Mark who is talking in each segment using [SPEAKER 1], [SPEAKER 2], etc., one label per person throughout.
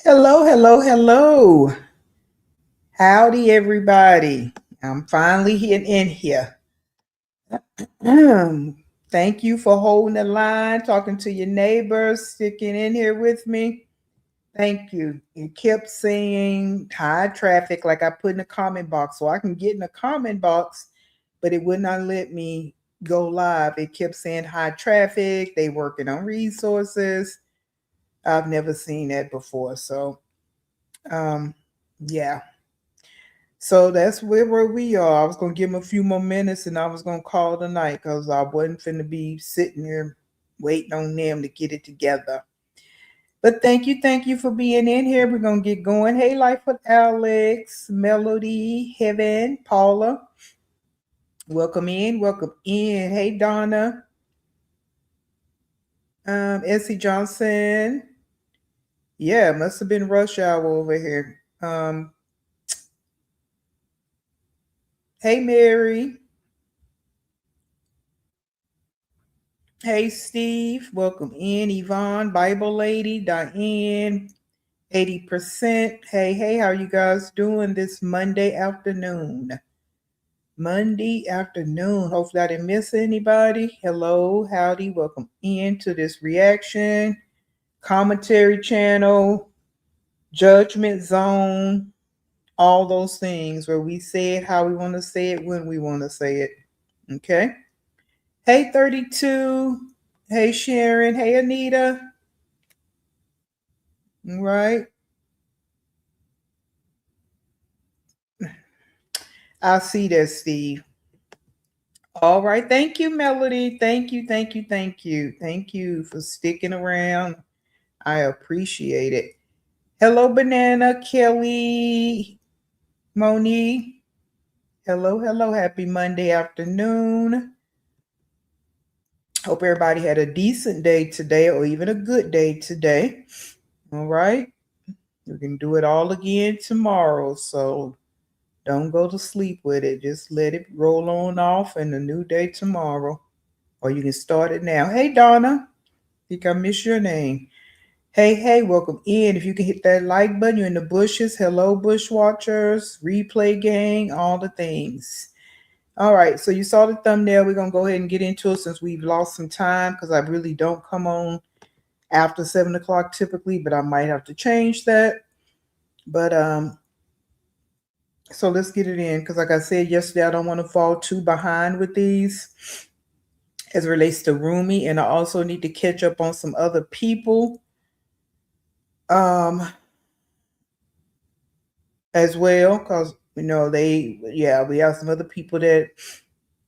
[SPEAKER 1] Hello, hello, hello. Howdy, everybody. I'm finally in here. Thank you for holding the line, talking to your neighbors, sticking in here with me. Thank you. It kept saying high traffic, like I put in the comment box, so I can get in the comment box, but it would not let me go live. It kept saying high traffic, they working on resources. I've never seen that before. So, yeah. So that's where we are. I was gonna give them a few more minutes and I was gonna call the night because I wasn't finna be sitting here waiting on them to get it together. But thank you for being in here. We're gonna get going. Hey, Life with Alex, Melody, Heaven, Paula. Welcome in, welcome in. Hey, Donna, Essie Johnson. Yeah, must have been rush hour over here. Hey, Mary. Hey, Steve. Welcome in. Yvonne, Bible Lady, Diane, 80%. Hey, how you guys doing this Monday afternoon? Monday afternoon. Hopefully I didn't miss anybody. Hello, howdy. Welcome in to this reaction, commentary channel, judgment zone, all those things where we say it how we want to say it when we want to say it. Okay. Hey, 32. Hey, Sharon. Hey, Anita. All right. I see that, Steve. All right. Thank you, Melody. Thank you. Thank you for sticking around. I appreciate it. Hello, Banana, Kelly, Monique. Hello. Happy Monday afternoon. Hope everybody had a decent day today or even a good day today. All right. We can do it all again tomorrow. So don't go to sleep with it. Just let it roll on off and a new day tomorrow. Or you can start it now. Hey, Donna. I think I missed your name. Hey, welcome in. If you can hit that like button, you're in the bushes. Hello, bush watchers, replay gang, all the things. All right, so you saw the thumbnail. We're going to go ahead and get into it since we've lost some time because I really don't come on after 7 o'clock typically, but I might have to change that. But so let's get it in because like I said yesterday, I don't want to fall too behind with these as it relates to Rumi, and I also need to catch up on some other people as well because we have some other people that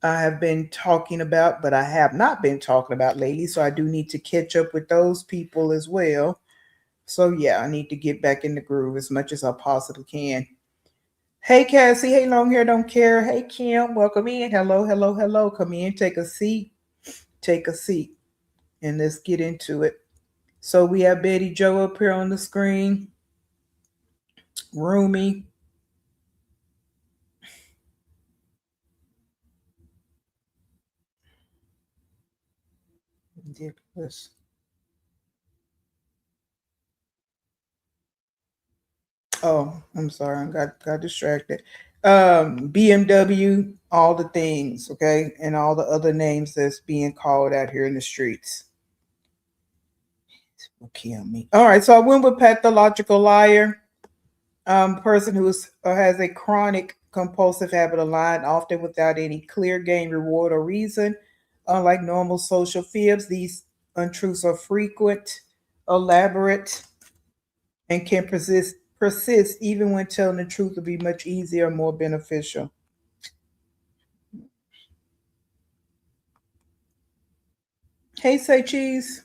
[SPEAKER 1] I have been talking about, but I have not been talking about lately, so I do need to catch up with those people as well. So yeah, I need to get back in the groove as much as I possibly can. Hey Cassie, hey long hair don't care. Hey Kim, welcome in. Hello. Come in, take a seat. Take a seat. And let's get into it. So we have Betty Joe up here on the screen. Rumi. Ridiculous. Oh, I'm sorry, I got distracted. BMW, all the things, okay, and all the other names that's being called out here in the streets. Will kill me. All right, so I went with pathological liar. Person who has a chronic compulsive habit of lying, often without any clear gain, reward, or reason. Unlike normal social fibs, these untruths are frequent, elaborate, and can persist even when telling the truth will be much easier and more beneficial. Hey, say cheese.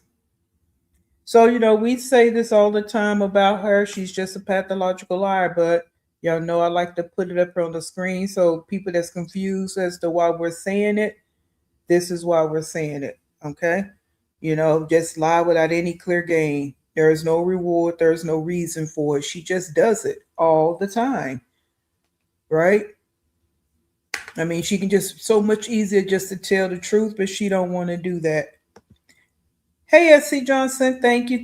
[SPEAKER 1] So, we say this all the time about her. She's just a pathological liar, but y'all know I like to put it up on the screen so people that's confused as to why we're saying it, this is why we're saying it. Okay? Just lie without any clear gain. There is no reward, there's no reason for it. She just does it all the time. Right? I mean, she can just so much easier just to tell the truth, but she don't want to do that. Hey, SC Johnson, thank you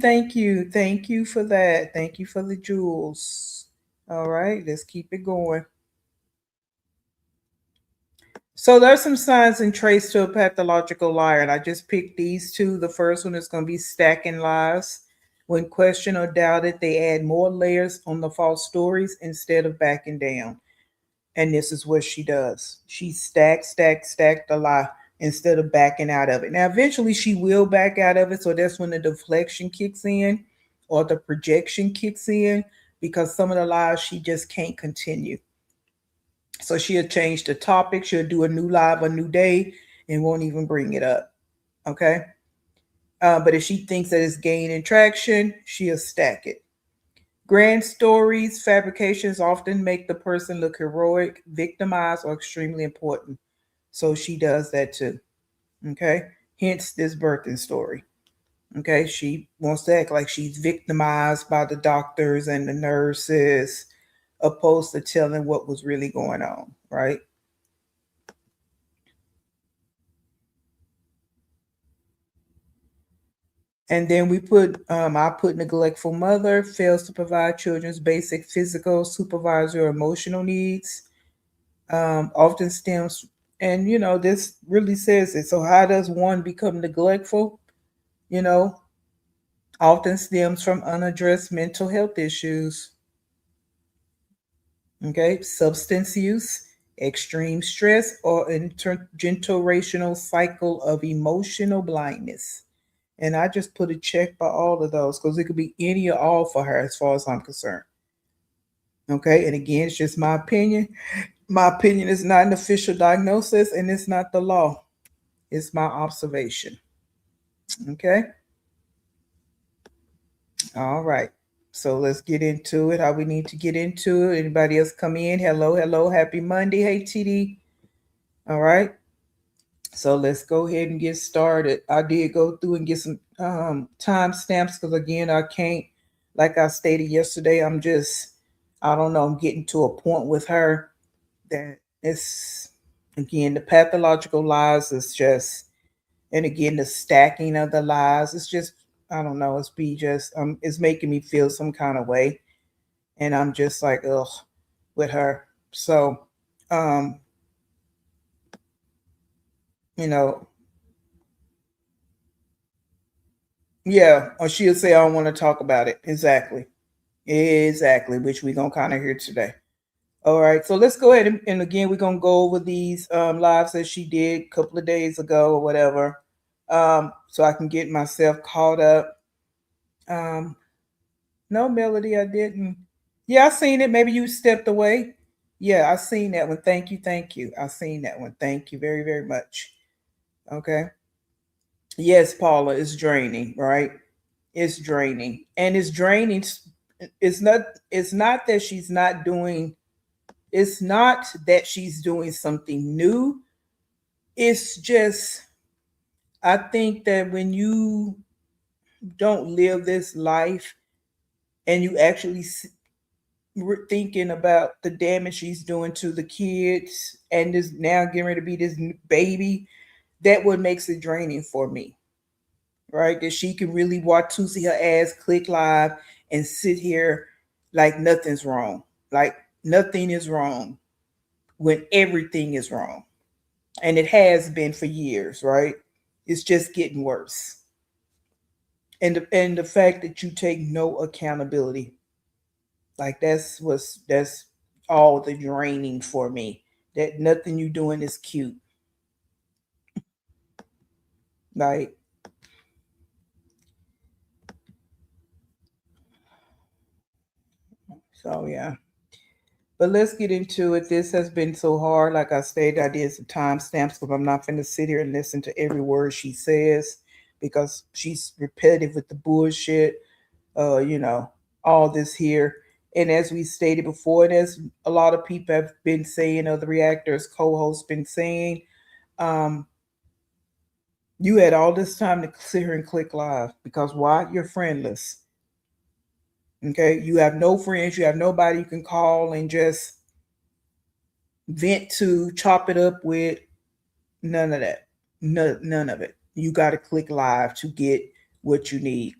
[SPEAKER 1] for that. Thank you for the jewels. All right, let's keep it going. So there's some signs and traits to a pathological liar, and I just picked these two. The first one is going to be stacking lies. When questioned or doubted, they add more layers on the false stories instead of backing down. And this is what she does. She stack the lie instead of backing out of it. Now, eventually she will back out of it. So that's when the deflection kicks in or the projection kicks in because some of the lies she just can't continue. So she'll change the topic. She'll do a new live, a new day, and won't even bring it up. Okay. But if she thinks that it's gaining traction, she'll stack it. Grand stories, fabrications often make the person look heroic, victimized, or extremely important. So she does that too. Okay. Hence this birthing story. Okay. She wants to act like she's victimized by the doctors and the nurses, opposed to telling what was really going on. Right. And then I put neglectful mother, fails to provide children's basic physical, supervisor, or emotional needs, often stems, and this really says it. So, how does one become neglectful? You know, often stems from unaddressed mental health issues, okay, substance use, extreme stress, or intergenerational cycle of emotional blindness. And I just put a check by all of those because it could be any or all for her as far as I'm concerned. Okay. And again, it's just my opinion. My opinion is not an official diagnosis and it's not the law. It's my observation. Okay. All right. So let's get into it. How we need to get into it. Anybody else come in? Hello. Happy Monday. Hey, TD. All right. So let's go ahead and get started. I did go through and get some time stamps because again, I can't, like I stated yesterday, I don't know, I'm getting to a point with her that it's, again, the pathological lies is just, and again, the stacking of the lies, it's just I don't know. It's making me feel some kind of way, and I'm just like, ugh, with her. So, um, you know, yeah. Or she'll say, I don't want to talk about it. Exactly. Which we're gonna kind of hear today. All right, so let's go ahead and again we're gonna go over these lives that she did a couple of days ago or whatever, so I can get myself caught up. Um, no, Melody, I didn't. Yeah, I seen it. Maybe you stepped away. Yeah, I seen that one. Thank you. I seen that one. Thank you very, very much. Okay. Yes, Paula, it's draining, right? It's draining, and it's draining. It's not. It's not that she's not doing. It's not that she's doing something new. It's just, I think that when you don't live this life and you actually thinking about the damage she's doing to the kids and this now getting ready to be this baby, that what makes it draining for me, right? That she can really watch to see her ass click live and sit here like nothing's wrong, like nothing is wrong when everything is wrong. And it has been for years, right? It's just getting worse. And the fact that you take no accountability, like that's all the draining for me. That nothing you doing is cute. Like, so yeah. But let's get into it. This has been so hard. Like I stated, I did some timestamps because I'm not going to sit here and listen to every word she says because she's repetitive with the bullshit. You know, all this here. And as we stated before, and as a lot of people have been saying, other reactors, co-hosts been saying, um, you had all this time to sit here and click live because why? You're friendless. Okay, you have no friends, you have nobody you can call and just vent to, chop it up with. None of that. None of it. You got to click live to get what you need.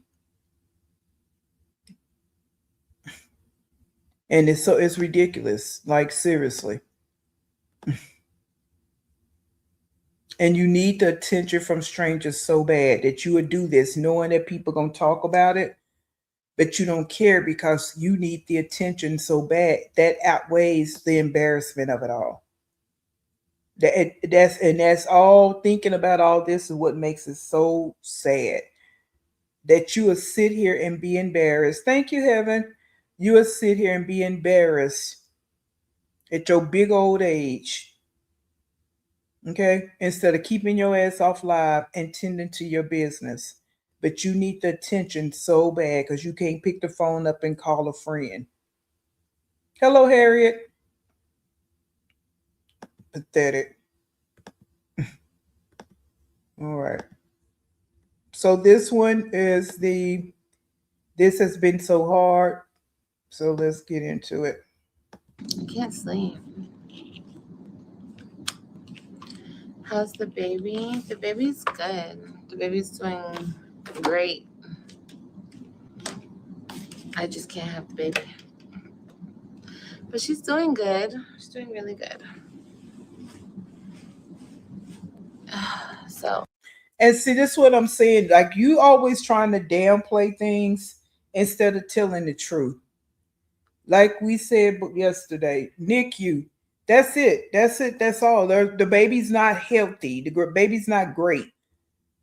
[SPEAKER 1] And it's ridiculous. Like seriously. And you need the attention from strangers so bad that you would do this knowing that people gonna talk about it, but you don't care because you need the attention so bad that outweighs the embarrassment of it all. That's all. Thinking about all this is what makes it so sad that you will sit here and be embarrassed. Thank you, heaven. You will sit here and be embarrassed at your big old age, okay? Instead of keeping your ass off live and tending to your business. But you need the attention so bad because you can't pick the phone up and call a friend. Hello, Harriet. Pathetic. All right. So this one is this has been so hard. So let's get into it.
[SPEAKER 2] I can't sleep. How's the baby? The baby's good. The baby's doing great. I just can't have the baby. But she's doing good. She's doing really good. So,
[SPEAKER 1] And see, this is what I'm saying. Like you always trying to downplay things instead of telling the truth. Like we said yesterday, NICU. That's it. That's it. That's all. The baby's not healthy. The baby's not great.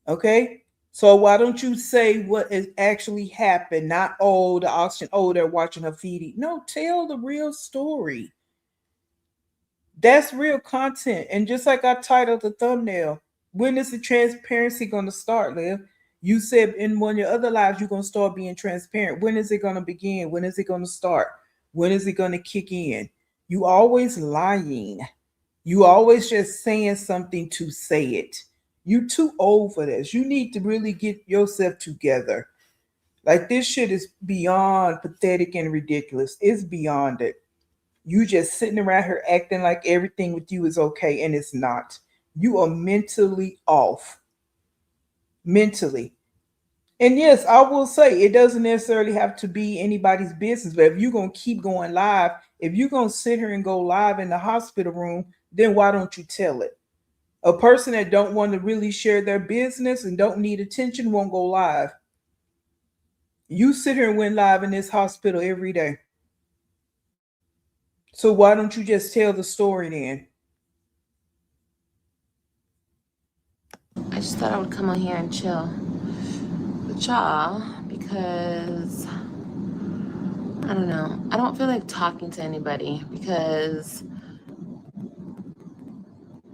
[SPEAKER 1] Okay. So why don't you say what has actually happened? Not the oxygen. Oh, they're watching her feeding. No, tell the real story. That's real content. And just like I titled the thumbnail, when is the transparency going to start, Liv? You said in one of your other lives you're going to start being transparent. When is it going to begin? When is it going to start? When is it going to kick in? You always lying. You always just saying something to say it. You too old for this. You need to really get yourself together. Like this shit is beyond pathetic and ridiculous. It's beyond it. You just sitting around here acting like everything with you is okay and it's not. You are mentally off. Mentally. And yes, I will say it doesn't necessarily have to be anybody's business, but if you're gonna keep going live, if you're gonna sit here and go live in the hospital room, then why don't you tell it? A person that don't want to really share their business and don't need attention won't go live. You sit here and went live in this hospital every day. So why don't you just tell the story then?
[SPEAKER 2] I just thought I would come on here and chill with y'all because I don't know. I don't feel like talking to anybody because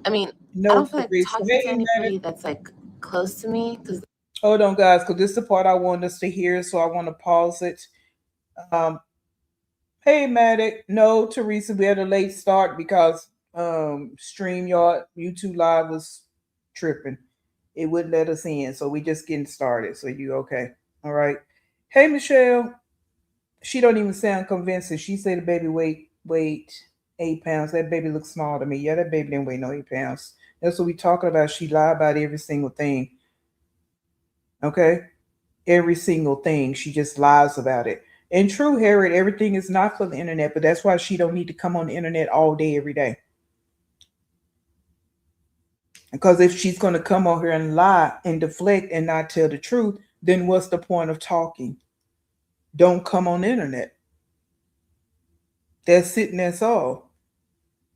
[SPEAKER 2] I mean, I
[SPEAKER 1] No,
[SPEAKER 2] don't feel like
[SPEAKER 1] Teresa.
[SPEAKER 2] talking to
[SPEAKER 1] Hey,
[SPEAKER 2] anybody that's like close to me because
[SPEAKER 1] hold on, guys, because this is the part I want us to hear, so I want to pause it. Um, hey, Matic. No, Teresa, we had a late start because StreamYard, YouTube Live was tripping. It wouldn't let us in, so we just getting started. So you okay? All right. Hey, Michelle. She don't even sound convincing. She said the baby weight 8 pounds. That baby looks small to me. Yeah, that baby didn't weigh no 8 pounds. That's what we talking about. She lied about every single thing. Okay, every single thing. She just lies about it. And true, Harriet, everything is not for the internet, but that's why she don't need to come on the internet all day, every day. Because if she's going to come on here and lie and deflect and not tell the truth, then what's the point of talking? Don't come on the internet. That's it and that's all.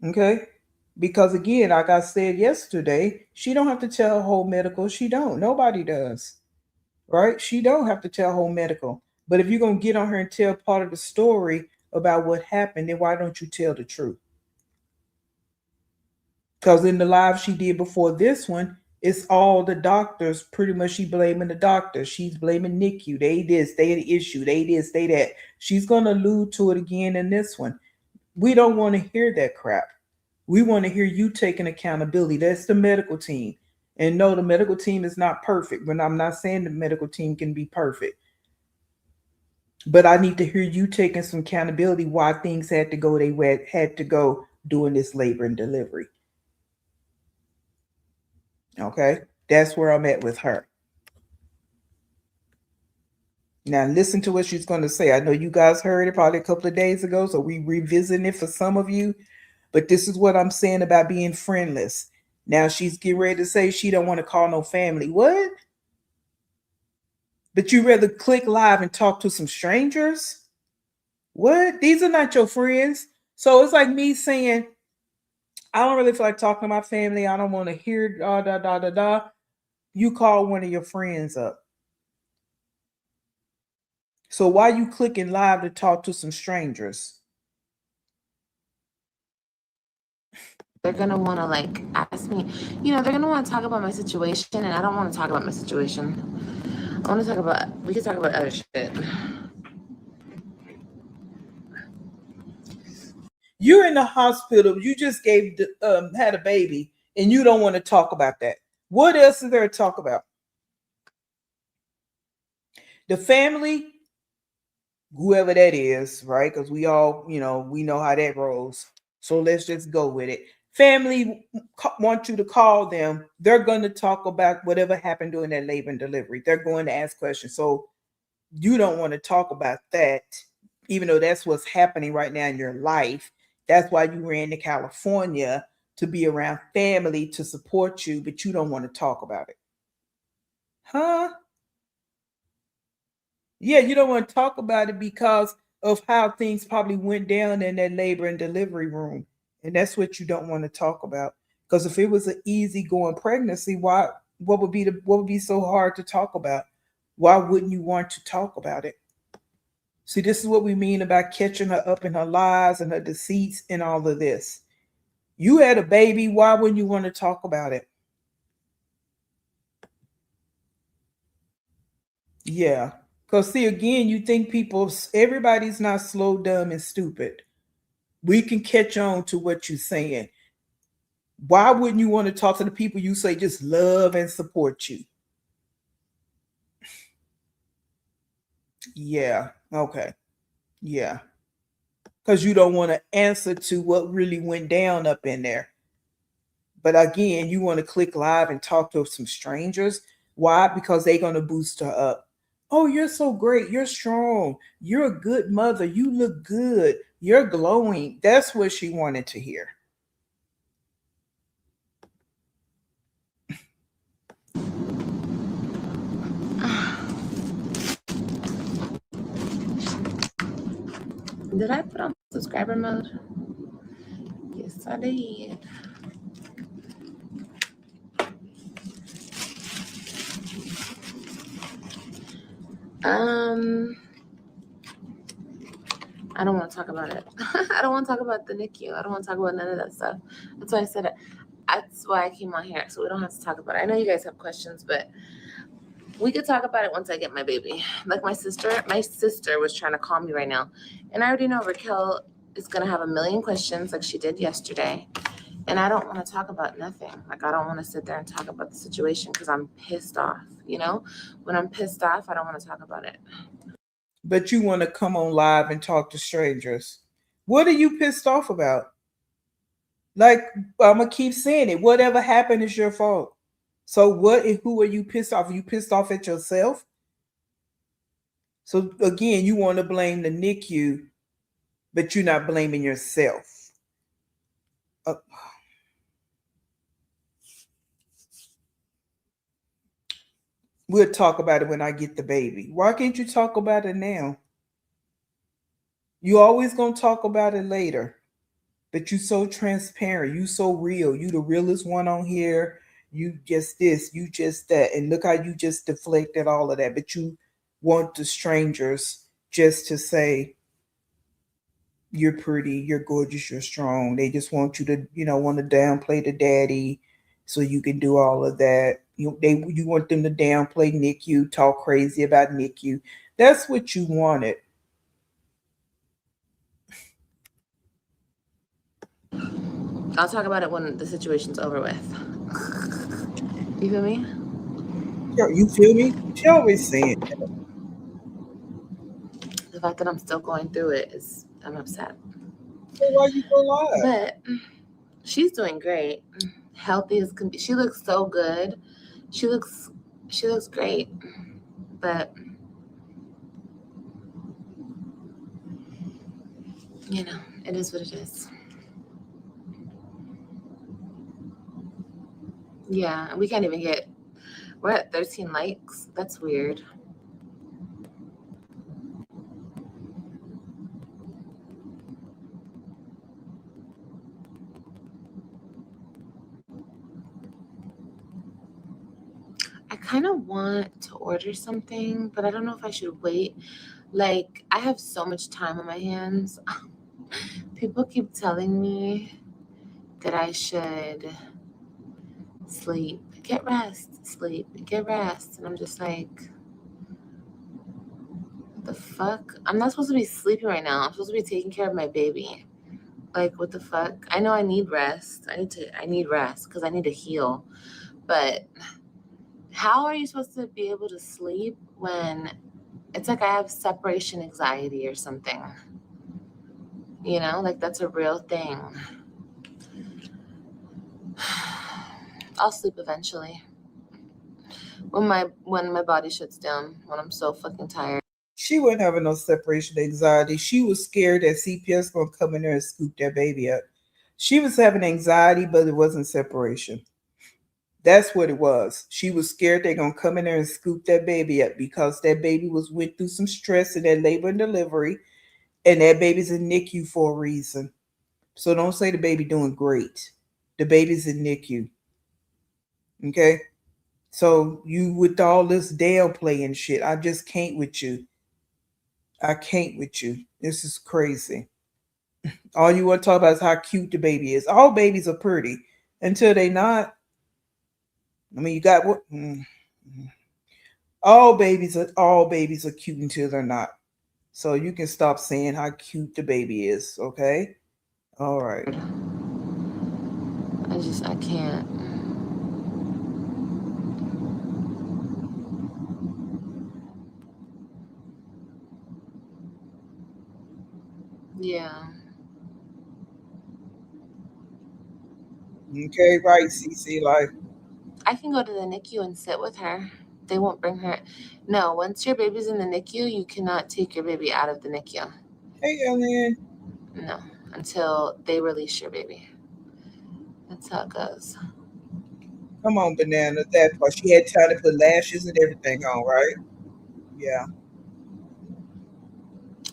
[SPEAKER 1] Okay? Because again, like I said yesterday, she don't have to tell her whole medical. She don't. Nobody does. Right? She don't have to tell whole medical. But if you're gonna get on her and tell part of the story about what happened, then why don't you tell the truth? Because in the live she did before this one, it's all the doctors. Pretty much, she blaming the doctors. She's blaming NICU. They this, they the issue. They this, they that. She's gonna allude to it again in this one. We don't want to hear that crap. We want to hear you taking accountability. That's the medical team. And no, the medical team is not perfect. But I'm not saying the medical team can be perfect. But I need to hear you taking some accountability why things had to go they had to go during this labor and delivery. Okay? That's where I'm at with her. Now listen to what she's going to say. I know you guys heard it probably a couple of days ago, so we revisiting it for some of you. But this is what I'm saying about being friendless. Now she's getting ready to say she don't want to call no family. What? But you rather click live and talk to some strangers? What? These are not your friends. So it's like me saying, I don't really feel like talking to my family. I don't want to hear da da da da da. You call one of your friends up. So why you clicking live to talk to some strangers?
[SPEAKER 2] they're gonna want to like ask me, they're gonna want to talk about my situation, and I don't want to talk about my situation. I want to talk about, we can talk about other shit.
[SPEAKER 1] You're in the hospital. You just had a baby, and you don't want to talk about that. What else is there to talk about? The family, whoever that is, right? Because we all, we know how that rolls. So let's just go with it. Family want you to call them. They're going to talk about whatever happened during that labor and delivery. They're going to ask questions. So you don't want to talk about that, even though that's what's happening right now in your life. That's why you ran to California, to be around family, to support you, but you don't want to talk about it. Huh? Yeah, you don't want to talk about it because of how things probably went down in that labor and delivery room. And that's what you don't want to talk about. Because if it was an easy going pregnancy, what would be so hard to talk about? Why wouldn't you want to talk about it? See, this is what we mean about catching her up in her lies and her deceits and all of this. You had a baby, why wouldn't you want to talk about it? Yeah. Because see, again, you think everybody's not slow, dumb, and stupid. We can catch on to what you're saying. Why wouldn't you want to talk to the people you say just love and support you? Yeah. Okay. Yeah. Because you don't want to answer to what really went down up in there. But again, you want to click live and talk to some strangers. Why? Because they're going to boost her up. Oh, you're so great. You're strong. You're a good mother. You look good. You're glowing. That's what she wanted to hear.
[SPEAKER 2] Did I put on subscriber mode? Yes, I did. I don't want to talk about it. I don't want to talk about the NICU. I don't want to talk about none of that stuff. That's why I said it. That's why I came on here, so we don't have to talk about it. I know you guys have questions, but we could talk about it once I get my baby. Like my sister was trying to call me right now, and I already know Raquel is gonna have a million questions like she did yesterday, and I don't want to talk about nothing. Like I don't want to sit there and talk about the situation because I'm pissed off. You know, when I'm pissed off, I don't want to talk about it.
[SPEAKER 1] But you want to come on live and talk to strangers. What are you pissed off about? Like, I'm gonna keep saying it. Whatever happened is your fault. So who are you pissed off? Are you pissed off at yourself? So again, you want to blame the NICU, but you're not blaming yourself. We'll talk about it when I get the baby. Why can't you talk about it now? You always gonna talk about it later. But you so transparent. You so real. You the realest one on here. You just this, you just that. And look how you just deflected all of that. But you want the strangers just to say you're pretty, you're gorgeous, you're strong. They just want you to, want to downplay the daddy so you can do all of that. You want them to downplay NICU, talk crazy about NICU. That's what you wanted.
[SPEAKER 2] I'll talk about it when the situation's over with. You feel me?
[SPEAKER 1] You feel me? She always saying that.
[SPEAKER 2] The fact that I'm still going through it is, I'm upset.
[SPEAKER 1] So why you go live?
[SPEAKER 2] But she's doing great. Healthy as can be. She looks so good. She looks great. But it is what it is. Yeah, we can't even we're at 13 likes. That's weird. I kind of want to order something, but I don't know if I should wait. Like, I have so much time on my hands. People keep telling me that I should sleep, get rest, sleep, get rest. And I'm just like, what the fuck? I'm not supposed to be sleeping right now. I'm supposed to be taking care of my baby. Like, what the fuck? I know I need rest. I need rest because I need to heal. But how are you supposed to be able to sleep when it's like I have separation anxiety or something? Like that's a real thing. I'll sleep eventually. When my body shuts down, when I'm so fucking tired.
[SPEAKER 1] She wasn't having no separation anxiety. She was scared that CPS gonna come in there and scoop that baby up. She was having anxiety, but it wasn't separation. That's what it was. She was scared they're gonna come in there and scoop that baby up because that baby went through some stress in that labor and delivery, and that baby's in NICU for a reason. So don't say the baby doing great. The baby's in NICU. Okay? So you with all this downplay and shit, I just can't with you. I can't with you. This is crazy. All you want to talk about is how cute the baby is. All babies are pretty until they not. I mean, you got what? All babies are cute until they're not. So you can stop saying how cute the baby is, okay? All right.
[SPEAKER 2] I can't. Yeah.
[SPEAKER 1] Okay, right, CC. Like,
[SPEAKER 2] I can go to the NICU and sit with her. They won't bring her. No, once your baby's in the NICU, you cannot take your baby out of the NICU.
[SPEAKER 1] Hey, Ellen.
[SPEAKER 2] No, until they release your baby. That's how it goes.
[SPEAKER 1] Come on, Banana. That part. She had time to put lashes and everything on, right? Yeah.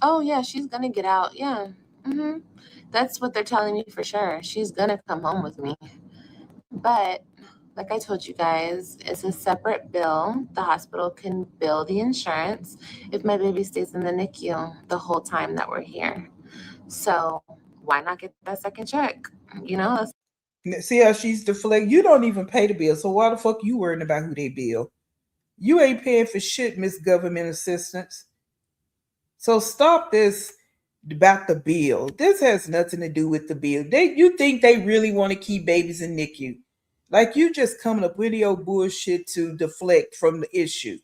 [SPEAKER 2] Oh, yeah, she's gonna get out. Yeah. That's what they're telling me for sure. She's gonna come home with me. But like I told you guys, it's a separate bill. The hospital can bill the insurance if my baby stays in the NICU the whole time that we're here. So why not get that second check? You know,
[SPEAKER 1] See how she's deflecting? You don't even pay the bill, so why the fuck you worrying about who they bill? You ain't paying for shit, Miss Government Assistance. So stop this about the bill. This has nothing to do with the bill. You think they really want to keep babies in NICU? Like you just coming up with your bullshit to deflect from the issue.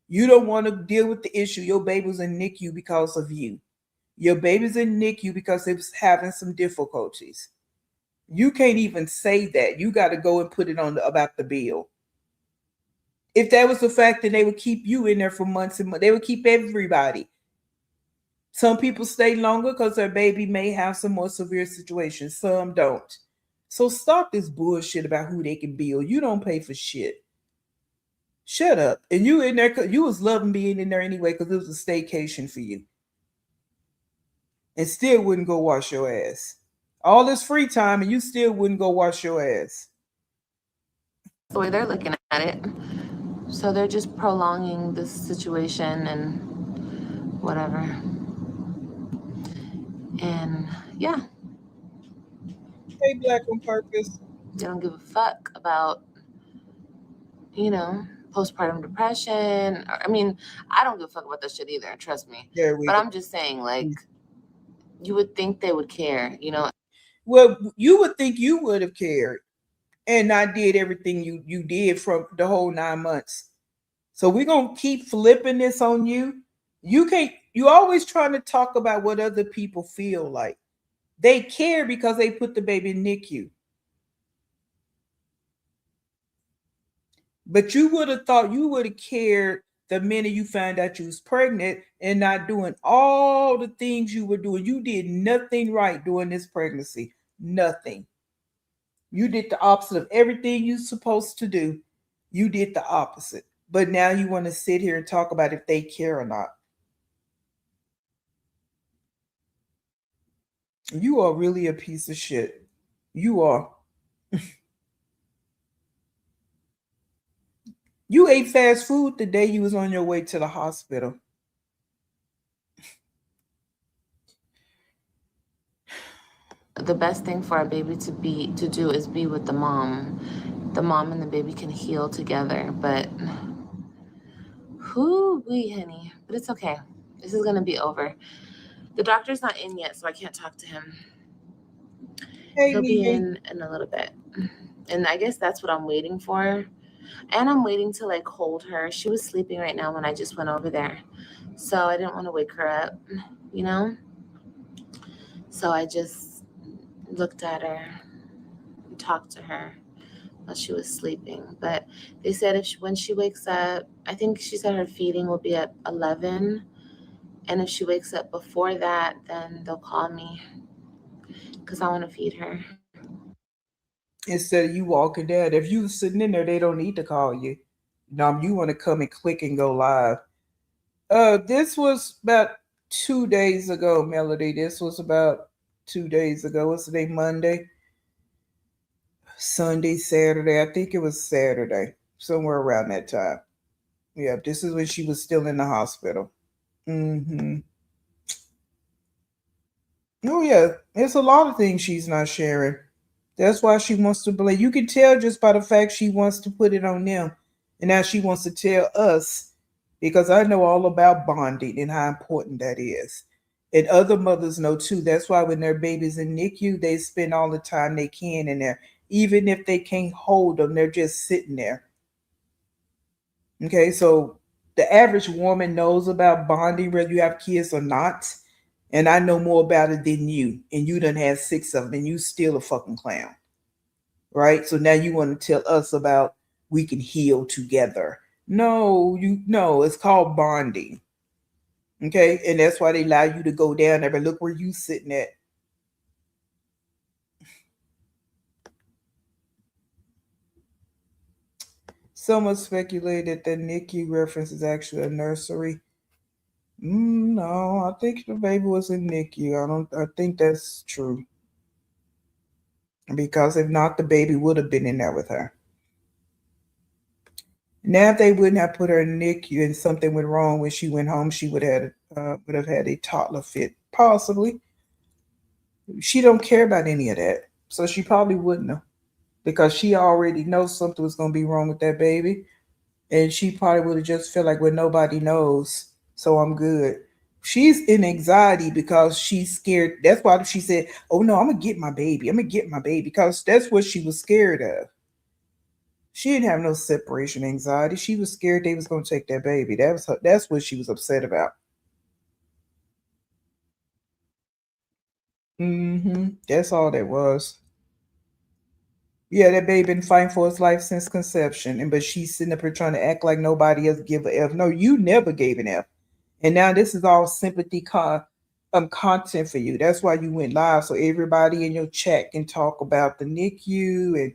[SPEAKER 1] You don't want to deal with the issue. Your baby's in NICU because of you. Your baby's in NICU because it was having some difficulties. You can't even say that. You got to go and put it on about the bill. If that was the fact, then they would keep you in there for months and months. They would keep everybody. Some people stay longer because their baby may have some more severe situations. Some don't. So stop this bullshit about who they can bill. You don't pay for shit. Shut up. And you in there, you was loving being in there anyway because it was a staycation for you. And still wouldn't go wash your ass. All this free time and you still wouldn't go wash your ass.
[SPEAKER 2] the way they're looking at it. So they're just prolonging this situation and whatever. And yeah.
[SPEAKER 1] Hey, Black on Purpose.
[SPEAKER 2] They don't give a fuck about, postpartum depression. I mean, I don't give a fuck about that shit either, trust me. But I'm just saying, like, you would think they would care,
[SPEAKER 1] Well, you would think you would have cared and not did everything you did from the whole 9 months. So we're going to keep flipping this on you. You always trying to talk about what other people feel like. They care because they put the baby in NICU. But you would have thought you would have cared the minute you found out you was pregnant and not doing all the things you were doing. You did nothing right during this pregnancy. Nothing. You did the opposite of everything you're supposed to do. You did the opposite. But now you want to sit here and talk about if they care or not. You are really a piece of shit. You are. You ate fast food the day you was on your way to the hospital.
[SPEAKER 2] The best thing for a baby to do is be with the mom. The mom and the baby can heal together, but honey. But it's okay. This is gonna be over. The doctor's not in yet, so I can't talk to him. He'll be in a little bit. And I guess that's what I'm waiting for. And I'm waiting to like hold her. She was sleeping right now when I just went over there. So I didn't want to wake her up, So I just looked at her and talked to her while she was sleeping. But they said when she wakes up, I think she said her feeding will be at 11. And if she wakes up before that, then they'll call me because I want to feed her.
[SPEAKER 1] Instead of you walking down, if you sitting in there, they don't need to call you. You want to come and click and go live. This was about 2 days ago, Melody. This was about 2 days ago. What's the day? Monday, Sunday, Saturday. I think it was Saturday, somewhere around that time. Yeah, this is when she was still in the hospital. Oh yeah, there's a lot of things she's not sharing. That's why she wants to believe. You can tell just by the fact she wants to put it on them. And now she wants to tell us, because I know all about bonding and how important that is. And other mothers know too. That's why when their baby's in NICU, they spend all the time they can in there. Even if they can't hold them, they're just sitting there. Okay, so the average woman knows about bonding, whether you have kids or not. And I know more about it than you. And you done had 6 of them and you still a fucking clown. Right? So now you want to tell us about we can heal together. No, it's called bonding. Okay, and that's why they allow you to go down there. But look where you sitting at. Someone speculated that NICU reference is actually a nursery. No, I think the baby was in NICU. I think that's true. Because if not, the baby would have been in there with her. Now, if they wouldn't have put her in NICU and something went wrong when she went home, she would have had a toddler fit, possibly. She don't care about any of that, so she probably wouldn't have, because she already knows something was going to be wrong with that baby, and she probably would have just felt like, well, nobody knows, so I'm good. She's in anxiety because she's scared. That's why she said, "Oh no, I'm gonna get my baby. I'm gonna get my baby," because that's what she was scared of. She didn't have no separation anxiety. She was scared they was gonna take that baby. That's what she was upset about. That's all that was. Yeah, that baby been fighting for his life since conception, but she's sitting up here trying to act like nobody else give a F. No, you never gave an F, and now this is all sympathy content for you. That's why you went live, so everybody in your chat can talk about the NICU and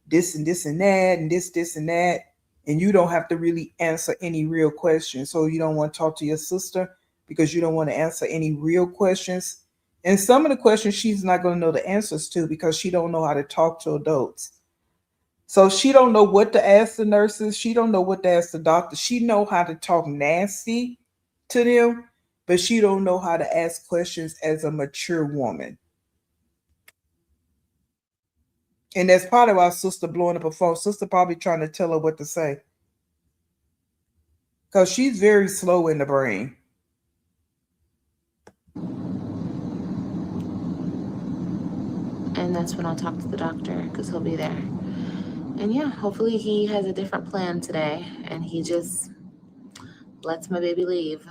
[SPEAKER 1] this and that and this and that, and you don't have to really answer any real questions. So you don't want to talk to your sister because you don't want to answer any real questions. And some of the questions she's not going to know the answers to because she don't know how to talk to adults. So she don't know what to ask the nurses. She don't know what to ask the doctor. She know how to talk nasty to them, but she don't know how to ask questions as a mature woman. And that's part of our sister blowing up her phone. Sister probably trying to tell her what to say. Because she's very slow in the brain.
[SPEAKER 2] And that's when I'll talk to the doctor because he'll be there. And yeah, hopefully he has a different plan today and he just lets my baby leave.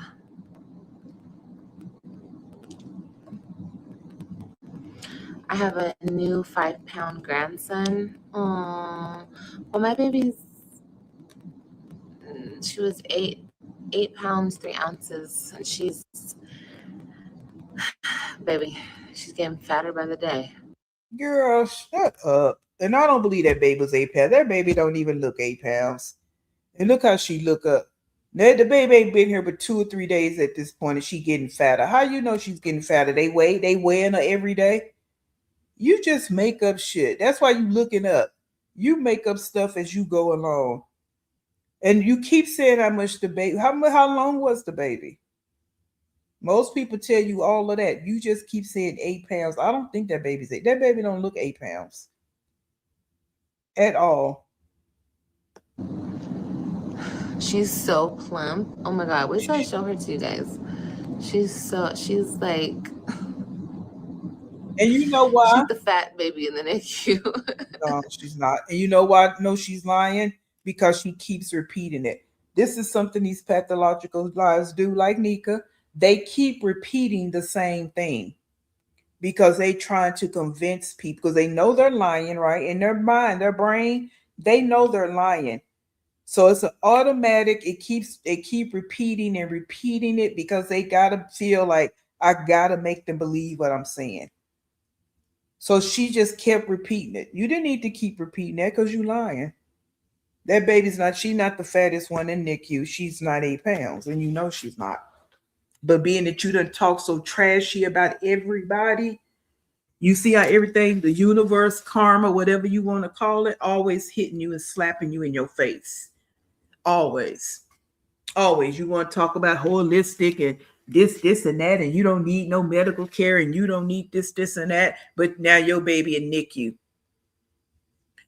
[SPEAKER 2] I have a new 5-pound grandson. Aww. Well, my baby's, she was 8 pounds, 3 ounces. And she's, baby, she's getting fatter by the day.
[SPEAKER 1] Girl, shut up. And I don't believe that baby was 8 pounds. That baby don't even look 8 pounds. And look how she look up. Now, the baby ain't been here but 2 or 3 days at this point, and she getting fatter. How you know she's getting fatter? They weighing her every day. You just make up shit. That's why you looking up. You make up stuff as you go along. And you keep saying how much the baby, how long was the baby? Most people tell you all of that. You just keep saying 8 pounds. I don't think that baby's 8. That baby don't look 8 pounds at all.
[SPEAKER 2] She's so plump. Oh my God. Wait till I show her to you guys. She's like.
[SPEAKER 1] And you know why?
[SPEAKER 2] She's the fat baby in the NICU.
[SPEAKER 1] No, she's not. And you know why? No, she's lying because she keeps repeating it. This is something these pathological lies do, like Nika. They keep repeating the same thing because they trying to convince people because they know they're lying, right? In their mind, their brain, they know they're lying. So it's an automatic. They keep repeating and repeating it because they gotta feel like I gotta make them believe what I'm saying. So she just kept repeating it. You didn't need to keep repeating that because you lying. That baby's not, she's not the fattest one in NICU. She's not 8 pounds, and you know she's not. But being that you done talk so trashy about everybody, you see how everything, the universe, karma, whatever you want to call it, always hitting you and slapping you in your face. Always. Always. You want to talk about holistic and this, and that, and you don't need no medical care, and you don't need this, and that. But now your baby in NICU.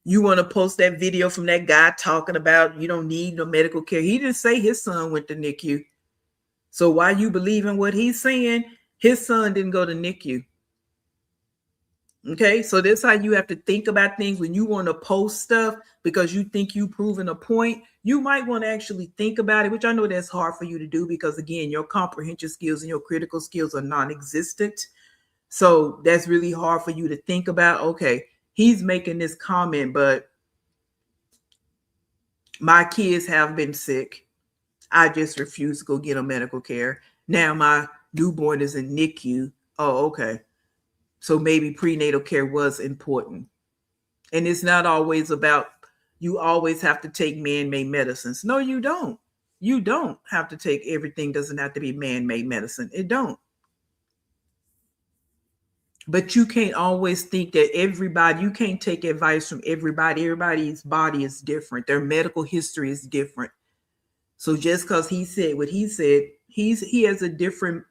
[SPEAKER 1] You want to post that video from that guy talking about you don't need no medical care. He didn't say his son went to NICU. So why you believe in what he's saying? His son didn't go to NICU. Okay, so that's how you have to think about things when you want to post stuff because you think you proving a point. You might want to actually think about it, which I know that's hard for you to do because, again, your comprehension skills and your critical skills are non-existent. So that's really hard for you to think about. Okay, he's making this comment, but My kids have been sick. I just refuse to go get them medical care. Now my newborn is in NICU. Oh, okay. So maybe prenatal care was important. And it's not always about you always have to take man-made medicines. No, you don't. You don't have to take everything, doesn't have to be man-made medicine. It don't. But you can't always think that everybody, you can't take advice from everybody. Everybody's body is different. Their medical history is different. So just because he said what he said, he has a different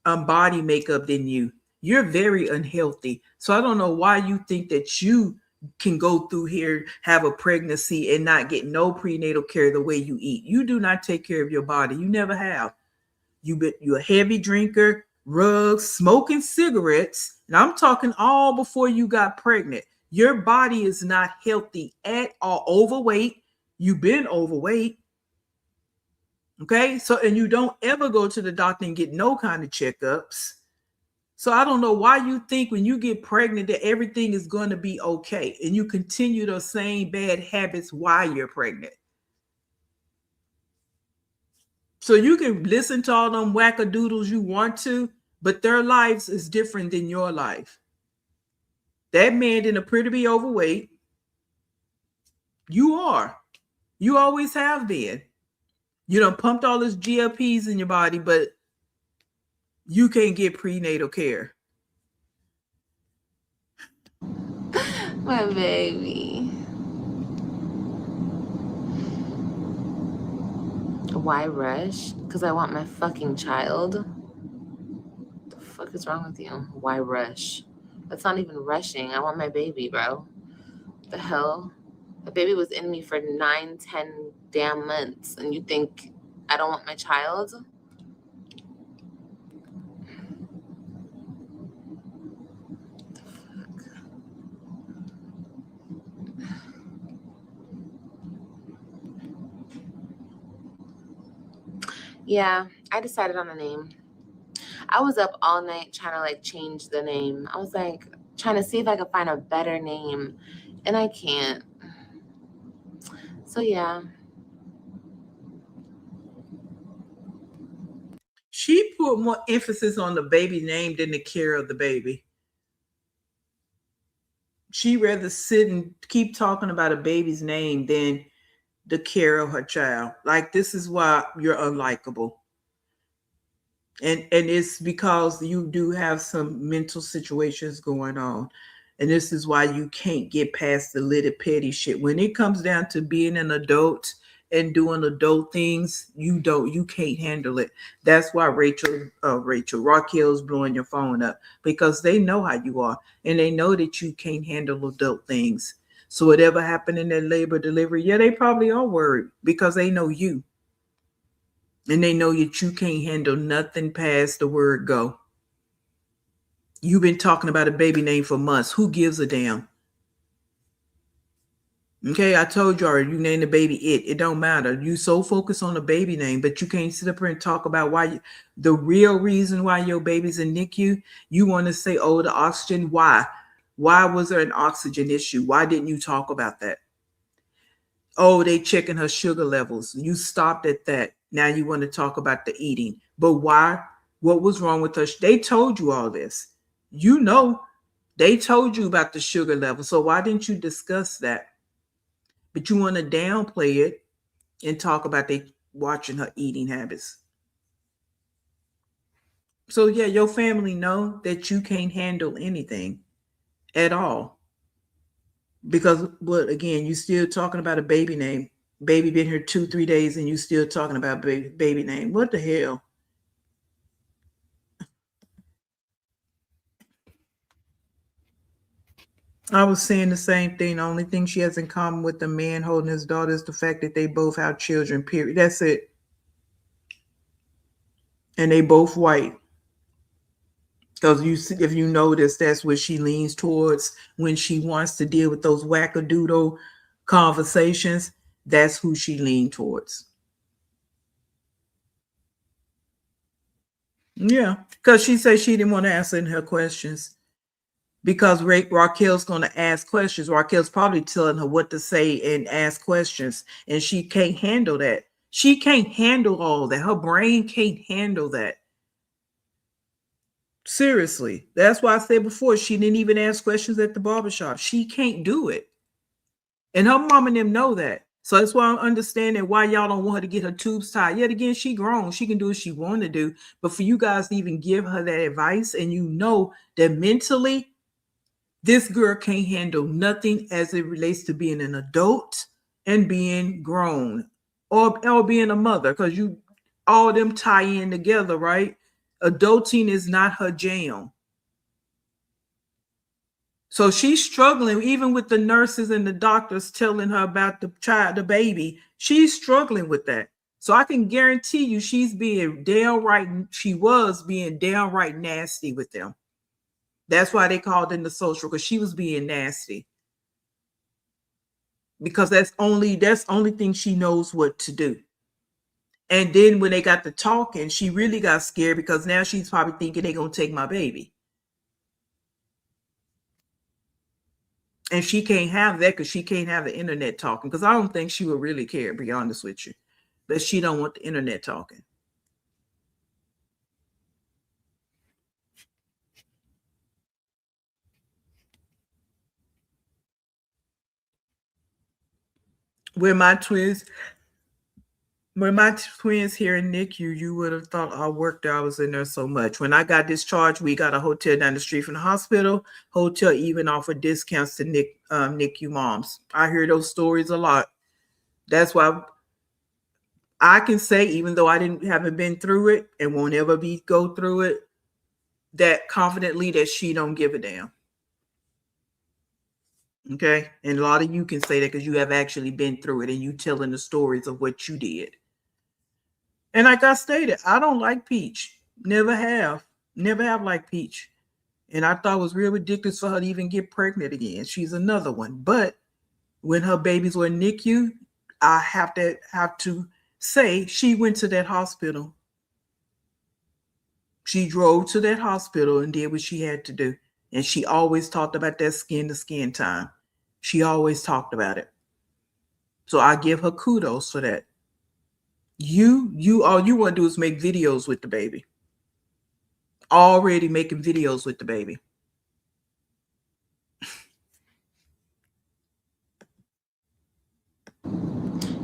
[SPEAKER 1] body makeup than you. You're very unhealthy. So I don't know why you think that you can go through here, have a pregnancy, and not get no prenatal care the way you eat. You do not take care of your body. You never have. You're a heavy drinker, rugs, smoking cigarettes. And I'm talking all before you got pregnant. Your body is not healthy at all. Overweight. You've been overweight. Okay. So, and you don't ever go to the doctor and get no kind of checkups. So I don't know why you think when you get pregnant that everything is going to be okay. And you continue those same bad habits while you're pregnant. So you can listen to all them wackadoodles you want to, but their lives is different than your life. That man didn't appear to be overweight. You are. You always have been. You done pumped all this GLPs in your body, but you can't get prenatal care.
[SPEAKER 2] My baby. Why rush? Because I want my fucking child. What the fuck is wrong with you? Why rush? That's not even rushing. I want my baby, bro. What the hell? The baby was in me for 9, 10 damn months, and you think I don't want my child? What the fuck? Yeah, I decided on a name. I was up all night trying to like change the name. I was like trying to see if I could find a better name, and I can't. So yeah.
[SPEAKER 1] She put more emphasis on the baby name than the care of the baby. She rather sit and keep talking about a baby's name than the care of her child. Like, this is why you're unlikable. And it's because you do have some mental situations going on. And this is why you can't get past the little petty shit. When it comes down to being an adult and doing adult things, you can't handle it. That's why Raquel's blowing your phone up, because they know how you are and they know that you can't handle adult things. So whatever happened in that labor delivery, yeah, they probably are worried because they know you. And they know that you can't handle nothing past the word go. You've been talking about a baby name for months. Who gives a damn? Okay, I told you already, you name the baby it don't matter. You so focused on the baby name, but you can't sit up here and talk about the real reason why your baby's in NICU. You want to say, oh, the oxygen. Why was there an oxygen issue? Why didn't you talk about that? Oh, they checking her sugar levels. You stopped at that. Now you want to talk about the eating. But why? What was wrong with her? They told you all this. You know, they told you about the sugar level. So why didn't you discuss that? But you want to downplay it and talk about they watching her eating habits. So yeah, your family know that you can't handle anything at all. Because what, again, you still talking about a baby name. Baby been here 2-3 days and you still talking about baby name. What the hell? I was saying the same thing. The only thing she has in common with the man holding his daughter is the fact that they both have children, period. That's it. And they both white. Because if you notice, that's what she leans towards when she wants to deal with those wackadoodle conversations. That's who she leans towards. Yeah, because she said she didn't want to answer her questions. because Raquel's going to ask questions. Raquel's probably telling her what to say and ask questions, and she can't handle that. She can't handle all that. Her brain can't handle that. Seriously. That's why I said before, she didn't even ask questions at the barbershop. She can't do it. And her mom and them know that. So that's why I'm understanding why y'all don't want her to get her tubes tied. Yet again, she grown. She can do what she want to do. But for you guys to even give her that advice, and you know that mentally, this girl can't handle nothing as it relates to being an adult and being grown or being a mother, because you all them tie in together, right? Adulting is not her jam. So she's struggling, even with the nurses and the doctors telling her about the child, the baby. She's struggling with that. So I can guarantee you she was being downright nasty with them. That's why they called in the social, because she was being nasty. Because that's only thing she knows what to do. And then when they got to talking, she really got scared, because now she's probably thinking they're gonna take my baby. And she can't have that, because she can't have the internet talking. Because I don't think she would really care, to be honest with you. But she don't want the internet talking. When my twins here in NICU, you would have thought I worked there. I was in there so much. When I got discharged, we got a hotel down the street from the hospital. Hotel even offered discounts to NICU moms. I hear those stories a lot. That's why I can say, even though I haven't been through it and won't ever go through it, that confidently that she don't give a damn. Okay. And a lot of you can say that because you have actually been through it and you telling the stories of what you did. And like I stated, I don't like Peach. Never have liked Peach. And I thought it was real ridiculous for her to even get pregnant again. She's another one. But when her babies were in NICU, I have to say she went to that hospital. She drove to that hospital and did what she had to do. And she always talked about that skin to skin time. She always talked about it. So I give her kudos for that. You all you want to do is make videos with the baby. Already making videos with the baby.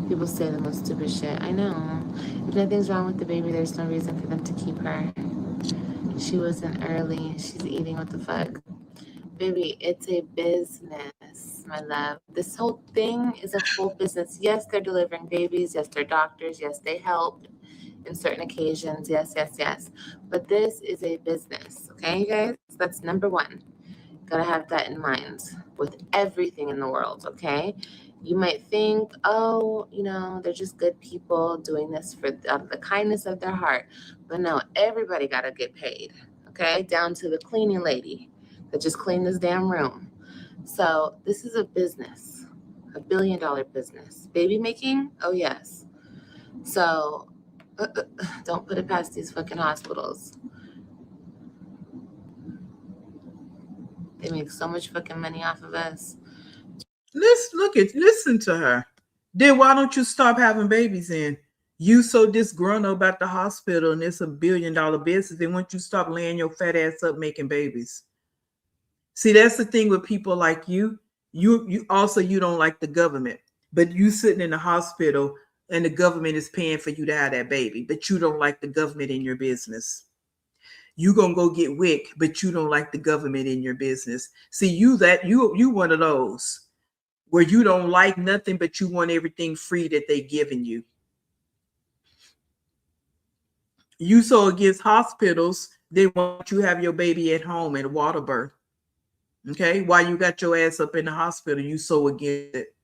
[SPEAKER 2] People say the most stupid shit. I know. If nothing's wrong with the baby, there's no reason for them to keep her. She wasn't early. She's eating. What the fuck? Baby, it's a business, my love. This whole thing is a full business. Yes, they're delivering babies. Yes, they're doctors. Yes, they help in certain occasions. Yes, yes, yes. But this is a business. Okay, you guys? That's number one. Gotta have that in mind with everything in the world, okay? You might think, oh, they're just good people doing this for the kindness of their heart. But no, everybody gotta get paid, okay? Down to the cleaning lady that just cleaned this damn room. So this is a business, a $1 billion business. Baby making? Oh, yes. So don't put it past these fucking hospitals. They make so much fucking money off of us.
[SPEAKER 1] Listen to her. Then why don't you stop having babies in? You so disgruntled about the hospital and it's a $1 billion business. Then once you stop laying your fat ass up making babies. See, that's the thing with people like you. You also, you don't like the government, but you sitting in the hospital and the government is paying for you to have that baby, but you don't like the government in your business. You gonna go get WIC, but you don't like the government in your business. See, you one of those where you don't like nothing, but you want everything free that they giving you. You so against hospitals, they want you to have your baby at home at water birth. Okay, while you got your ass up in the hospital, you so against it.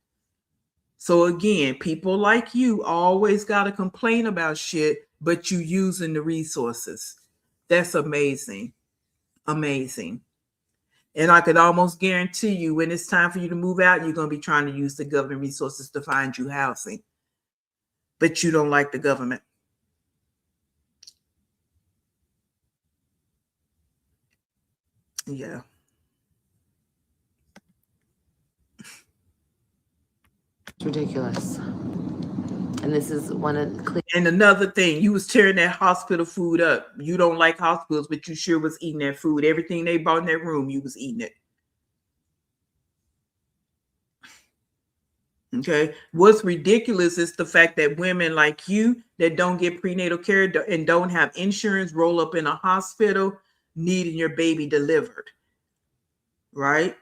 [SPEAKER 1] So again, people like you always got to complain about shit, but you using the resources. That's amazing. Amazing. And I could almost guarantee you when it's time for you to move out, you're going to be trying to use the government resources to find you housing. But you don't like the government. Yeah.
[SPEAKER 2] ridiculous. And this is one of the
[SPEAKER 1] And another thing, you was tearing that hospital food up. You don't like hospitals, but you sure was eating that food. Everything they brought in that room, you was eating it. Okay. What's ridiculous is the fact that women like you that don't get prenatal care and don't have insurance roll up in a hospital needing your baby delivered. Right?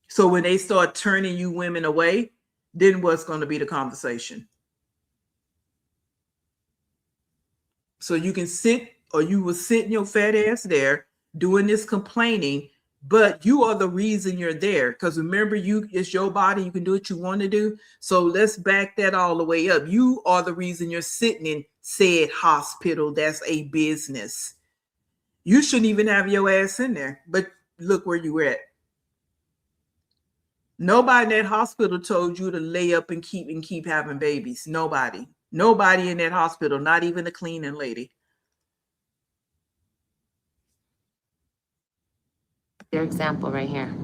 [SPEAKER 1] So when they start turning you women away, then what's going to be the conversation? So you can sit, or you will sit in your fat ass there doing this complaining, but you are the reason you're there. Because remember, it's your body, you can do what you want to do. So let's back that all the way up. You are the reason you're sitting in said hospital. That's a business. You shouldn't even have your ass in there, but look where you were at. Nobody in that hospital told you to lay up and keep having babies. Nobody in that hospital, not even the cleaning lady.
[SPEAKER 2] Their example right here.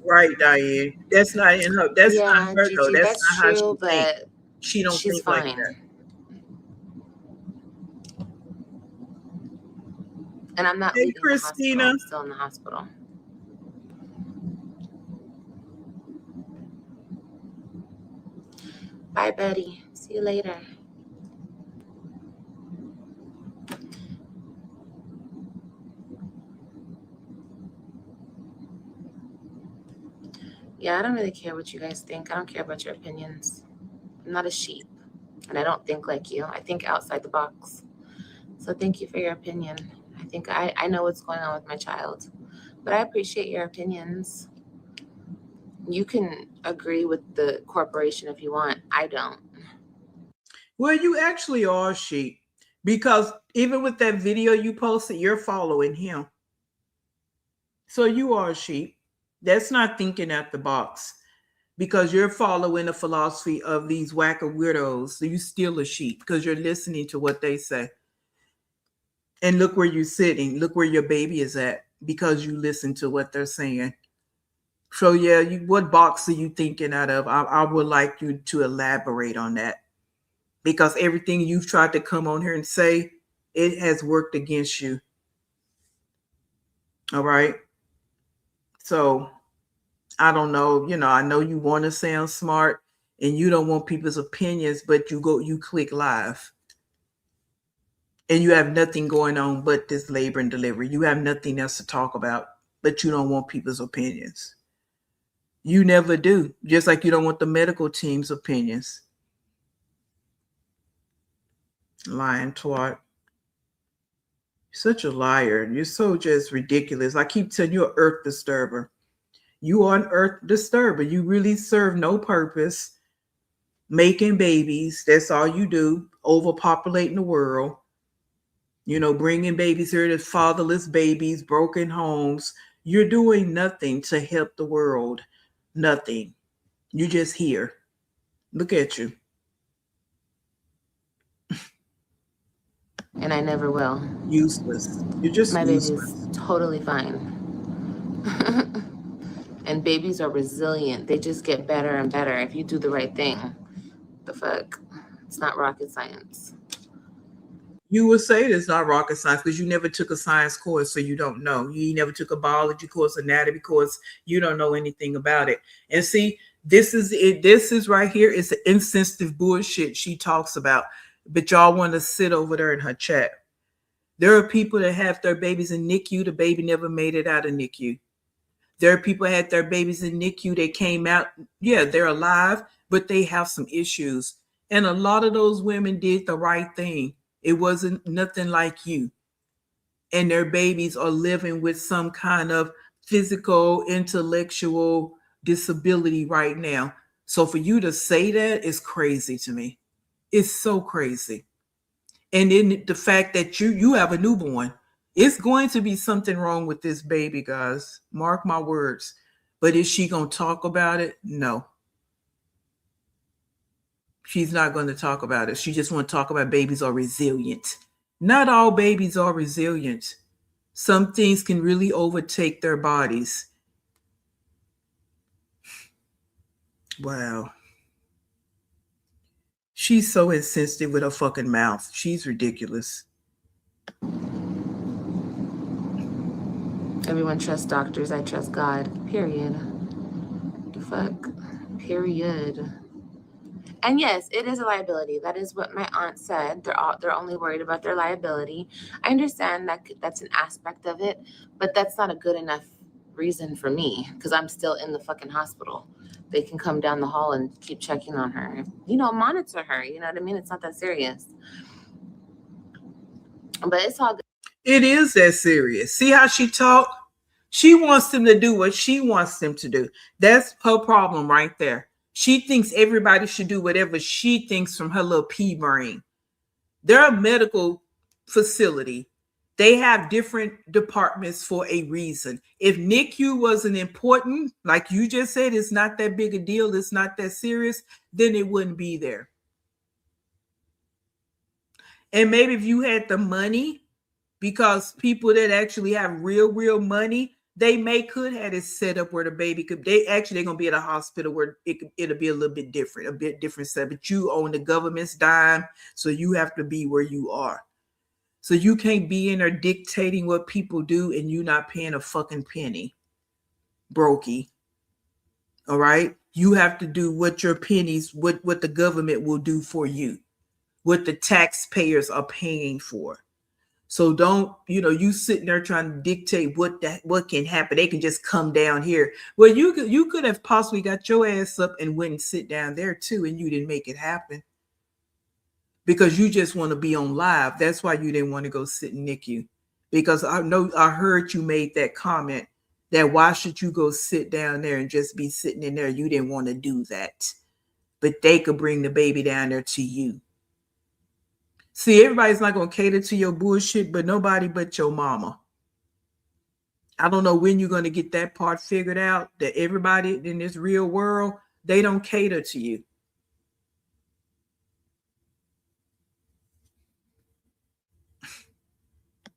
[SPEAKER 1] Right, Diane. That's not in her. That's not her,
[SPEAKER 2] Gigi,
[SPEAKER 1] though. That's
[SPEAKER 2] that's
[SPEAKER 1] not
[SPEAKER 2] true,
[SPEAKER 1] how she
[SPEAKER 2] but
[SPEAKER 1] thinks. She don't
[SPEAKER 2] she's
[SPEAKER 1] think
[SPEAKER 2] fine.
[SPEAKER 1] like that.
[SPEAKER 2] And I'm not leaving the hospital. I'm still in the hospital. Bye, Betty. See you later. Yeah, I don't really care what you guys think. I don't care about your opinions. I'm not a sheep, and I don't think like you. I think outside the box. So thank you for your opinion. I think I know what's going on with my child, but I appreciate your opinions. You can agree with the corporation if you want. I don't.
[SPEAKER 1] Well, you actually are a sheep, because even with that video you posted, you're following him. So you are a sheep. That's not thinking out the box, because you're following the philosophy of these wacko weirdos. So you still a sheep because you're listening to what they say. And look where you're sitting. Look where your baby is at, because you listen to what they're saying. So yeah, what box are you thinking out of? I would like you to elaborate on that, because everything you've tried to come on here and say, it has worked against you. All right. So I don't know. I know you want to sound smart and you don't want people's opinions, but you click live and you have nothing going on but this labor and delivery. You have nothing else to talk about, but you don't want people's opinions. You never do. Just like you don't want the medical team's opinions. Lying twat. Such a liar. You're so just ridiculous. I keep telling you, an earth disturber. You are an earth disturber. You really serve no purpose. Making babies. That's all you do. Overpopulating the world. Bringing babies here to fatherless babies, broken homes. You're doing nothing to help the world. Nothing. You're just here. Look at you.
[SPEAKER 2] And I never will.
[SPEAKER 1] Useless. You're just
[SPEAKER 2] my
[SPEAKER 1] useless.
[SPEAKER 2] Baby's totally fine. And babies are resilient. They just get better and better if you do the right thing. The fuck? It's not rocket science.
[SPEAKER 1] You would say it's not rocket science because you never took a science course, so you don't know. You never took a biology course, anatomy course. You don't know anything about it. And see, this is it. This is right here. It's the insensitive bullshit she talks about. But y'all want to sit over there in her chat. There are people that have their babies in NICU. The baby never made it out of NICU. There are people that had their babies in NICU. They came out. Yeah, they're alive, but they have some issues. And a lot of those women did the right thing. It wasn't nothing like you. And their babies are living with some kind of physical, intellectual disability right now. So for you to say that is crazy to me. It's so crazy. And then the fact that you have a newborn, it's going to be something wrong with this baby, guys. Mark my words. But is she going to talk about it? No. She's not going to talk about it. She just want to talk about babies are resilient. Not all babies are resilient. Some things can really overtake their bodies. Wow. She's so insensitive with her fucking mouth. She's ridiculous.
[SPEAKER 2] Everyone trusts doctors. I trust God. Period. The fuck? Period. And yes, it is a liability. That is what my aunt said. They're only worried about their liability. I understand that that's an aspect of it, but that's not a good enough reason for me because I'm still in the fucking hospital. They can come down the hall and keep checking on her. You know, monitor her. You know what I mean? It's not that serious. But it's all good.
[SPEAKER 1] It is that serious. See how she talk? She wants them to do what she wants them to do. That's her problem right there. She thinks everybody should do whatever she thinks from her little pea brain. They're a medical facility. They have different departments for a reason. If NICU wasn't important, like you just said, it's not that big a deal, it's not that serious, then it wouldn't be there. And maybe if you had the money, because people that actually have real money, they could have it set up where the baby could. They're gonna be at a hospital where it'll be a little bit different, a bit different set. But you own the government's dime, so you have to be where you are. So you can't be in there dictating what people do, and you not paying a fucking penny, brokey. All right, you have to do what your pennies, what the government will do for you, what the taxpayers are paying for. So don't, you sitting there trying to dictate what can happen. They can just come down here. Well, you could have possibly got your ass up and went and sit down there too, and you didn't make it happen because you just want to be on live. That's why you didn't want to go sit in NICU, because I heard you made that comment that why should you go sit down there and just be sitting in there? You didn't want to do that, but they could bring the baby down there to you. See, everybody's not going to cater to your bullshit, but nobody but your mama. I don't know when you're going to get that part figured out, that everybody in this real world, they don't cater to you.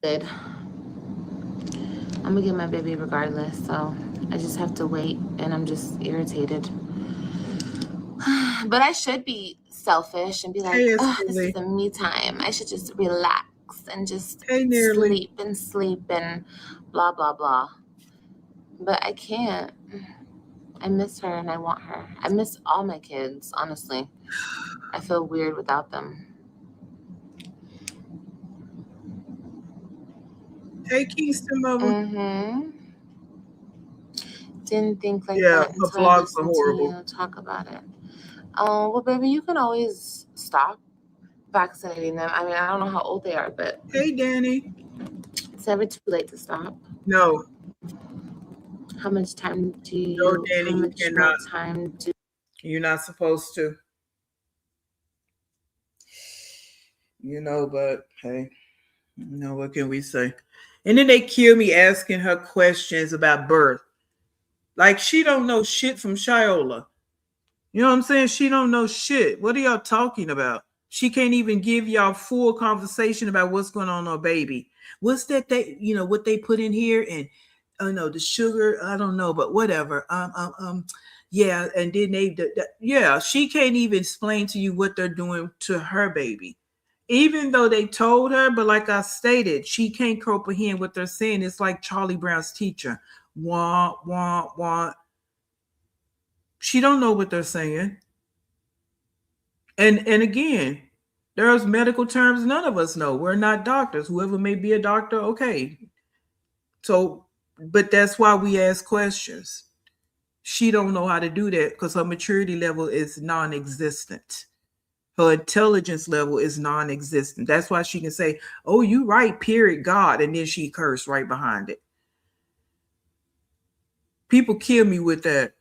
[SPEAKER 2] Good. I'm going to get my baby regardless, so I just have to wait, and I'm just irritated. But I should be selfish and be like, this is a me time. I should just relax and just sleep and blah, blah, blah. But I can't. I miss her and I want her. I miss all my kids, honestly. I feel weird without them.
[SPEAKER 1] Hey, Kingston, mama.
[SPEAKER 2] Didn't think like that until I listened to you talk about it. Well, baby, you can always stop vaccinating them. I mean, I don't know how old they are, but
[SPEAKER 1] hey, Danny,
[SPEAKER 2] it's never too late to stop.
[SPEAKER 1] No.
[SPEAKER 2] How much time do you?
[SPEAKER 1] No, Danny,
[SPEAKER 2] how much
[SPEAKER 1] you cannot.
[SPEAKER 2] Time do?
[SPEAKER 1] You're not supposed to. But hey, what can we say? And then they kill me asking her questions about birth. Like she don't know shit from Shiola. You know what I'm saying? She don't know shit. What are y'all talking about? She can't even give y'all full conversation about what's going on with her baby. What's that what they put in here? And the sugar, I don't know, but whatever. Yeah, and then she can't even explain to you what they're doing to her baby. Even though they told her, but like I stated, she can't comprehend what they're saying. It's like Charlie Brown's teacher. Wah, wah, wah. She don't know what they're saying. And again, there's medical terms none of us know. We're not doctors. Whoever may be a doctor, okay. So, but that's why we ask questions. She don't know how to do that because her maturity level is non-existent. Her intelligence level is non-existent. That's why she can say, oh, you right, period, God. And then she cursed right behind it. People kill me with that.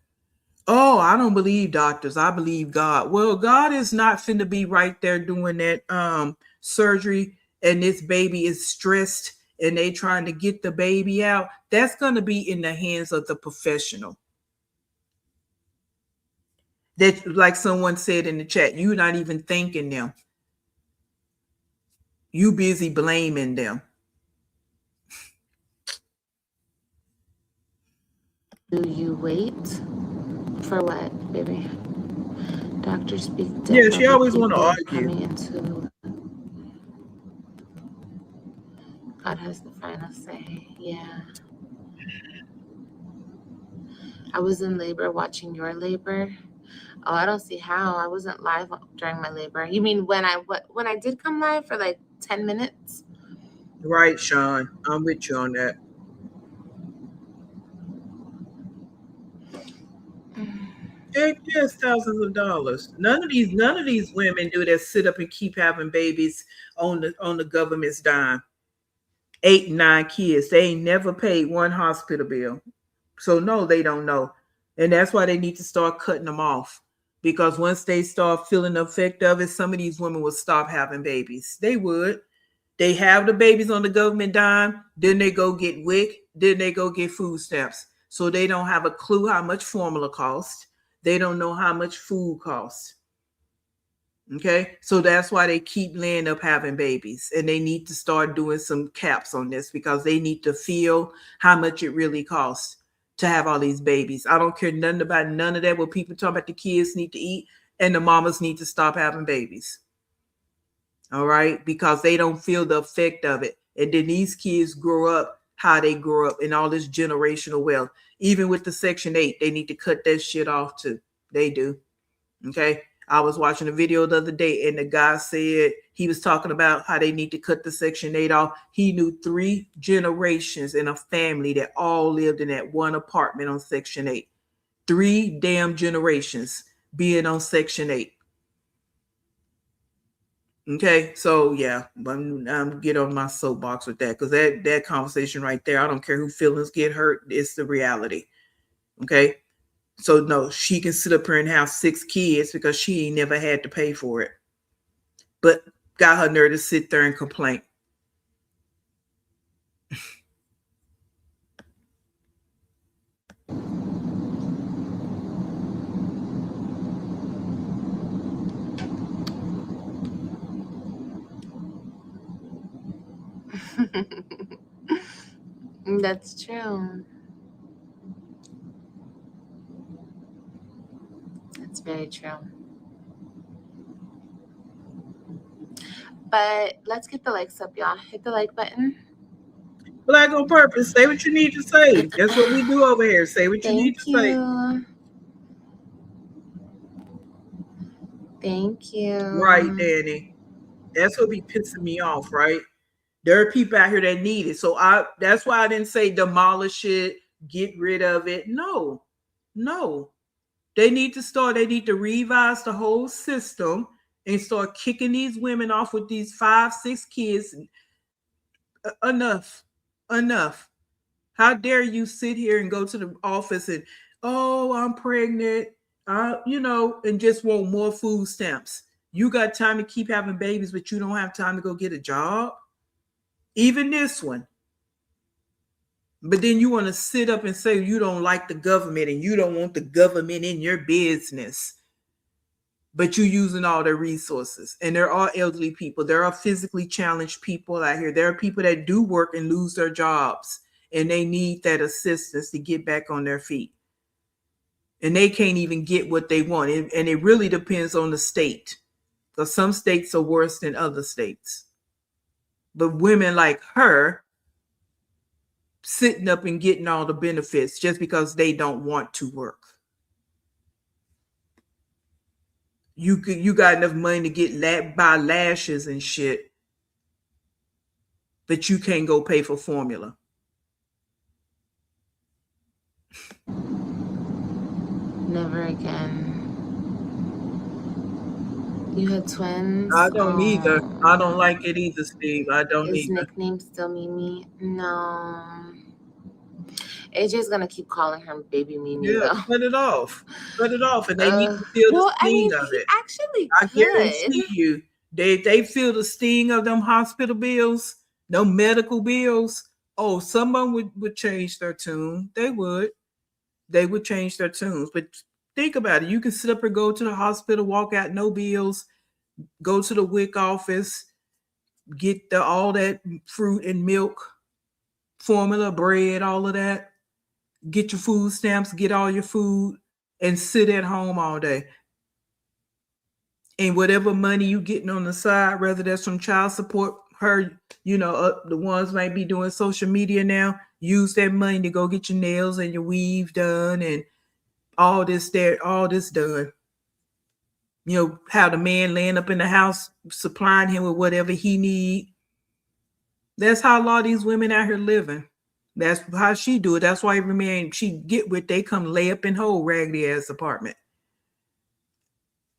[SPEAKER 1] Oh, I don't believe doctors. I believe God. Well, God is not finna be right there doing that surgery and this baby is stressed and they trying to get the baby out. That's going to be in the hands of the professional. That, like someone said in the chat, you're not even thanking them. You busy blaming them.
[SPEAKER 2] Do you wait? For what, baby? Doctors speak
[SPEAKER 1] Yeah, she always want to
[SPEAKER 2] people
[SPEAKER 1] argue.
[SPEAKER 2] coming into God has the final say. Yeah. I was in labor watching your labor. Oh, I don't see how. I wasn't live during my labor. You mean when I did come live for like 10 minutes?
[SPEAKER 1] Right, Sean. I'm with you on that. Heck yes, thousands of dollars. None of these women do that sit up and keep having babies on the government's dime. 8, 9 kids. They ain't never paid one hospital bill. So no, they don't know. And that's why they need to start cutting them off. Because once they start feeling the effect of it, some of these women will stop having babies. They would. They have the babies on the government dime, then they go get WIC, then they go get food stamps. So they don't have a clue how much formula costs. They don't know how much food costs. Okay, so that's why they keep laying up having babies, and they need to start doing some caps on this because they need to feel how much it really costs to have all these babies. I don't care nothing about none of that. What people talk about, the kids need to eat and the mamas need to stop having babies. All right, because they don't feel the effect of it, and then these kids grow up how they grow up in all this generational wealth. Even with the Section 8, they need to cut that shit off too. They do. Okay. I was watching a video the other day, and the guy said he was talking about how they need to cut the Section 8 off. He knew 3 generations in a family that all lived in that one apartment on Section 8. 3 damn generations being on Section 8. Okay, so yeah, I'm get on my soapbox with that because that conversation right there, I don't care who feelings get hurt, it's the reality. Okay. So no, she can sit up here and have 6 kids because she ain't never had to pay for it. But got her nerve to sit there and complain.
[SPEAKER 2] That's true. That's very true. But let's get the likes up, y'all. Hit the like button.
[SPEAKER 1] Black on purpose. Say what you need to say. That's what we do over here. Say what you need to say.
[SPEAKER 2] Thank you.
[SPEAKER 1] Right, Danny. That's what be pissing me off, right? There are people out here that need it. So that's why I didn't say demolish it, get rid of it. No. They need to revise the whole system and start kicking these women off with these 5, 6 kids. Enough. How dare you sit here and go to the office and, oh, I'm pregnant, and just want more food stamps. You got time to keep having babies, but you don't have time to go get a job. Even this one. But then you want to sit up and say you don't like the government and you don't want the government in your business. But you're using all their resources. And there are elderly people. There are physically challenged people out here. There are people that do work and lose their jobs. And they need that assistance to get back on their feet. And they can't even get what they want. And it really depends on the state. Because some states are worse than other states. But women like her sitting up and getting all the benefits just because they don't want to work. You got enough money to get buy lashes and shit, but you can't go pay for formula.
[SPEAKER 2] Never again. You had twins?
[SPEAKER 1] I don't either. I don't like it either, Steve. I don't either.
[SPEAKER 2] His nickname still Mimi? No. AJ's gonna keep calling her baby Mimi.
[SPEAKER 1] Yeah,
[SPEAKER 2] though.
[SPEAKER 1] cut it off. And they need to feel the sting of it.
[SPEAKER 2] Actually,
[SPEAKER 1] I guarantee you, they feel the sting of them hospital bills, no medical bills. Oh, someone would change their tune. They would change their tunes, but Think about it. You can sit up and go to the hospital, walk out, no bills, go to the WIC office, get all that fruit and milk, formula, bread, all of that. Get your food stamps, get all your food, and sit at home all day. And whatever money you getting on the side, whether that's from child support, the ones might be doing social media now, use that money to go get your nails and your weave done and all this done. How the man laying up in the house, supplying him with whatever he need. That's how a lot of these women out here living. That's how she do it. That's why every man she get with, they come lay up in whole raggedy ass apartment.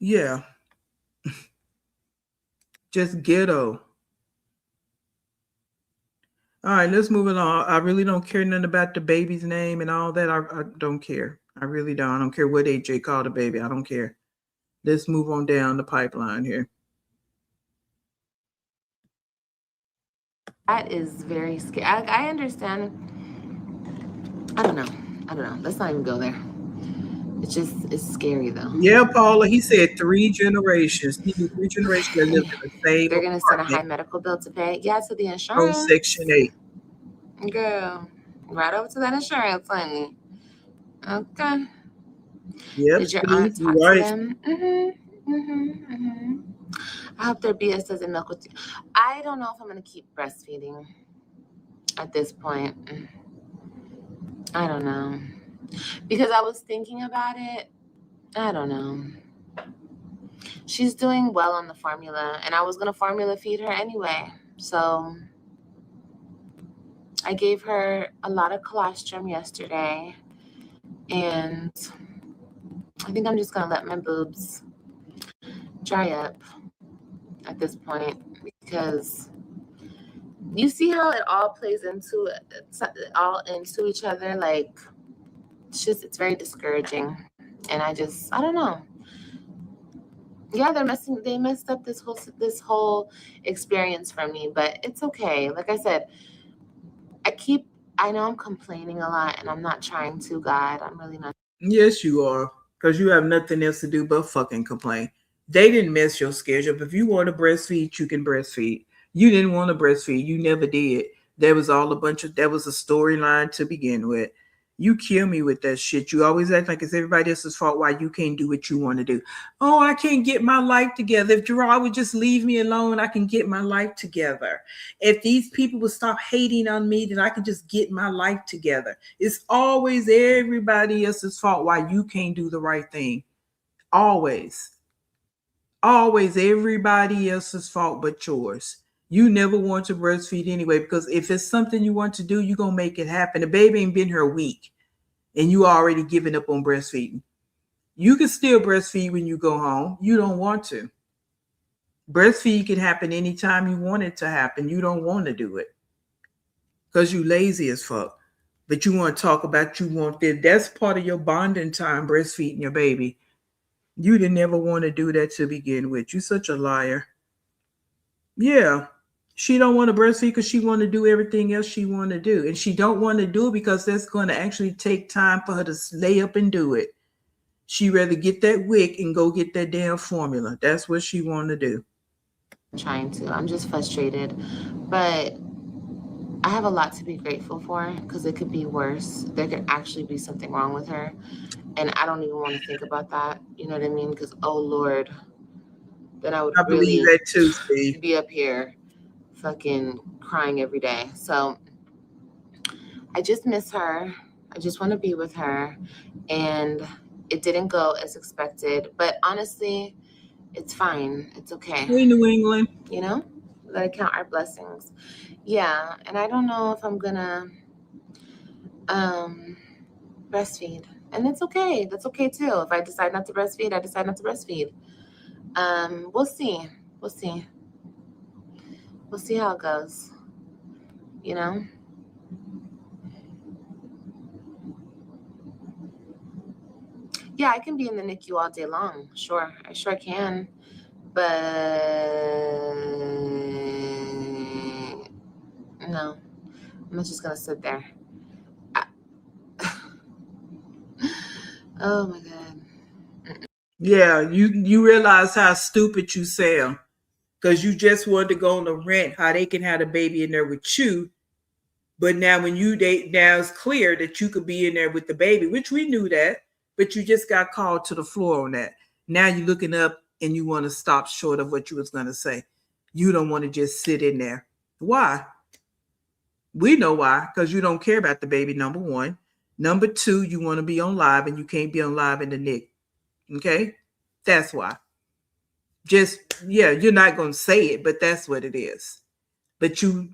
[SPEAKER 1] Yeah. Just ghetto. All right, let's move along. I really don't care nothing about the baby's name and all that. I don't care. I really don't. I don't care what AJ called the baby. I don't care. Let's move on down the pipeline here.
[SPEAKER 2] That is very scary. I understand. I don't know. Let's not even go there. It's scary though.
[SPEAKER 1] Yeah, Paula, he said 3 generations. He did 3 generations that lived in the same
[SPEAKER 2] They're going to send a high medical bill to pay. Yeah, to the insurance.
[SPEAKER 1] Oh, Section 8.
[SPEAKER 2] Girl, right over to that insurance, honey. Okay.
[SPEAKER 1] Yep.
[SPEAKER 2] Did your aunt talk to them? I hope their BS doesn't milk with you. I don't know if I'm going to keep breastfeeding at this point. I don't know. Because I was thinking about it. I don't know. She's doing well on the formula, and I was going to formula feed her anyway. So I gave her a lot of colostrum yesterday, and I think I'm just going to let my boobs dry up at this point, because you see how it all plays into each other. Like, it's very discouraging, and I don't know. Yeah, they messed up this whole experience for me, but it's okay. Like I said, I know I'm complaining a lot, and I'm not trying to, God. I'm really not.
[SPEAKER 1] Yes, you are, because you have nothing else to do but fucking complain. They didn't mess your schedule. If you want to breastfeed, you can breastfeed. You didn't want to breastfeed. You never did. That was a storyline to begin with. You kill me with that shit. You always act like it's everybody else's fault why you can't do what you want to do. Oh, I can't get my life together. If Gerard would just leave me alone, I can get my life together. If these people would stop hating on me, then I can just get my life together. It's always everybody else's fault why you can't do the right thing. Always. Always everybody else's fault but yours. You never want to breastfeed anyway, because if it's something you want to do, you're going to make it happen. The baby ain't been here a week and you already giving up on breastfeeding. You can still breastfeed when you go home. You don't want to. Breastfeed can happen anytime you want it to happen. You don't want to do it because you lazy as fuck. But you want to talk about that's part of your bonding time, breastfeeding your baby. You didn't ever want to do that to begin with. You're such a liar. Yeah. She don't want to breastfeed because she want to do everything else she want to do. And she don't want to do it because that's going to actually take time for her to lay up and do it. She rather get that WIC and go get that damn formula. That's what she want to do.
[SPEAKER 2] Trying to. I'm just frustrated. But I have a lot to be grateful for, because it could be worse. There could actually be something wrong with her. And I don't even want to think about that. You know what I mean? Because, oh, Lord, then I would really
[SPEAKER 1] that too, Steve.
[SPEAKER 2] Be up here fucking crying every day. So I just miss her. I just want to be with her. And it didn't go as expected. But honestly, it's fine. It's okay.
[SPEAKER 1] Hey, New England.
[SPEAKER 2] You know? Gotta count our blessings. Yeah. And I don't know if I'm going to breastfeed. And it's okay. That's okay too. If I decide not to breastfeed, I decide not to breastfeed. We'll see. We'll see. We'll see how it goes. You know? Yeah, I can be in the NICU all day long. Sure. I sure can. But no. I'm not just going to sit there. Oh my God.
[SPEAKER 1] Yeah, you realize how stupid you sound because you just wanted to go on the rent how they can have a baby in there with you. But now when you date, now it's clear that you could be in there with the baby, which we knew that, but you just got called to the floor on that. Now you're looking up and you want to stop short of what you was going to say. You don't want to just sit in there. Why? We know why, because you don't care about the baby, number one. Number two, you want to be on live and you can't be on live in the NIC. Okay? That's why. Just, yeah, you're not going to say it, but that's what it is. But you,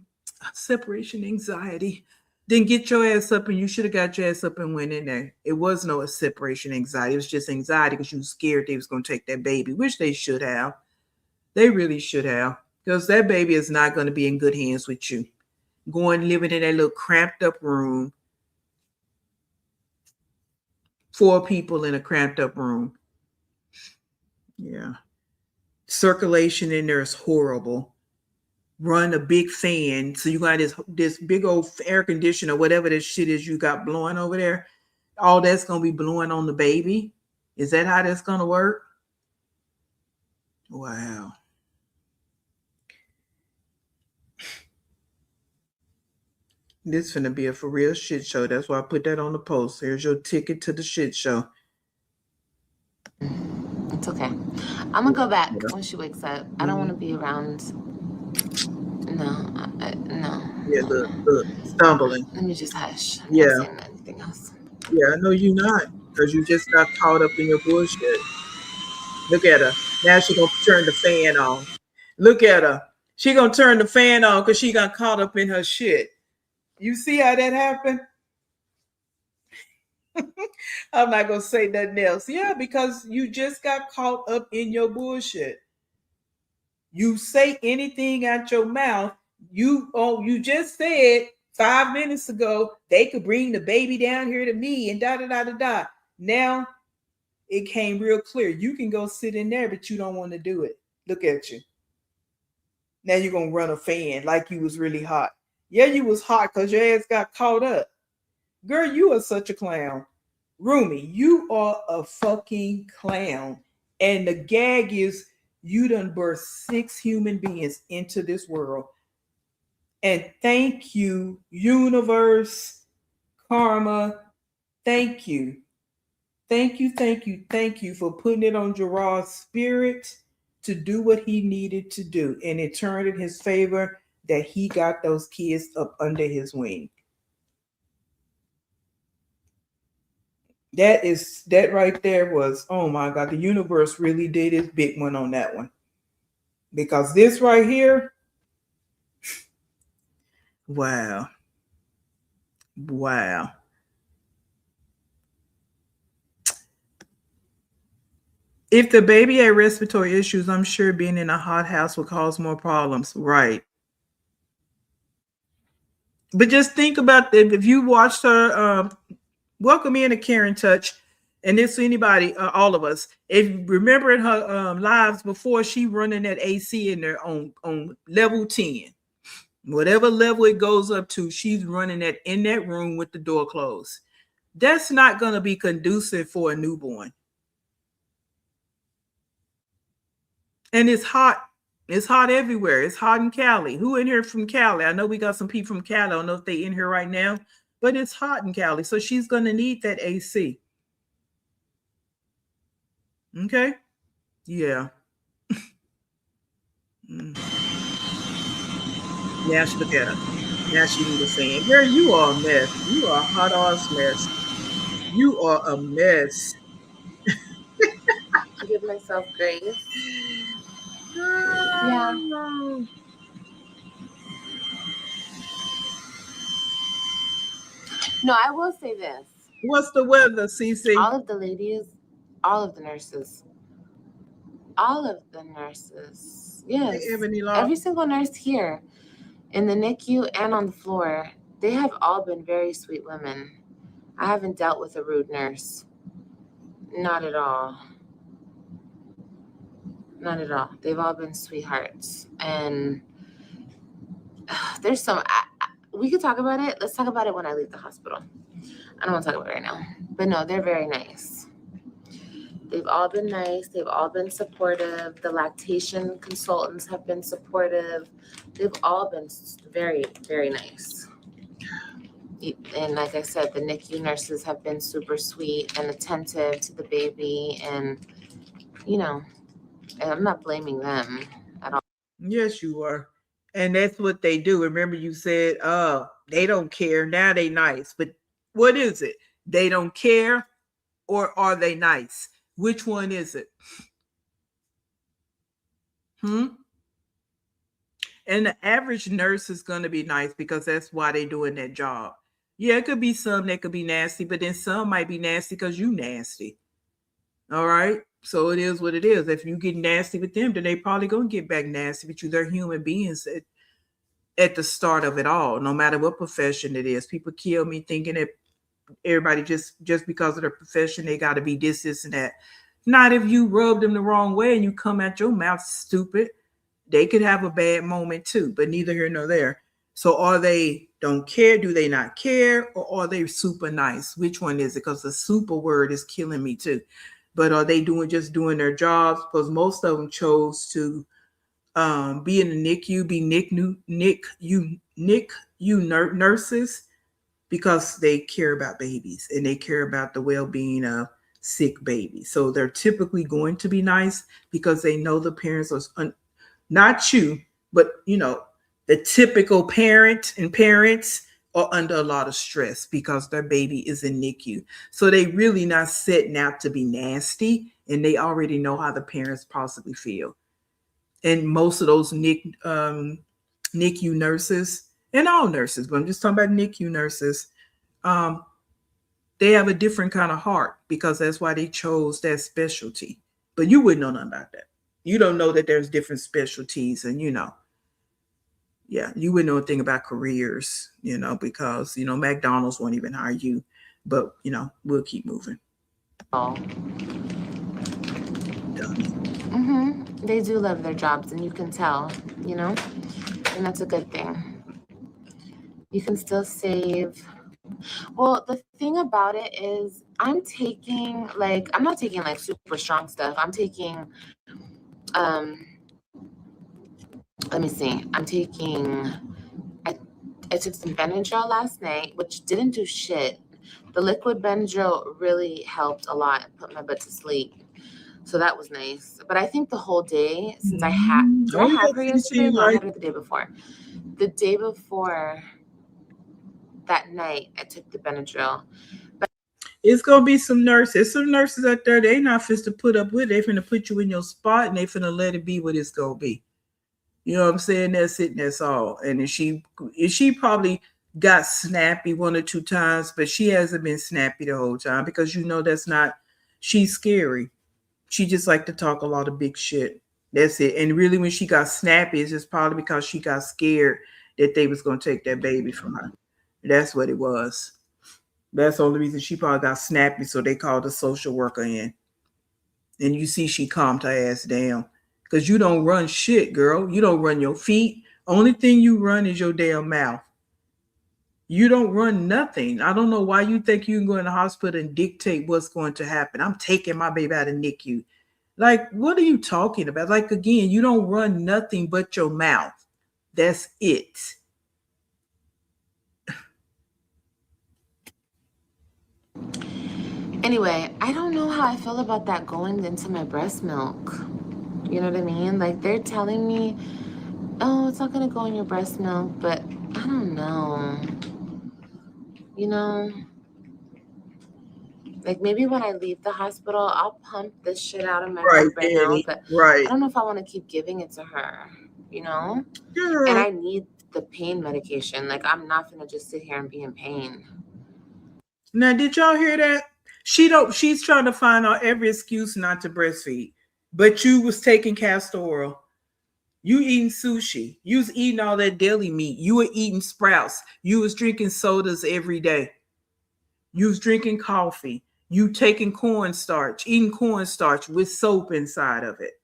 [SPEAKER 1] separation anxiety, then get your ass up and you should have got your ass up and went in there. It was no separation anxiety. It was just anxiety because you were scared they was going to take that baby, which they should have. They really should have, because that baby is not going to be in good hands with you. Going living in that little cramped up room. 4 people in a cramped up room. Yeah. Circulation in there is horrible. Run a big fan. So you got this big old air conditioner, whatever this shit is you got blowing over there. All that's going to be blowing on the baby. Is that how that's going to work? Wow. This is going to be a for real shit show. That's why I put that on the post. Here's your ticket to the shit show.
[SPEAKER 2] It's okay. I'm going to go back when she wakes up. I don't want to be around. No.
[SPEAKER 1] Yeah, the stumbling.
[SPEAKER 2] Let me just hush. I'm
[SPEAKER 1] Yeah.
[SPEAKER 2] not saying anything else.
[SPEAKER 1] Yeah, I know you're not, because you just got caught up in your bullshit. Look at her. Now she's going to turn the fan on. Look at her. She going to turn the fan on because she got caught up in her shit. You see how that happened? I'm not going to say nothing else. Yeah, because you just got caught up in your bullshit. You say anything out your mouth. You just said 5 minutes ago they could bring the baby down here to me and da da da da da. Now it came real clear. You can go sit in there, but you don't want to do it. Look at you. Now you're gonna run a fan like you was really hot. Yeah, you was hot because your ass got caught up. Girl, you are such a clown. Rumi, you are a fucking clown. And the gag is you done birthed 6 human beings into this world. And thank you, universe, karma. Thank you. Thank you for putting it on Gerard's spirit to do what he needed to do. And it turned in his favor that he got those kids up under his wing. That right there was, oh my God, the universe really did its big one on that one. Because this right here, wow. If the baby had respiratory issues, I'm sure being in a hot house would cause more problems. Right. But just think about that. If you watched her, welcome in to Karen Touch, and this anybody, all of us. If remembering her lives before, she running that AC in there on level 10, whatever level it goes up to, she's running that in that room with the door closed. That's not going to be conducive for a newborn. And it's hot. It's hot everywhere. It's hot in Cali. Who in here from Cali? I know we got some people from Cali. I don't know if they in here right now, but it's hot in Cali. So she's going to need that AC. Okay? Yeah. Now she look at her. Now she was saying, girl, you are a mess. You are a hot ass mess. You are a mess.
[SPEAKER 2] I give myself grace. Yeah. No, I will say this.
[SPEAKER 1] What's the weather, CC?
[SPEAKER 2] All of the ladies, all of the nurses, yes, every single nurse here in the NICU and on the floor, they have all been very sweet women. I haven't dealt with a rude nurse. Not at all. Not at all. They've all been sweethearts. And there's some, we could talk about it. Let's talk about it when I leave the hospital. I don't want to talk about it right now. But no, they're very nice. They've all been nice. They've all been supportive. The lactation consultants have been supportive. They've all been very, very nice. And like I said, the NICU nurses have been super sweet and attentive to the baby. And, you know, and I'm not blaming them at all.
[SPEAKER 1] Yes, you are. And that's what they do. Remember, you said, they don't care. Now they nice. But what is it? They don't care, or are they nice? Which one is it? And the average nurse is going to be nice because that's why they're doing that job. Yeah, it could be some that could be nasty, but then some might be nasty because you nasty. All right. So it is what it is. If you get nasty with them, then they probably gonna get back nasty with you. They're human beings at the start of it all, no matter what profession it is. People kill me thinking that everybody just because of their profession, they gotta be this, and that. Not if you rub them the wrong way and you come out your mouth stupid. They could have a bad moment too, but neither here nor there. So are they don't care? Do they not care? Or are they super nice? Which one is it? Because the super word is killing me too. But are they just doing their jobs? Because most of them chose to be in the NICU, be NICU nurses, because they care about babies and they care about the well-being of sick babies. So they're typically going to be nice because they know the parents are not you, but the typical parents are under a lot of stress because their baby is in NICU. So they really not setting out to be nasty, and they already know how the parents possibly feel. And most of those NICU nurses, and all nurses, but I'm just talking about NICU nurses, they have a different kind of heart because that's why they chose that specialty. But you wouldn't know nothing about that. You don't know that there's different specialties, and yeah, you wouldn't know a thing about careers, because McDonald's won't even hire you. But we'll keep moving.
[SPEAKER 2] Oh. They do love their jobs, and you can tell, and that's a good thing. You can still save. Well, the thing about it is I'm not taking like super strong stuff. I'm taking, let me see. I took some Benadryl last night, which didn't do shit. The liquid Benadryl really helped a lot and put my butt to sleep. So that was nice. But I think the whole day, since I had her yesterday? No, I had her the day before. The day before that night, I took the Benadryl. But
[SPEAKER 1] it's going to be some nurses. Some nurses out there, they not fit to put up with it. They finna put you in your spot, and they finna let it be what it's going to be. You know what I'm saying? That's it, and that's all. And she probably got snappy one or two times, but she hasn't been snappy the whole time because that's not, she's scary. She just like to talk a lot of big shit. That's it. And really when she got snappy, it's just probably because she got scared that they was going to take that baby from her. That's what it was. That's the only reason she probably got snappy, so they called the social worker in. And you see she calmed her ass down. Because you don't run shit, girl. You don't run your feet. Only thing you run is your damn mouth. You don't run nothing. I don't know why you think you can go in the hospital and dictate what's going to happen. I'm taking my baby out of NICU. Like, what are you talking about? Like, again, you don't run nothing but your mouth. That's it.
[SPEAKER 2] Anyway, I don't know how I feel about that going into my breast milk. You know what I mean? Like, they're telling me, oh, it's not going to go in your breast milk, but I don't know. Like, maybe when I leave the hospital, I'll pump this shit out of my milk right now, but I don't know if I want to keep giving it to her,
[SPEAKER 1] Girl.
[SPEAKER 2] And I need the pain medication. Like, I'm not going to just sit here and be in pain.
[SPEAKER 1] Now, did y'all hear that? She's trying to find out every excuse not to breastfeed. But you was taking castor oil. You eating sushi. You was eating all that deli meat. You were eating Sprouts. You was drinking sodas every day. You was drinking coffee. You taking cornstarch, eating cornstarch with soap inside of it.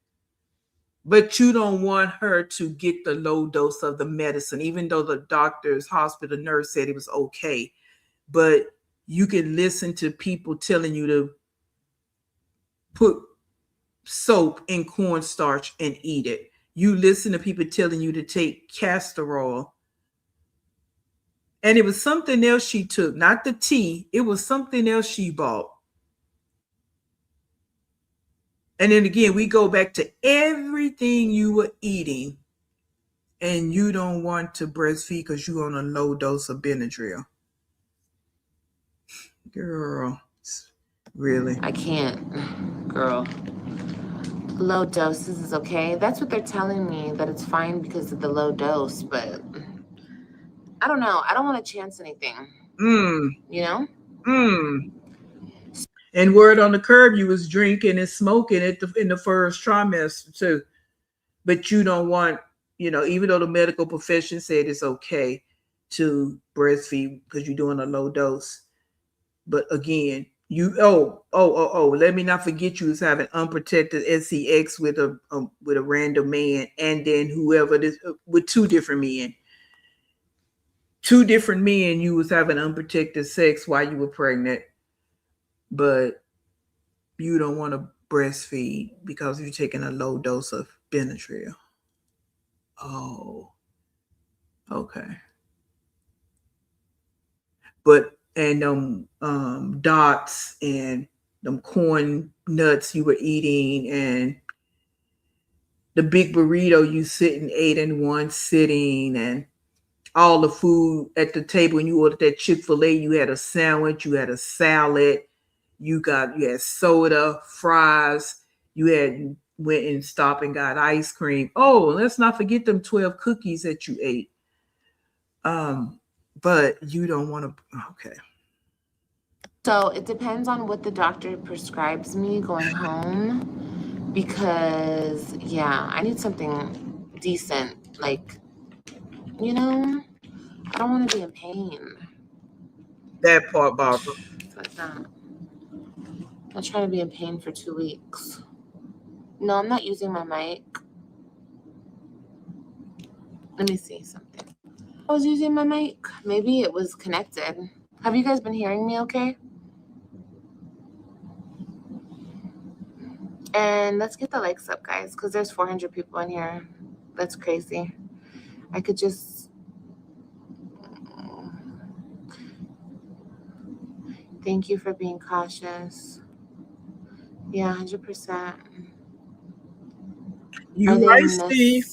[SPEAKER 1] But you don't want her to get the low dose of the medicine, even though the doctor's hospital nurse said it was okay. But you can listen to people telling you to put soap in cornstarch and eat it. You listen to people telling you to take castor oil. And it was something else she took, not the tea. It was something else she bought. And then again, we go back to everything you were eating and you don't want to breastfeed because you're on a low dose of Benadryl. Girl, really?
[SPEAKER 2] I can't, girl. Low doses is okay. That's what they're telling me, that it's fine because of the low dose, but I don't know. I don't want to chance anything. You know?
[SPEAKER 1] And word on the curb, you was drinking and smoking in the first trimester too. But you don't want, even though the medical profession said it's okay to breastfeed because you're doing a low dose. But again, let me not forget you was having unprotected SCX with a random man, and then whoever this with two different men. You was having unprotected sex while you were pregnant, but you don't want to breastfeed because you're taking a low dose of Benadryl. Oh, okay. But dots and them corn nuts you were eating and the big burrito you ate in one sitting and all the food at the table. When you ordered that Chick-fil-A, you had a sandwich, you had a salad, you had soda, fries, you went and stopped and got ice cream. Oh, let's not forget them 12 cookies that you ate. But you don't want to, okay.
[SPEAKER 2] So it depends on what the doctor prescribes me going home, because I need something decent. Like, I don't want to be in pain.
[SPEAKER 1] That part, Barbara.
[SPEAKER 2] It's like that. I'll try to be in pain for 2 weeks. No, I'm not using my mic. Let me see something. I was using my mic. Maybe it was connected. Have you guys been hearing me okay? And let's get the likes up, guys, because there's 400 people in here. That's crazy. I could just... Thank you for being cautious. Yeah, 100%.
[SPEAKER 1] You right, Steve.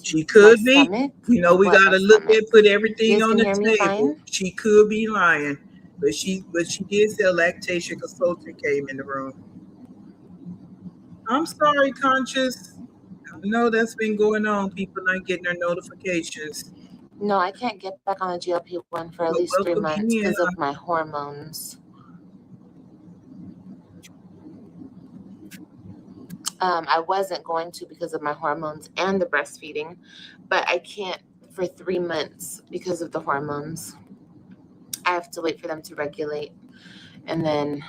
[SPEAKER 1] She could be.
[SPEAKER 2] Stomach?
[SPEAKER 1] We gotta look and put everything on the table. She could be lying, but she did say a lactation consultant came in the room. I'm sorry, Conscious. I know that's been going on. People not getting their notifications.
[SPEAKER 2] No, I can't get back on the GLP-1 for at least 3 months because of my hormones. I wasn't going to because of my hormones and the breastfeeding, but I can't for 3 months because of the hormones. I have to wait for them to regulate, and then...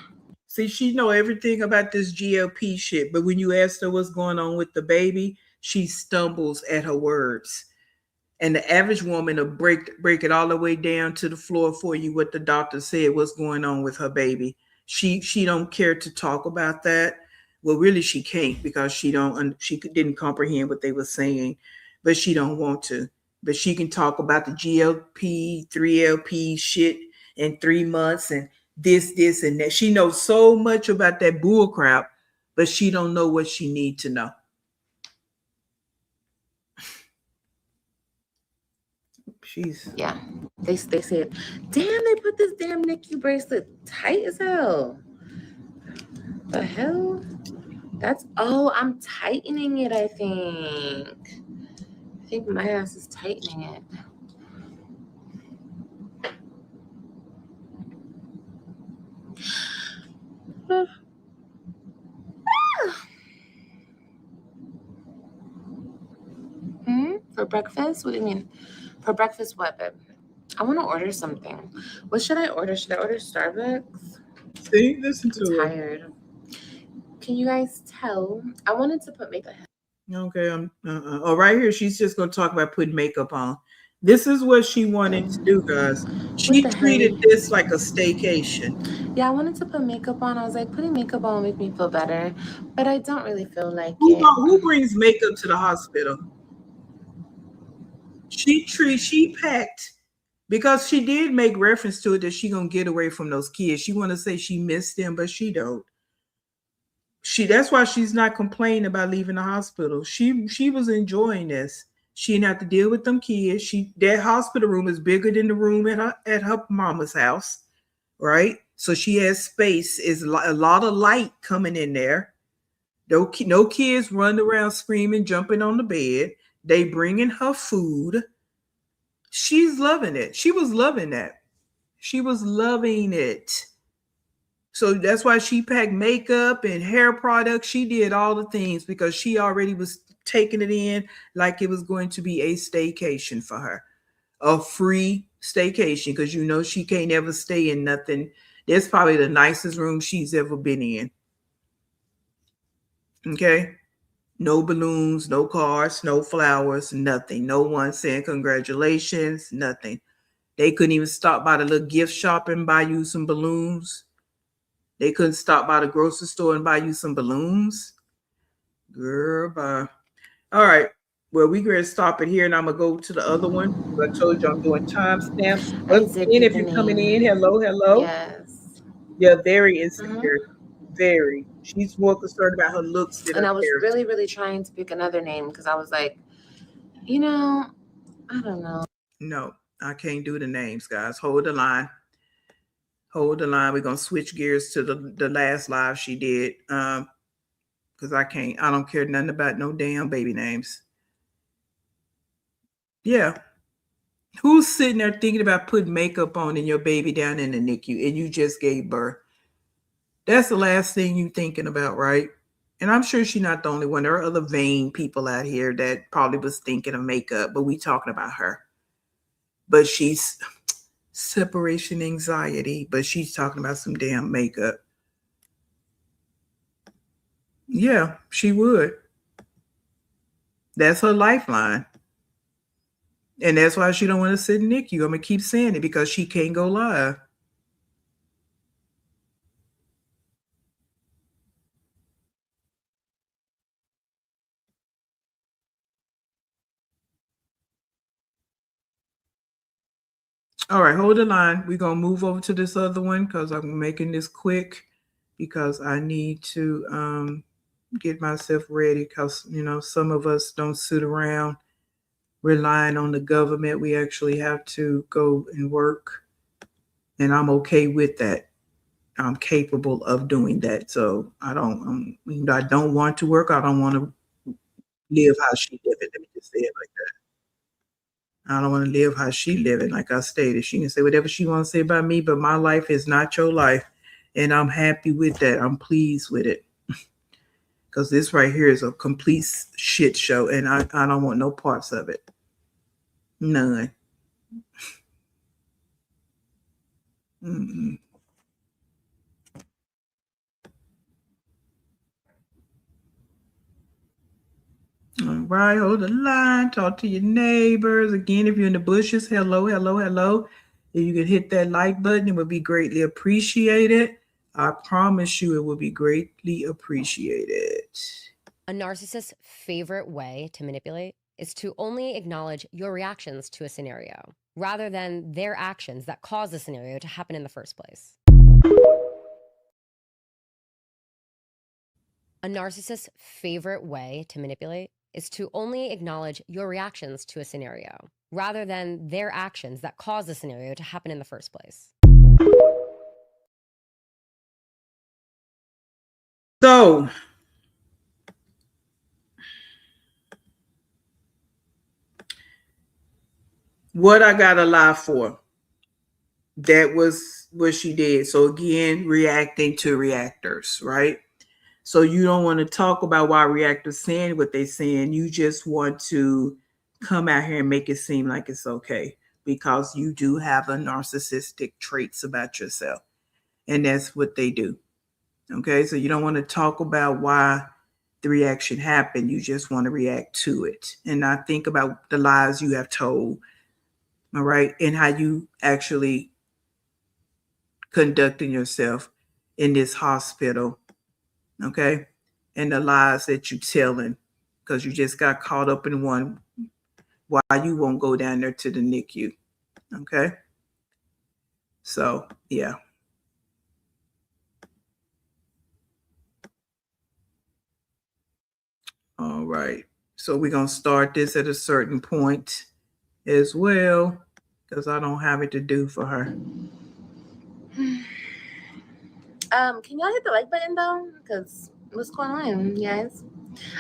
[SPEAKER 1] See, she know everything about this GLP shit, but when you ask her what's going on with the baby, she stumbles at her words. And the average woman will break it all the way down to the floor for you what the doctor said what's going on with her baby. She don't care to talk about that. Well, really, she can't because she didn't comprehend what they were saying, but she don't want to. But she can talk about the GLP, 3LP shit in 3 months and this, and that. She knows so much about that bull crap, but she don't know what she need to know. Jeez.
[SPEAKER 2] Yeah, they said, damn, they put this damn NICU bracelet tight as hell. The hell? I'm tightening it, I think. I think my ass is tightening it. For breakfast? What do you mean? For breakfast, what, babe? I want to order something. What should I order? Should I order Starbucks?
[SPEAKER 1] See, listen to
[SPEAKER 2] I'm tired. Can you guys tell? I wanted to put makeup.
[SPEAKER 1] Okay, right here, she's just going to talk about putting makeup on. This is what she wanted to do, guys.
[SPEAKER 2] What
[SPEAKER 1] She
[SPEAKER 2] the
[SPEAKER 1] treated
[SPEAKER 2] heck?
[SPEAKER 1] this like a staycation.
[SPEAKER 2] Yeah, I wanted to put makeup on. I was like, putting makeup on will make me feel better, but I don't really feel like it.
[SPEAKER 1] Who brings makeup to the hospital? She packed, because she did make reference to it that she gonna get away from those kids. She want to say she missed them, but she don't. That's why she's not complaining about leaving the hospital. She was enjoying this. She didn't have to deal with them kids. That hospital room is bigger than the room at her mama's house, right? So she has space. Is a lot of light coming in there. No kids running around screaming, jumping on the bed. They bringing her food. She's loving it. She was loving that. She was loving it. So that's why she packed makeup and hair products. She did all the things because she already was taking it in like it was going to be a staycation for her, a free staycation, because you know she can't ever stay in nothing. That's probably the nicest room she's ever been in. Okay. No balloons, no cards, no flowers, nothing. No one saying congratulations, nothing. They couldn't even stop by the little gift shop and buy you some balloons. They couldn't stop by the grocery store and buy you some balloons. Girl, bye. All right. Well, we're going to stop it here, and I'm going to go to the other one. I told you I'm doing timestamps. Again, if you're coming in, hello.
[SPEAKER 2] Yes.
[SPEAKER 1] Yeah, very insecure. Very. She's more concerned about her looks than
[SPEAKER 2] And
[SPEAKER 1] her
[SPEAKER 2] I was
[SPEAKER 1] character.
[SPEAKER 2] really, really trying to pick another name because I was like, I don't know.
[SPEAKER 1] No, I can't do the names, guys. Hold the line. Hold the line. We're going to switch gears to the last live she did. Because I don't care nothing about no damn baby names. Yeah. Who's sitting there thinking about putting makeup on and your baby down in the NICU and you just gave birth? That's the last thing you thinking about, right? And I'm sure she's not the only one. There are other vain people out here that probably was thinking of makeup, but we talking about her. But she's separation anxiety, but she's talking about some damn makeup. Yeah, she would. That's her lifeline. And that's why she don't want to sit in NICU. I'm going to keep saying it because she can't go live. All right, hold the line. We're going to move over to this other one because I'm making this quick because I need to get myself ready because, some of us don't sit around relying on the government. We actually have to go and work, and I'm okay with that. I'm capable of doing that. So I don't want to work. I don't want to live how she live it. Let me just say it like that. I don't want to live how she live it. Like I stated, she can say whatever she wants to say about me, but my life is not your life. And I'm happy with that. I'm pleased with it. Because this right here is a complete shit show, and I don't want no parts of it. None. Mm-mm. All right, hold the line. Talk to your neighbors. Again, if you're in the bushes, hello. If you could hit that like button, it would be greatly appreciated. I promise you it will be greatly appreciated.
[SPEAKER 3] A narcissist's favorite way to manipulate is to only acknowledge your reactions to a scenario, rather than their actions that cause the scenario to happen in the first place. A narcissist's favorite way to manipulate is to only acknowledge your reactions to a scenario, rather than their actions that cause the scenario to happen in the first place.
[SPEAKER 1] So, what I got a lie for? That was what she did. So again, reacting to reactors, right? So you don't want to talk about why reactors saying what they're saying. You just want to come out here and make it seem like it's okay because you do have a narcissistic traits about yourself. And that's what they do. Okay. So you don't want to talk about why the reaction happened. You just want to react to it and not think about the lies you have told, all right, and how you actually conducting yourself in this hospital, okay, and the lies that you're telling because you just got caught up in one. Why you won't go down there to the NICU, okay? So yeah. All right. So we're gonna start this at a certain point as well, because I don't have it to do for her.
[SPEAKER 2] Can y'all hit the like button though? Because what's going on, guys?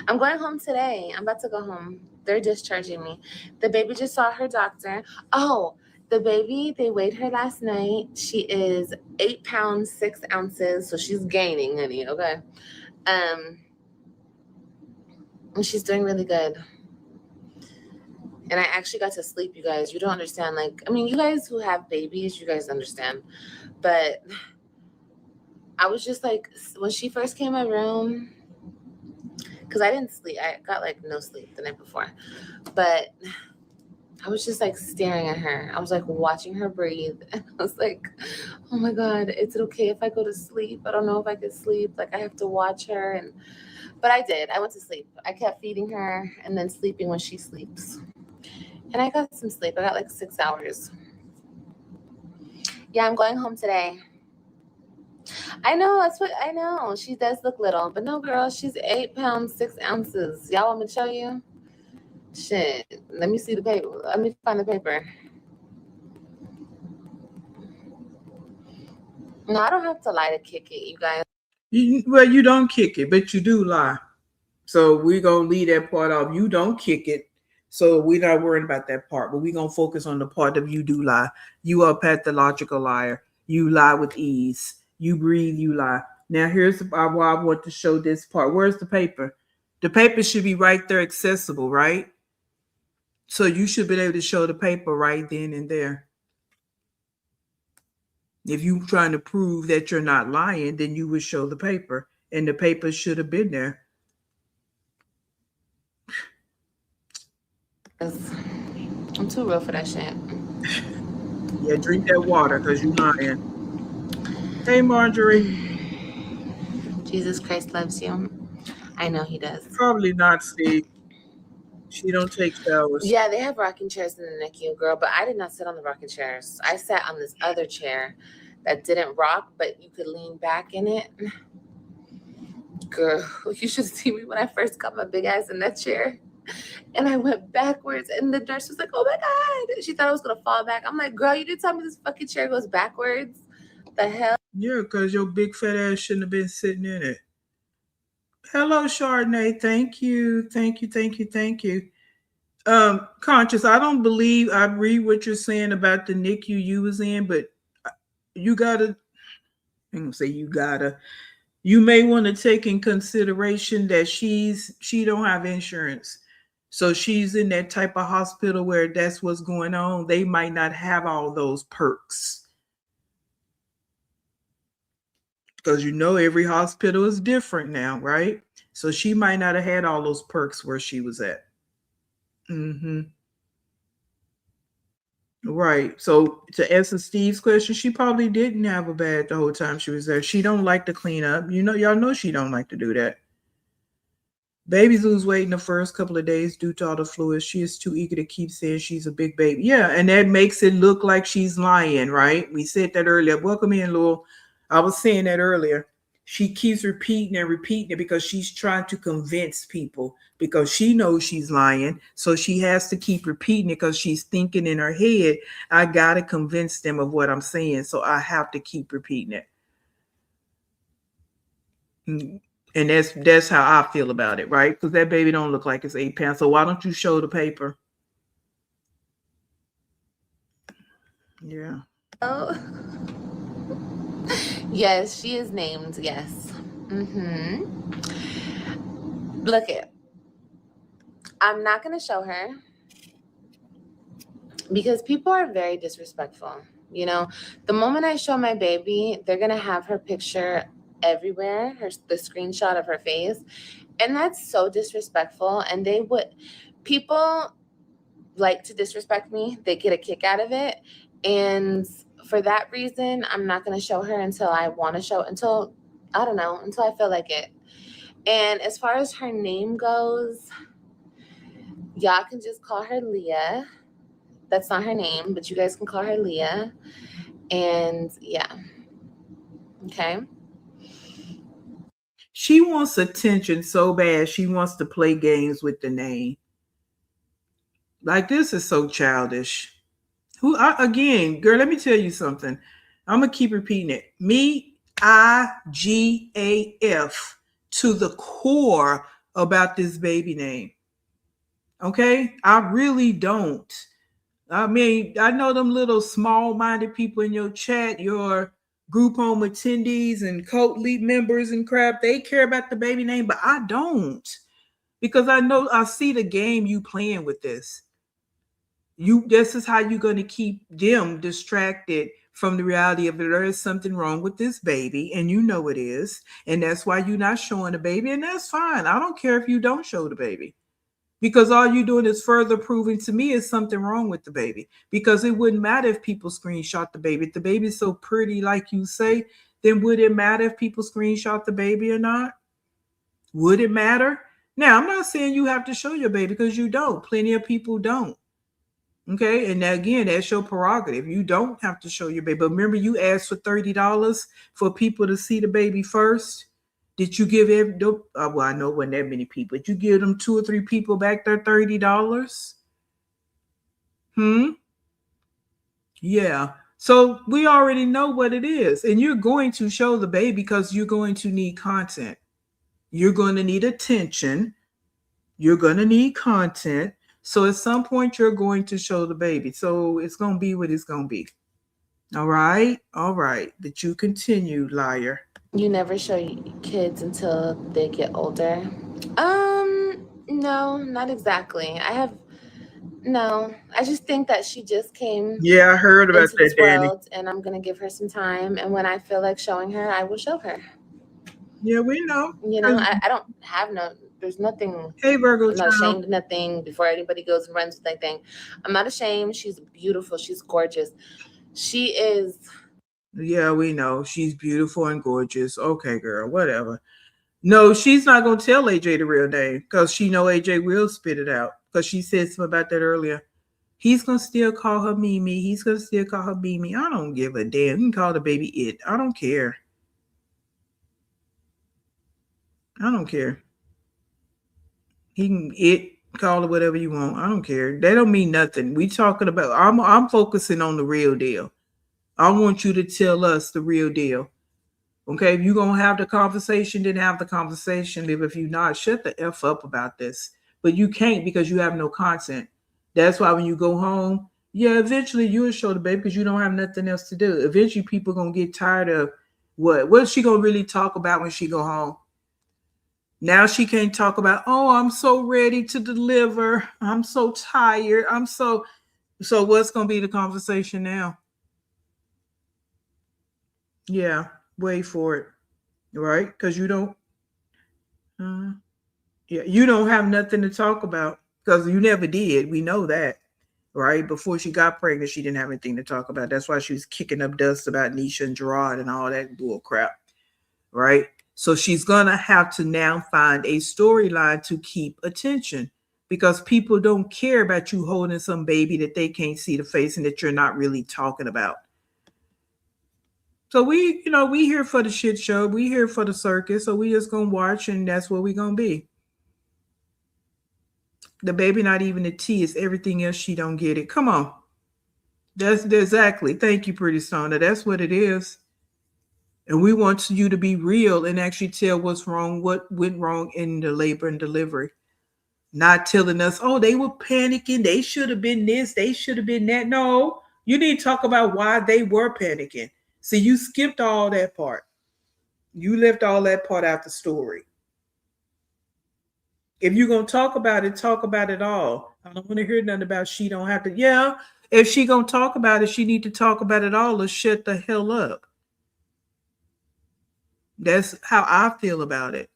[SPEAKER 2] I'm going home today. I'm about to go home. They're discharging me. The baby just saw her doctor. Oh, the baby, they weighed her last night. She is 8 pounds, 6 ounces. So she's gaining, honey, okay? And she's doing really good. And I actually got to sleep, you guys. You don't understand. Like, I mean, you guys who have babies, you guys understand. But I was just like, when she first came in my room, because I didn't sleep. I got like no sleep the night before. But I was just like staring at her. I was like watching her breathe. And I was like, oh my God, is it okay if I go to sleep? I don't know if I could sleep. Like I have to watch her. But I did. I went to sleep. I kept feeding her and then sleeping when she sleeps. And I got some sleep. I got like 6 hours. Yeah, I'm going home today. I know, that's what I know. She does look little, but no, girl, she's 8 pounds, 6 ounces. Y'all want me to show you? Shit. Let me see the paper. Let me find the paper. No, I don't have to lie to kick it, you guys.
[SPEAKER 1] Well, you don't kick it, but you do lie. So we're going to leave that part off. You don't kick it. So we're not worried about that part, but we're going to focus on the part of you do lie. You are a pathological liar. You lie with ease. You breathe, you lie. Now, here's why I want to show this part. Where's the paper? The paper should be right there accessible, right? So you should be able to show the paper right then and there. If you're trying to prove that you're not lying, then you would show the paper, and the paper should have been there.
[SPEAKER 2] I'm too real for that shit.
[SPEAKER 1] Yeah, drink that water because you're lying. Hey, Marjorie.
[SPEAKER 2] Jesus Christ loves you. I know he does.
[SPEAKER 1] Probably not, Steve. She don't take showers.
[SPEAKER 2] Yeah, they have rocking chairs in the NICU, girl, but I did not sit on the rocking chairs. I sat on this other chair that didn't rock, but you could lean back in it. Girl, you should see me when I first got my big ass in that chair. And I went backwards, and the nurse was like, oh my God. She thought I was going to fall back. I'm like, girl, you didn't tell me this fucking chair goes backwards? The hell?
[SPEAKER 1] Yeah, because your big fat ass shouldn't have been sitting in it. Hello, Chardonnay. Thank you. Thank you. Thank you. Thank you. Conscious, I don't believe I read what you're saying about the NICU you was in, but you gotta, I'm gonna say you may want to take in consideration that she don't have insurance. So she's in that type of hospital where that's what's going on. They might not have all those perks. Because every hospital is different now, right? So she might not have had all those perks where she was at. Mm-hmm. Right. So to answer Steve's question, she probably didn't have a bad the whole time she was there. She don't like to clean up. Y'all know she don't like to do that. Babies lose weight in the first couple of days due to all the fluids. She is too eager to keep saying she's a big baby. Yeah, and that makes it look like she's lying, right? We said that earlier. Welcome in, Lil. I was saying that earlier. She keeps repeating it because she's trying to convince people because she knows she's lying. So she has to keep repeating it because she's thinking in her head, I got to convince them of what I'm saying. So I have to keep repeating it. And that's how I feel about it, right? Because that baby don't look like it's 8 pounds. So why don't you show the paper? Yeah.
[SPEAKER 2] Oh. Yes, she is named. Yes. Mm-hmm. Look it. I'm not going to show her because people are very disrespectful. The moment I show my baby, they're going to have her picture everywhere, the screenshot of her face. And that's so disrespectful. And people like to disrespect me, they get a kick out of it. And for that reason, I'm not going to show her until I want to show, until, I don't know, until I feel like it. And as far as her name goes, y'all can just call her Leah. That's not her name, but you guys can call her Leah. And yeah. Okay.
[SPEAKER 1] She wants attention so bad. She wants to play games with the name. Like, this is so childish. Again, girl, let me tell you something. I'm going to keep repeating it. Me-I-G-A-F to the core about this baby name. Okay? I really don't. I mean, I know them little small-minded people in your chat, your group home attendees and cult lead members and crap, they care about the baby name, but I don't. Because I see the game you playing with this. This is how you're going to keep them distracted from the reality of there is something wrong with this baby, and you know it is, and that's why you're not showing the baby, and that's fine. I don't care if you don't show the baby, because all you're doing is further proving to me is something wrong with the baby, because it wouldn't matter if people screenshot the baby. If the baby's so pretty, like you say, then would it matter if people screenshot the baby or not? Would it matter? Now, I'm not saying you have to show your baby, because you don't. Plenty of people don't. Okay, and again, that's your prerogative. You don't have to show your baby. But remember, you asked for $30 for people to see the baby first. Did you give well, I know it wasn't that many people. Did you give them 2 or 3 people back their $30? Yeah. So we already know what it is. And you're going to show the baby because you're going to need content. You're going to need attention. You're going to need content. So at some point, you're going to show the baby. So it's going to be what it's going to be. All right. All right. But you continue, liar.
[SPEAKER 2] You never show kids until they get older. No, not exactly. I just think that she just came.
[SPEAKER 1] Yeah, I heard about
[SPEAKER 2] into
[SPEAKER 1] that,
[SPEAKER 2] this
[SPEAKER 1] Danny.
[SPEAKER 2] world, and I'm going to give her some time. And when I feel like showing her, I will show her.
[SPEAKER 1] Yeah, we know.
[SPEAKER 2] You know, I don't have there's nothing.
[SPEAKER 1] Hey, Virgo.
[SPEAKER 2] I'm not ashamed of nothing before anybody goes and runs with anything. I'm not ashamed. She's beautiful. She's gorgeous. She is.
[SPEAKER 1] Yeah, we know. She's beautiful and gorgeous. Okay, girl, whatever. No, she's not going to tell AJ the real name because she know AJ will spit it out because she said something about that earlier. He's going to still call her Mimi. He's going to still call her Mimi. I don't give a damn. You can call the baby it. I don't care. I don't care. He can call it whatever you want. I don't care. That don't mean nothing. We talking about, I'm focusing on the real deal. I want you to tell us the real deal. Okay, if you're going to have the conversation, then have the conversation. If you're not, shut the F up about this. But you can't because you have no content. That's why when you go home, yeah, eventually you'll show the baby because you don't have nothing else to do. Eventually people going to get tired of what is she going to really talk about when she go home? Now she can't talk about, oh, I'm so ready to deliver. I'm so tired. So what's going to be the conversation now? Yeah, wait for it. Right? Because you don't you don't have nothing to talk about because you never did. We know that, right? Before she got pregnant, she didn't have anything to talk about. That's why she was kicking up dust about Nisha and Gerard and all that bull crap, right? So she's gonna have to now find a storyline to keep attention because people don't care about you holding some baby that they can't see the face and that you're not really talking about. So we here for the shit show. We here for the circus. So we just gonna watch, and that's what we gonna be. The baby not even the T, is everything else. She don't get it. Come on. That's exactly. Thank you, Pretty Sona. That's what it is. And we want you to be real and actually tell what's wrong, what went wrong in the labor and delivery. Not telling us, oh, they were panicking. They should have been this. They should have been that. No, you need to talk about why they were panicking. See, you skipped all that part. You left all that part out the story. If you're going to talk about it all. I don't want to hear nothing about she don't have to. Yeah, if she going to talk about it, she need to talk about it all or shut the hell up. That's how I feel about it.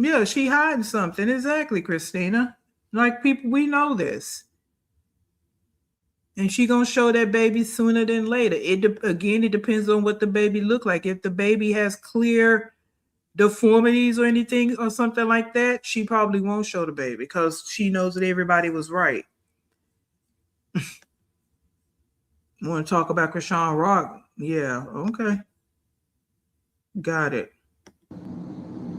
[SPEAKER 1] Yeah, she hiding something. Exactly, Christina. Like people, we know this. And she gonna show that baby sooner than later. Again, it depends on what the baby look like. If the baby has clear deformities or anything or something like that, she probably won't show the baby because she knows that everybody was right. Want to talk about Krishan Rock? Yeah, okay. Got it.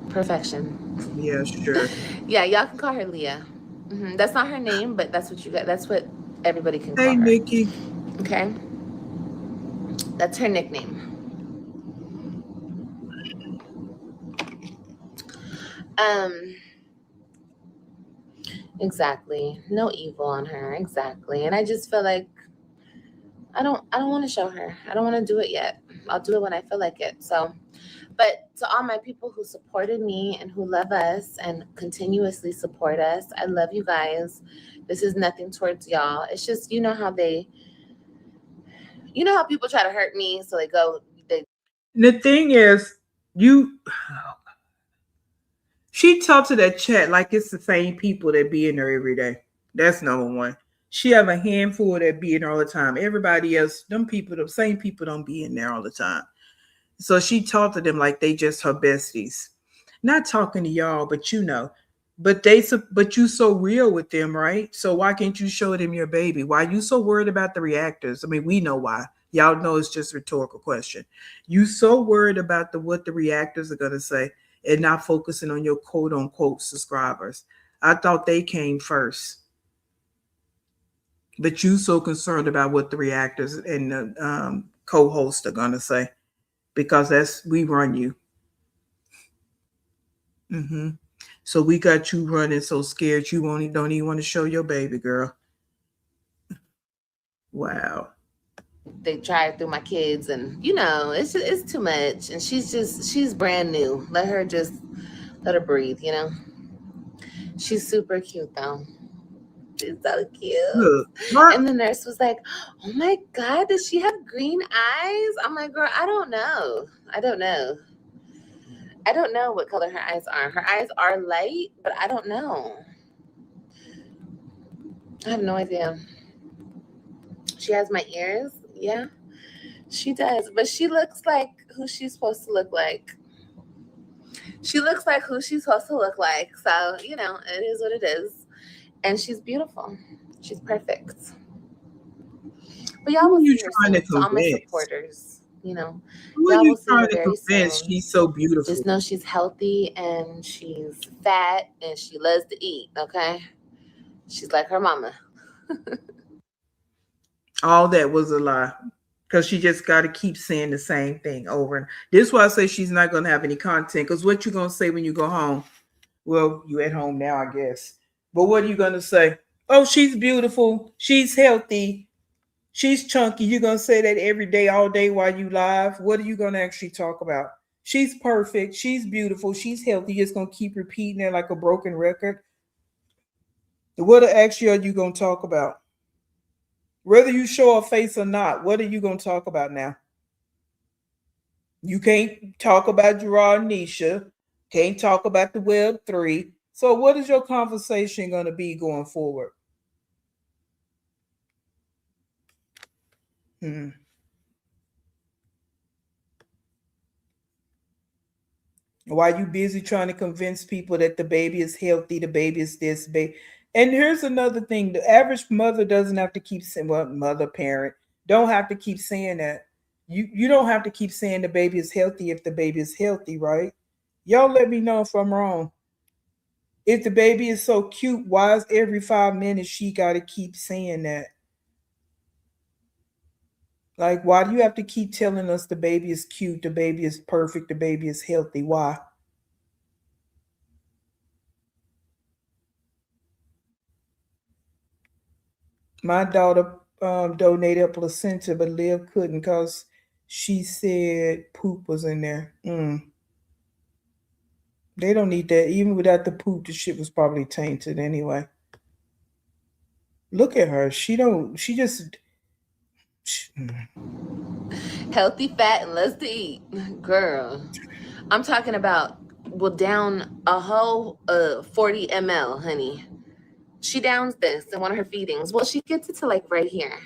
[SPEAKER 2] Perfection.
[SPEAKER 1] Yeah, sure.
[SPEAKER 2] Yeah, y'all can call her Leah. That's not her name, but that's what you got. That's what everybody can
[SPEAKER 1] Hey,
[SPEAKER 2] call her.
[SPEAKER 1] Nikki.
[SPEAKER 2] Okay, that's her nickname. Exactly. No evil on her. Exactly. And I just feel like I don't want to show her. I don't want to do it yet. I'll do it when I feel like it. So, but to all my people who supported me and who love us and continuously support us, I love you guys. This is nothing towards y'all. It's just, you know how people try to hurt me. So
[SPEAKER 1] The thing is, she talks to that chat like it's the same people that be in there every day. That's number one. She have a handful that be in there all the time. Everybody else, the same people don't be in there all the time. So she talked to them like they just her besties. Not talking to y'all, but but you so real with them, right? So why can't you show them your baby? Why you so worried about the reactors? I mean, we know why. Y'all know it's just a rhetorical question. You so worried about what the reactors are gonna say and not focusing on your quote unquote subscribers. I thought they came first. But you so concerned about what the reactors and the co-hosts are gonna say because we run you. Mm-hmm. So we got you running so scared you don't even want to show your baby girl. Wow.
[SPEAKER 2] they try it through my kids, and it's too much. And she's brand new. Let her breathe. She's super cute though. She's so cute.
[SPEAKER 1] Look,
[SPEAKER 2] and the nurse was like, "Oh my God, does she have green eyes?" I'm like, "Girl, I don't know. I don't know what color her eyes are. Her eyes are light, but I don't know. I have no idea." She has my ears. Yeah, she does. But she looks like who she's supposed to look like. She looks like who she's supposed to look like. So, it is what it is. And she's beautiful. She's perfect. But y'all will see her soon. To all my supporters, y'all will see her very soon.
[SPEAKER 1] She's so beautiful.
[SPEAKER 2] Just know she's healthy and she's fat and she loves to eat, okay? She's like her mama.
[SPEAKER 1] All that was a lie. Because she just got to keep saying the same thing over. And this is why I say she's not going to have any content. Because what you going to say when you go home? Well, you at home now, I guess. But what are you going to say? Oh, she's beautiful. She's healthy. She's chunky. You're going to say that every day, all day while you live. What are you going to actually talk about? She's perfect. She's beautiful. She's healthy. You're just going to keep repeating it like a broken record. What actually are you going to talk about? Whether you show a face or not, what are you going to talk about now? You can't talk about Gerard and Nisha. Can't talk about the Web3. So what is your conversation going to be going forward? Why you busy trying to convince people that the baby is healthy, the baby is this, baby. And here's another thing. The average mother doesn't have to keep saying, well, mother, parent, don't have to keep saying that. You don't have to keep saying the baby is healthy if the baby is healthy, right? Y'all let me know if I'm wrong. If the baby is so cute, why is every 5 minutes she got to keep saying that? Like, why do you have to keep telling us the baby is cute, the baby is perfect, the baby is healthy? Why? My daughter donated a placenta, but Liv couldn't because she said poop was in there. They don't need that. Even without the poop, the shit was probably tainted anyway. Look at her. She just...
[SPEAKER 2] Healthy, fat, and loves to eat. Girl, I'm talking about will down a whole 40 ml, honey. She downs this in one of her feedings. Well, she gets it to like right here.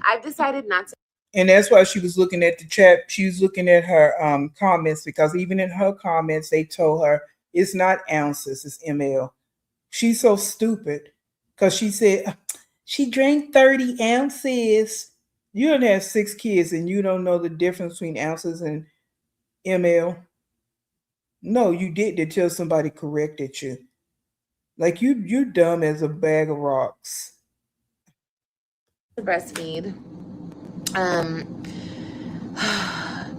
[SPEAKER 2] I've decided not to.
[SPEAKER 1] And that's why she was looking at the chat. She was looking at her comments, because even in her comments, they told her it's not ounces, it's ml. She's so stupid because she said she drank 30 ounces. You don't have 6 kids and you don't know the difference between ounces and ml. No, you did until somebody corrected you. Like you're dumb as a bag of rocks.
[SPEAKER 2] Breastfeed.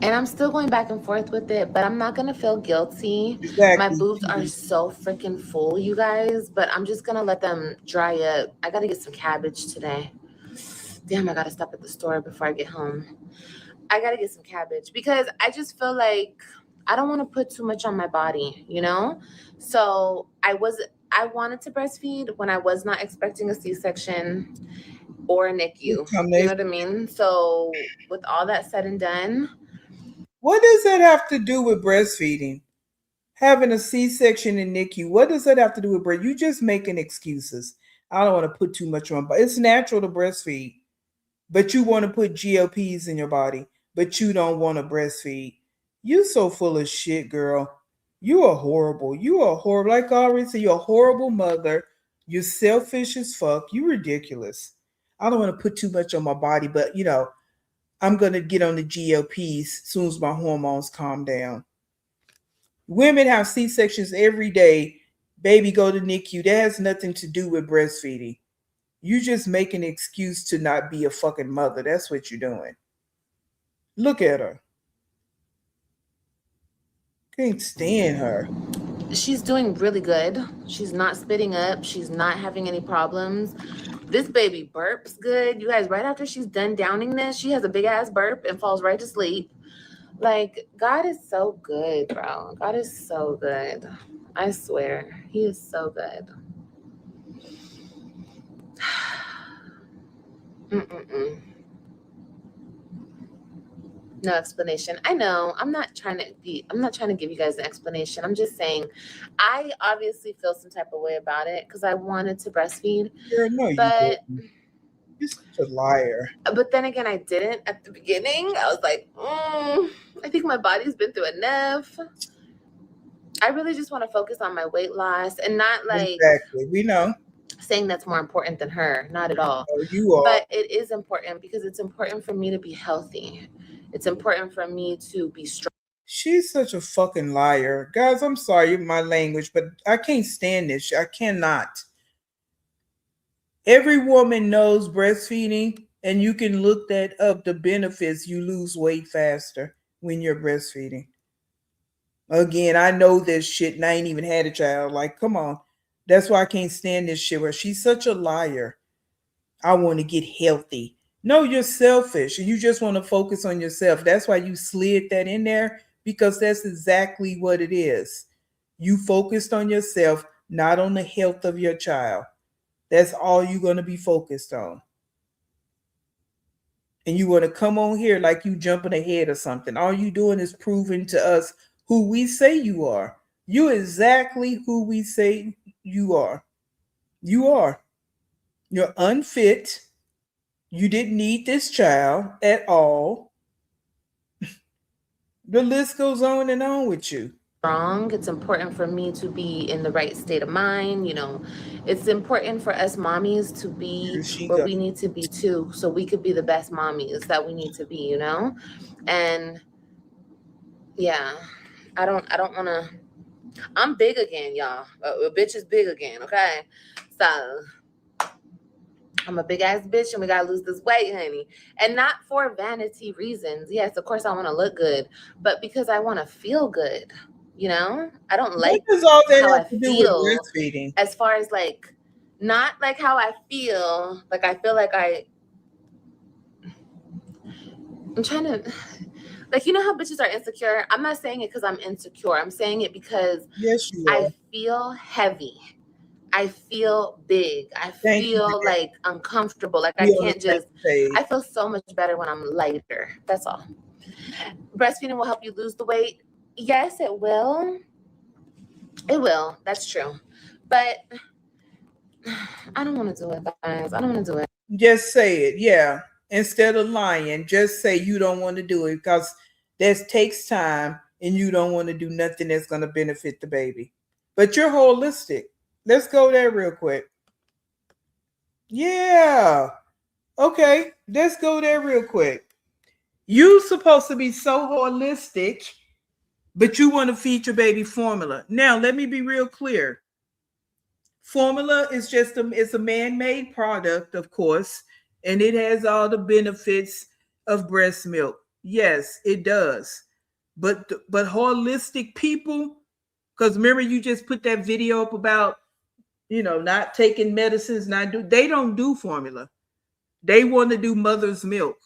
[SPEAKER 2] And I'm still going back and forth with it, but I'm not gonna feel guilty.
[SPEAKER 1] Exactly.
[SPEAKER 2] My boobs are so freaking full, you guys, but I'm just gonna let them dry up. I gotta get some cabbage today. Damn, I gotta stop at the store before I get home. I gotta get some cabbage because I just feel like I don't want to put too much on my body, you know? So I wanted to breastfeed when I was not expecting a C-section or a NICU. You know what I mean? So with all that said and done.
[SPEAKER 1] What does that have to do with breastfeeding? Having a C-section in NICU, what does that have to do with breast? You just making excuses. I don't want to put too much on, but it's natural to breastfeed. But you want to put GLPs in your body, but you don't want to breastfeed. You so full of shit, girl. You are horrible. You are horrible. Like I already said, you're a horrible mother. You're selfish as fuck. You're ridiculous. I don't want to put too much on my body, but you know, I'm going to get on the GLPs as soon as my hormones calm down. Women have C-sections every day. Baby go to NICU. That has nothing to do with breastfeeding. You just make an excuse to not be a fucking mother. That's what you're doing. Look at her. Can't stand her.
[SPEAKER 2] She's doing really good. She's not spitting up. She's not having any problems. This baby burps good. You guys, right after she's done downing this, she has a big ass burp and falls right to sleep. Like, God is so good, bro. God is so good. I swear. He is so good. No explanation. I know. I'm not trying to give you guys an explanation. I'm just saying I obviously feel some type of way about it because I wanted to breastfeed.
[SPEAKER 1] Girl, no,
[SPEAKER 2] but
[SPEAKER 1] you didn't. You're such a liar.
[SPEAKER 2] But then again, I didn't at the beginning. I was like, I think my body's been through enough. I really just want to focus on my weight loss and not like
[SPEAKER 1] exactly. We know.
[SPEAKER 2] Saying that's more important than her. Not at all.
[SPEAKER 1] No, you are.
[SPEAKER 2] But it is important because it's important for me to be healthy. It's important for me to be strong.
[SPEAKER 1] She's such a fucking liar. Guys, I'm sorry my language, but I can't stand this. I cannot. Every woman knows breastfeeding, and you can look that up. The benefits: you lose weight faster when you're breastfeeding. Again, I know this shit and I ain't even had a child. Like, come on. That's why I can't stand this shit. Where she's such a liar. I want to get healthy. No, you're selfish and you just want to focus on yourself. That's why you slid that in there, because that's exactly what it is. You focused on yourself, not on the health of your child. That's all you're going to be focused on. And you want to come on here like you jumping ahead or something. All you doing is proving to us who we say you are. You're exactly who we say you are. You are. You're unfit. You didn't need this child at all. The list goes on and on with you.
[SPEAKER 2] Strong. It's important for me to be in the right state of mind. You know, it's important for us mommies to be where we need to be too, so we could be the best mommies that we need to be, you know? And yeah, I don't want to, I'm big again, y'all. A bitch is big again, okay? So I'm a big ass bitch and we gotta lose this weight, honey. And not for vanity reasons. Yes, of course I want to look good, but because I want to feel good. You know, I don't like
[SPEAKER 1] all that
[SPEAKER 2] how I
[SPEAKER 1] have to do
[SPEAKER 2] feel
[SPEAKER 1] with breastfeeding.
[SPEAKER 2] As far as like, not like how I feel. Like I feel like I'm trying to, like, you know how bitches are insecure? I'm not saying it because I'm insecure. I'm saying it because
[SPEAKER 1] yes, you are.
[SPEAKER 2] I feel heavy. I feel big. I feel like uncomfortable. Like I can't just, I feel so much better when I'm lighter. That's all. Breastfeeding will help you lose the weight. Yes, it will. It will. That's true. But I don't want to do it, guys. I don't want to do it.
[SPEAKER 1] Just say it. Yeah. Instead of lying, just say you don't want to do it because this takes time and you don't want to do nothing that's going to benefit the baby. But you're holistic. Let's go there real quick. Yeah. Okay. Let's go there real quick. You supposed to be so holistic, but you want to feed your baby formula. Now, let me be real clear. Formula is just it's a man-made product, of course, and it has all the benefits of breast milk. Yes, it does. But holistic people, because remember you just put that video up about, not taking medicines, they don't do formula. They want to do mother's milk,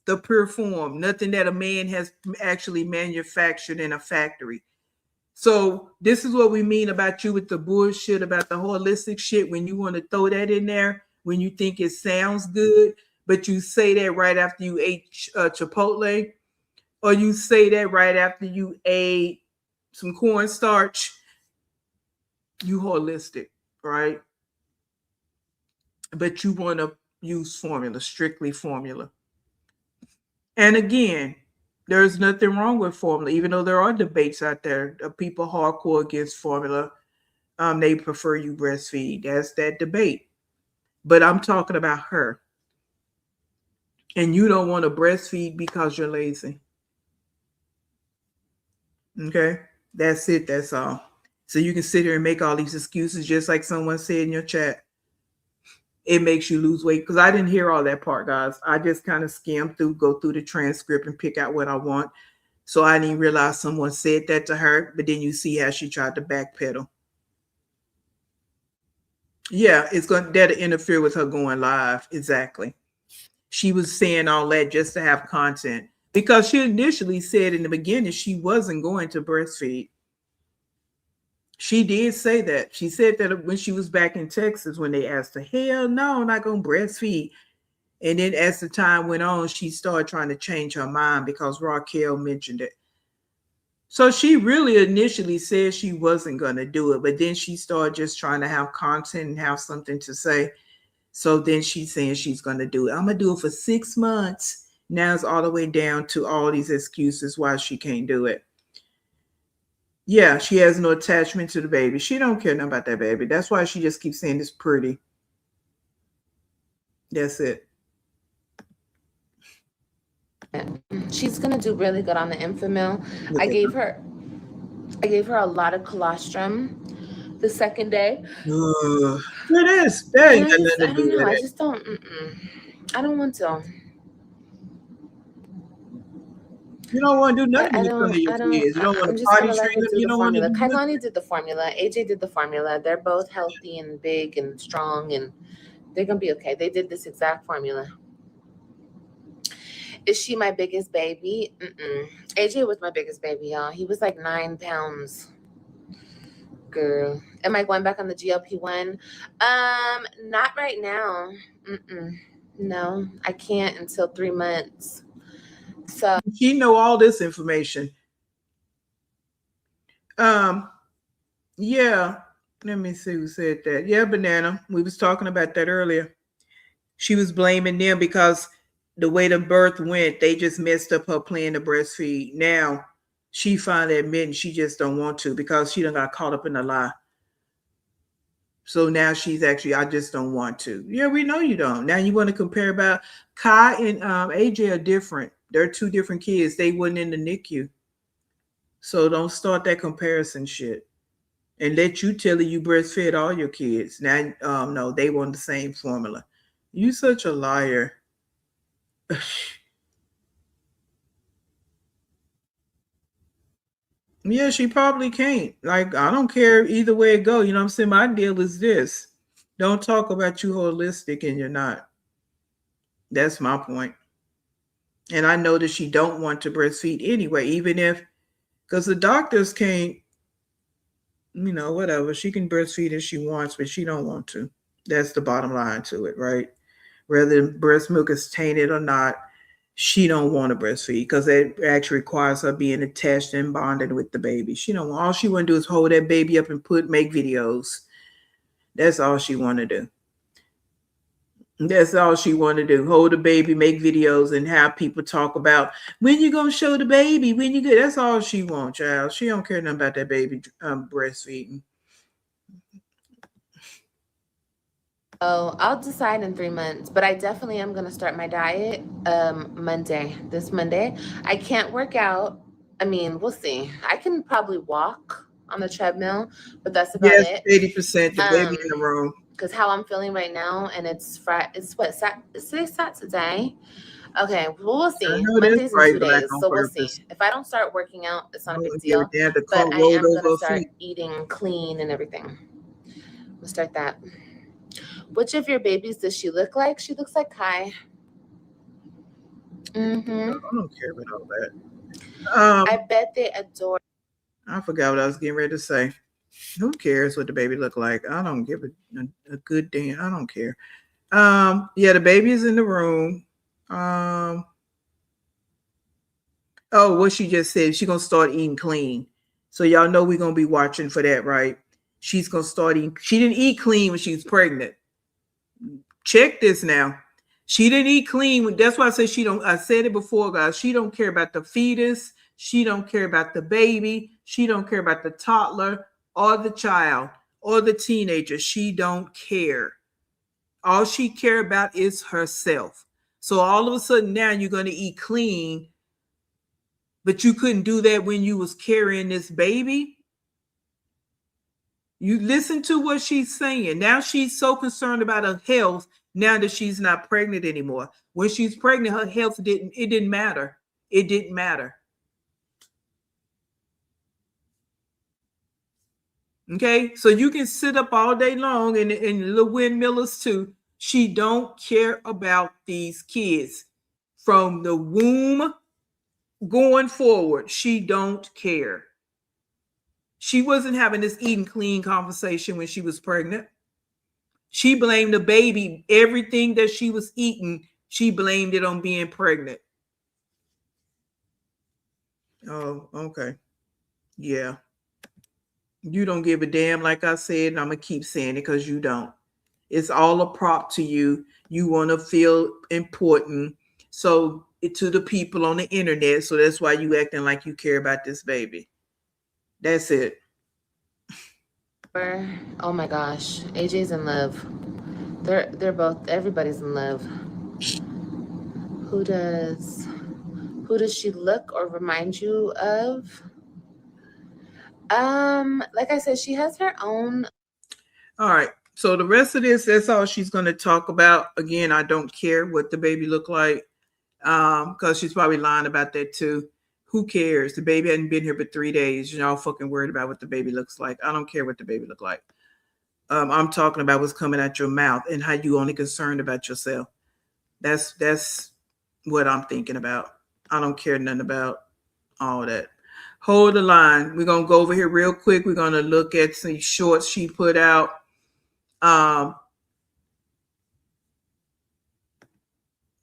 [SPEAKER 1] the pure form, nothing that a man has actually manufactured in a factory. So this is what we mean about you with the bullshit about the holistic shit. When you want to throw that in there, when you think it sounds good, but you say that right after you ate Chipotle, or you say that right after you ate some cornstarch, you holistic, right? But you want to use formula, strictly formula. And again, there's nothing wrong with formula, even though there are debates out there of people hardcore against formula. They prefer you breastfeed. That's that debate. But I'm talking about her. And you don't want to breastfeed because you're lazy. Okay? That's it. That's all. So you can sit here and make all these excuses, just like someone said in your chat. It makes you lose weight. Because I didn't hear all that part, guys. I just kind of skim through, go through the transcript and pick out what I want. So I didn't realize someone said that to her. But then you see how she tried to backpedal. Yeah, it's going to interfere with her going live. Exactly. She was saying all that just to have content, because she initially said in the beginning she wasn't going to breastfeed. She did say that. She said that when she was back in Texas, when they asked her, hell no, I'm not going to breastfeed. And then as the time went on, she started trying to change her mind because Raquel mentioned it. So she really initially said she wasn't going to do it, but then she started just trying to have content and have something to say. So then she's saying she's going to do it. I'm going to do it for 6 months. Now it's all the way down to all these excuses why she can't do it. Yeah, she has no attachment to the baby. She don't care nothing about that baby. That's why she just keeps saying it's pretty. That's it.
[SPEAKER 2] She's gonna do really good on the Enfamil. I gave her a lot of colostrum the second day.
[SPEAKER 1] It is. I
[SPEAKER 2] don't know. I just don't. I don't want to.
[SPEAKER 1] You don't want to do nothing with some of your kids. You don't want to potty train them. You don't want to do nothing.
[SPEAKER 2] Kailani did the formula. AJ did the formula. They're both healthy and big and strong, and they're gonna be okay. They did this exact formula. Is she my biggest baby? AJ was my biggest baby, y'all. He was like 9 pounds. Girl. Am I going back on the GLP-1? Not right now. No, I can't until 3 months. So
[SPEAKER 1] she know all this information. Yeah. Let me see who said that. Yeah, Banana. We was talking about that earlier. She was blaming them because the way the birth went, they just messed up her plan to breastfeed. Now she finally admitting she just don't want to because she done got caught up in the lie. So now she's actually, I just don't want to. Yeah, we know you don't. Now you want to compare about Kai and AJ are different. They're 2 different kids. They wasn't in the NICU. So don't start that comparison shit. And let you tell her you breastfed all your kids. Now, no, they want the same formula. You such a liar. Yeah, she probably can't. Like, I don't care either way it go. You know what I'm saying? My deal is this. Don't talk about you holistic and you're not. That's my point. And I know that she don't want to breastfeed anyway, even if, because the doctors can't, whatever. She can breastfeed if she wants, but she don't want to. That's the bottom line to it, right? Whether breast milk is tainted or not, she don't want to breastfeed because it actually requires her being attached and bonded with the baby. She don't want, all she want to do is hold that baby up and make videos. That's all she want to do. That's all she want to do. Hold the baby, make videos, and have people talk about when you gonna show the baby. When you get, that's all she wants, child. She don't care nothing about that baby breastfeeding.
[SPEAKER 2] Oh, I'll decide in 3 months, but I definitely am gonna start my diet this Monday. I can't work out. I mean, we'll see. I can probably walk on the treadmill, but that's about
[SPEAKER 1] Yes,
[SPEAKER 2] it.
[SPEAKER 1] 80%. The baby in the room.
[SPEAKER 2] Because how I'm feeling right now, and it's Friday. It's what today's Saturday. Okay, well, we'll see.
[SPEAKER 1] I know that's
[SPEAKER 2] Monday's in
[SPEAKER 1] right,
[SPEAKER 2] 2
[SPEAKER 1] Black
[SPEAKER 2] days,
[SPEAKER 1] on
[SPEAKER 2] so we'll see.
[SPEAKER 1] purpose.
[SPEAKER 2] If I don't start working out, it's not a big
[SPEAKER 1] Give a
[SPEAKER 2] deal.
[SPEAKER 1] damn, the
[SPEAKER 2] But
[SPEAKER 1] car
[SPEAKER 2] I
[SPEAKER 1] rolled
[SPEAKER 2] am
[SPEAKER 1] over
[SPEAKER 2] gonna
[SPEAKER 1] her
[SPEAKER 2] start
[SPEAKER 1] feet.
[SPEAKER 2] eating clean and everything. We'll start that. Which of your babies does she look like? She looks like Kai.
[SPEAKER 1] I don't care about all that.
[SPEAKER 2] I bet they adore.
[SPEAKER 1] I forgot what I was getting ready to say. Who cares what the baby look like? I don't give a good damn. I don't care. Yeah, the baby is in the room. Oh, what she just said, she gonna start eating clean. So y'all know we're gonna be watching for that, right? She's gonna start eating. She didn't eat clean when she was pregnant. Check this now. She didn't eat clean. That's why I said she don't. I said it before, guys. She don't care about the fetus. She don't care about the baby. She don't care about the toddler or the child or the teenager. She don't care. All she care about is herself. So all of a sudden now you're going to eat clean, but you couldn't do that when you was carrying this baby. You listen to what she's saying. Now she's so concerned about her health now that she's not pregnant anymore. When she's pregnant, her health didn't matter. It didn't matter. Okay, so you can sit up all day long and little windmillers too. She don't care about these kids from the womb going forward. She don't care. She wasn't having this eating clean conversation when she was pregnant. She blamed the baby. Everything that she was eating, she blamed it on being pregnant. Oh, okay. Yeah. You don't give a damn, like I said, and I'm going to keep saying it because you don't. It's all a prop to you. You want to feel important. So to the people on the internet. So that's why you acting like you care about this baby. That's it.
[SPEAKER 2] Oh my gosh, AJ's in love. They're both. Everybody's in love. Who does she look or remind you of? Like I said, she has her own.
[SPEAKER 1] All right. So the rest of this, that's all she's going to talk about. Again, I don't care what the baby look like, because she's probably lying about that too. Who cares? The baby hadn't been here but 3 days. You're all fucking worried about what the baby looks like. I don't care what the baby look like. I'm talking about what's coming out your mouth and how you only concerned about yourself. That's what I'm thinking about. I don't care nothing about all that. Hold the line. We're gonna go over here real quick. We're gonna look at some shorts she put out.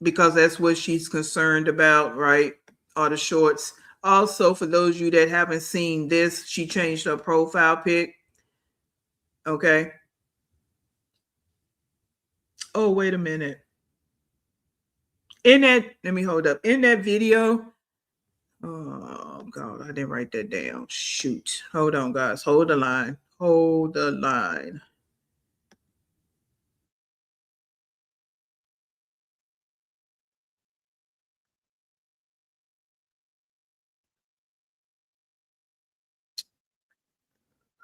[SPEAKER 1] Because that's what she's concerned about, right? Are the shorts. Also, for those of you that haven't seen this, she changed her profile pic. Okay. Oh, wait a minute. Let me hold up. In that video, oh God, I didn't write that down. Shoot. Hold on, guys. Hold the line. Hold the line.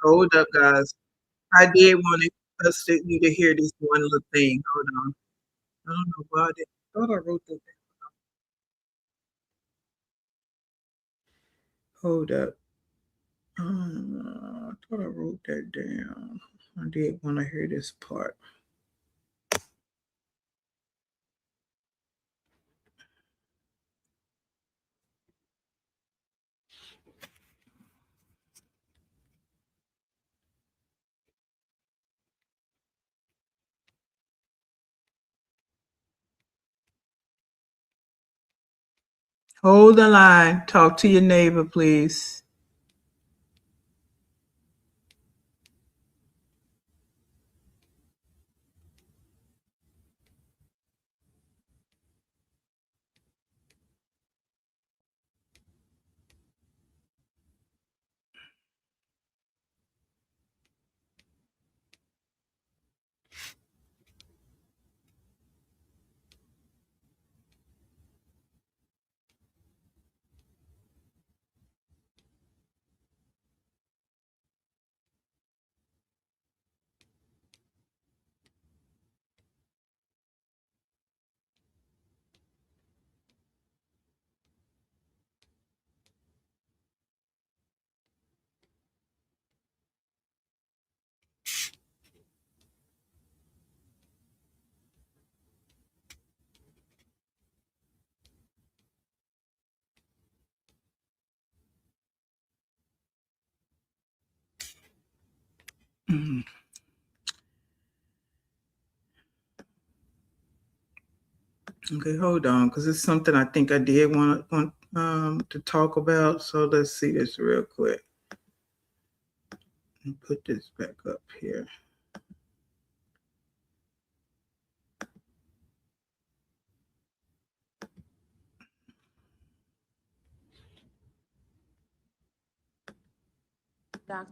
[SPEAKER 1] Hold up, guys. I did want you to hear this one little thing. Hold on. I don't know why I thought I wrote that. Hold up. I thought I wrote that down. I did want to hear this part. Hold the line. Talk to your neighbor, please. Mhm. Okay, hold on, because it's something I think I did want to talk about. So let's see this real quick and put this back up here.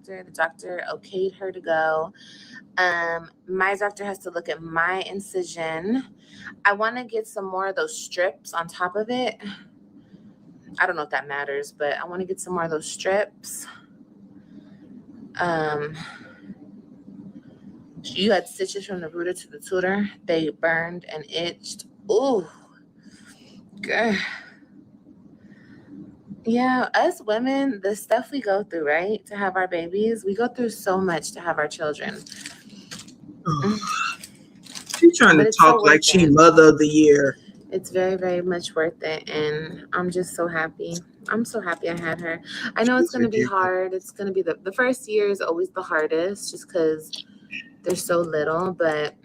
[SPEAKER 2] The doctor okayed her to go. My doctor has to look at my incision. I want to get some more of those strips on top of it. I don't know if that matters, but I want to get some more of those strips. You had stitches from the rooter to the tutor. They burned and itched. Ooh, girl. Yeah, us women, the stuff we go through, right? To have our babies, we go through so much to have our children.
[SPEAKER 1] She's trying
[SPEAKER 2] But
[SPEAKER 1] to
[SPEAKER 2] it's so
[SPEAKER 1] talk like
[SPEAKER 2] worth
[SPEAKER 1] she
[SPEAKER 2] it.
[SPEAKER 1] mother of the year.
[SPEAKER 2] It's very, very much worth it. And I'm just so happy. I'm so happy I had her. I know it's
[SPEAKER 1] She's
[SPEAKER 2] going to be
[SPEAKER 1] ridiculous.
[SPEAKER 2] hard. It's going to be the first year is always the hardest just because they're so little, but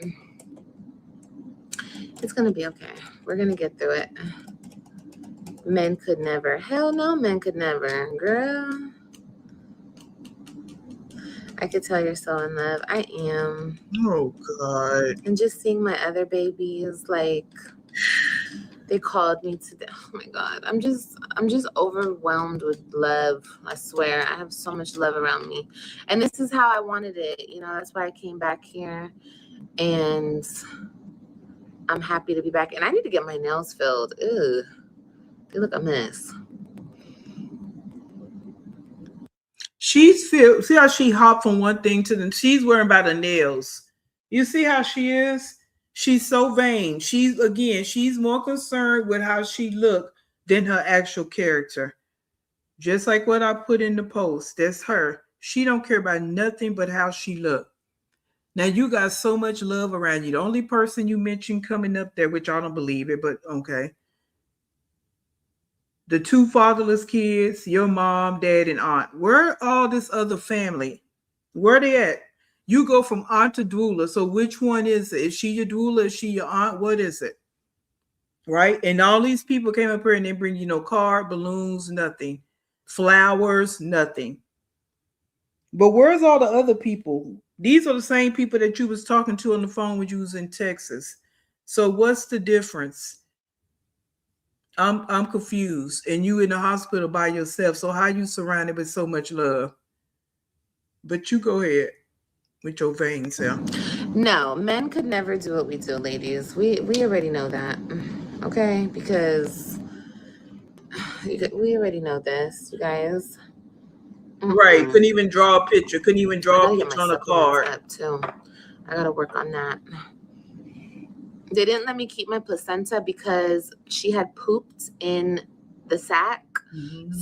[SPEAKER 2] it's going to be okay. We're going to get through it. Men could never. Hell no, men could never. Girl, I could tell you're so in love. I am.
[SPEAKER 1] Oh God.
[SPEAKER 2] And just seeing my other babies, like, they called me today. Oh my God. I'm just overwhelmed with love. I swear. I have so much love around me. And this is how I wanted it. You know, that's why I came back here. And I'm happy to be back. And I need to get my nails filled. Ew. They look a mess.
[SPEAKER 1] See how she hopped from one thing to the. She's worrying about her nails. You see how she is? She's so vain. She's more concerned with how she look than her actual character. Just like what I put in the post. That's her. She don't care about nothing but how she look. Now you got so much love around you. The only person you mentioned coming up there, which I don't believe it, but okay. The two fatherless kids, your mom, dad, and aunt. Where all this other family? Where they at? You go from aunt to doula. So which one is it? Is she your doula? Is she your aunt? What is it? Right? And all these people came up here and they bring you no card, balloons, nothing. Flowers, nothing. But where's all the other people? These are the same people that you was talking to on the phone when you was in Texas. So what's the difference? I'm confused. And you in the hospital by yourself. So how you surrounded with so much love? But you go ahead with your vain self.
[SPEAKER 2] No, men could never do what we do, ladies. We already know that. Okay? Because we already know this, you guys.
[SPEAKER 1] Right. Couldn't even draw a picture. Couldn't even
[SPEAKER 2] I
[SPEAKER 1] draw a
[SPEAKER 2] gotta get
[SPEAKER 1] picture
[SPEAKER 2] my
[SPEAKER 1] on a
[SPEAKER 2] supplements
[SPEAKER 1] card.
[SPEAKER 2] up too. I gotta work on that. They didn't let me keep my placenta because she had pooped in the sac.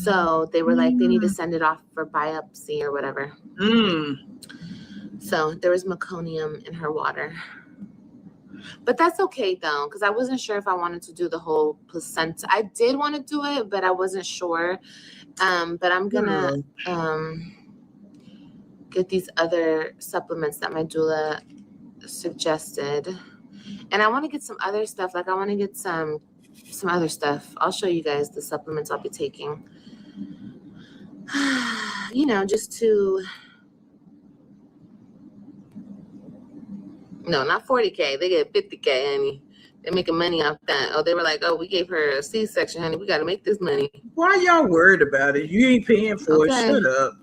[SPEAKER 2] So they were like, they need to send it off for biopsy or whatever. So there was meconium in her water. But that's okay though, because I wasn't sure if I wanted to do the whole placenta. I did want to do it, but I wasn't sure. But I'm gonna get these other supplements that my doula suggested. And I want to get some other stuff. Like I want to get some some other stuff. I'll show you guys the supplements I'll be taking. You know, just to, no, not 40K. They get 50K, honey. They're making money off that. Oh, they were like, oh, we gave her a C-section, honey. We got to make this money.
[SPEAKER 1] Why y'all worried about it? You ain't paying for it. Shut up.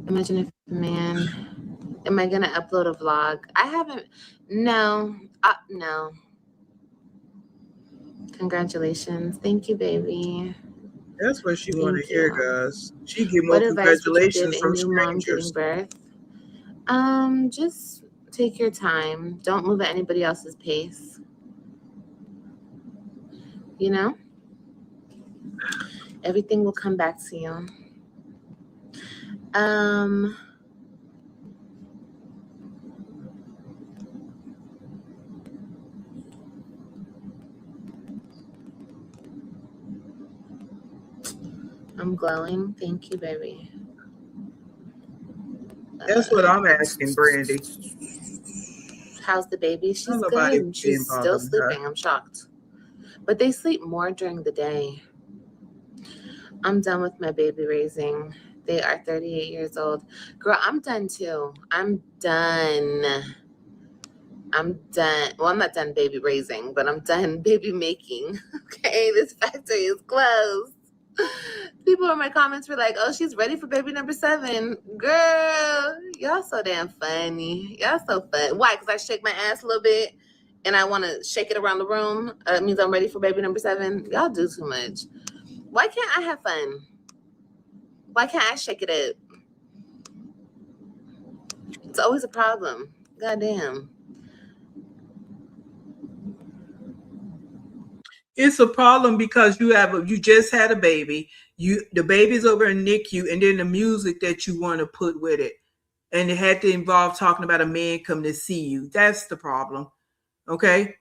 [SPEAKER 2] Imagine if, man, am I going to upload a vlog? I haven't. No. No. Congratulations. Thank you, baby.
[SPEAKER 1] That's what she want to hear, guys. She give more
[SPEAKER 2] What advice would you give
[SPEAKER 1] congratulations
[SPEAKER 2] a
[SPEAKER 1] from
[SPEAKER 2] new mom giving
[SPEAKER 1] strangers.
[SPEAKER 2] birth? Just take your time. Don't move at anybody else's pace. You know? Everything will come back to you. I'm glowing. Thank you, baby.
[SPEAKER 1] That's what I'm asking, Brandy.
[SPEAKER 2] How's the baby? She's good. She's still sleeping. I'm shocked. But they sleep more during the day. I'm done with my baby raising. They are 38 years old. Girl, I'm done too. I'm done. Well, I'm not done baby raising, but I'm done baby making. Okay, this factory is closed. People in my comments were like, oh, she's ready for baby number 7. Girl, y'all so damn funny. Y'all so fun. Why? Because I shake my ass a little bit and I want to shake it around the room. It means I'm ready for baby number 7. Y'all do too much. Why can't I have fun? Why can't I shake it up? It's always a problem. Goddamn.
[SPEAKER 1] It's a problem because you just had a baby. The baby's over in NICU, and then the music that you want to put with it, and it had to involve talking about a man coming to see you. That's the problem. Okay,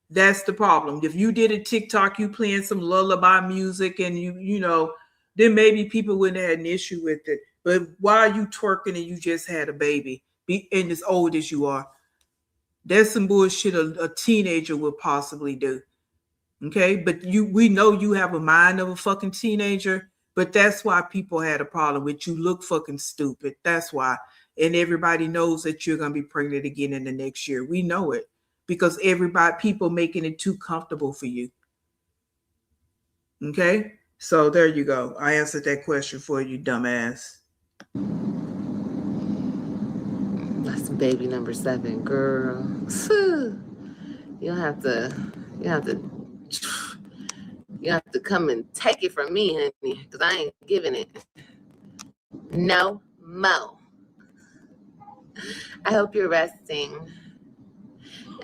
[SPEAKER 1] that's the problem. If you did a TikTok, you playing some lullaby music, and you know, then maybe people wouldn't have had an issue with it. But why are you twerking and you just had a baby, and as old as you are? That's some bullshit a teenager would possibly do. Okay, but we know you have a mind of a fucking teenager, but that's why people had a problem with you. Look fucking stupid. That's why. And everybody knows that you're gonna be pregnant again in the next year. We know it because people making it too comfortable for you. Okay, so there you go. I answered that question for you, dumbass.
[SPEAKER 2] That's baby number 7, girl. You have to come and take it from me, honey, because I ain't giving it. No mo. I hope you're resting.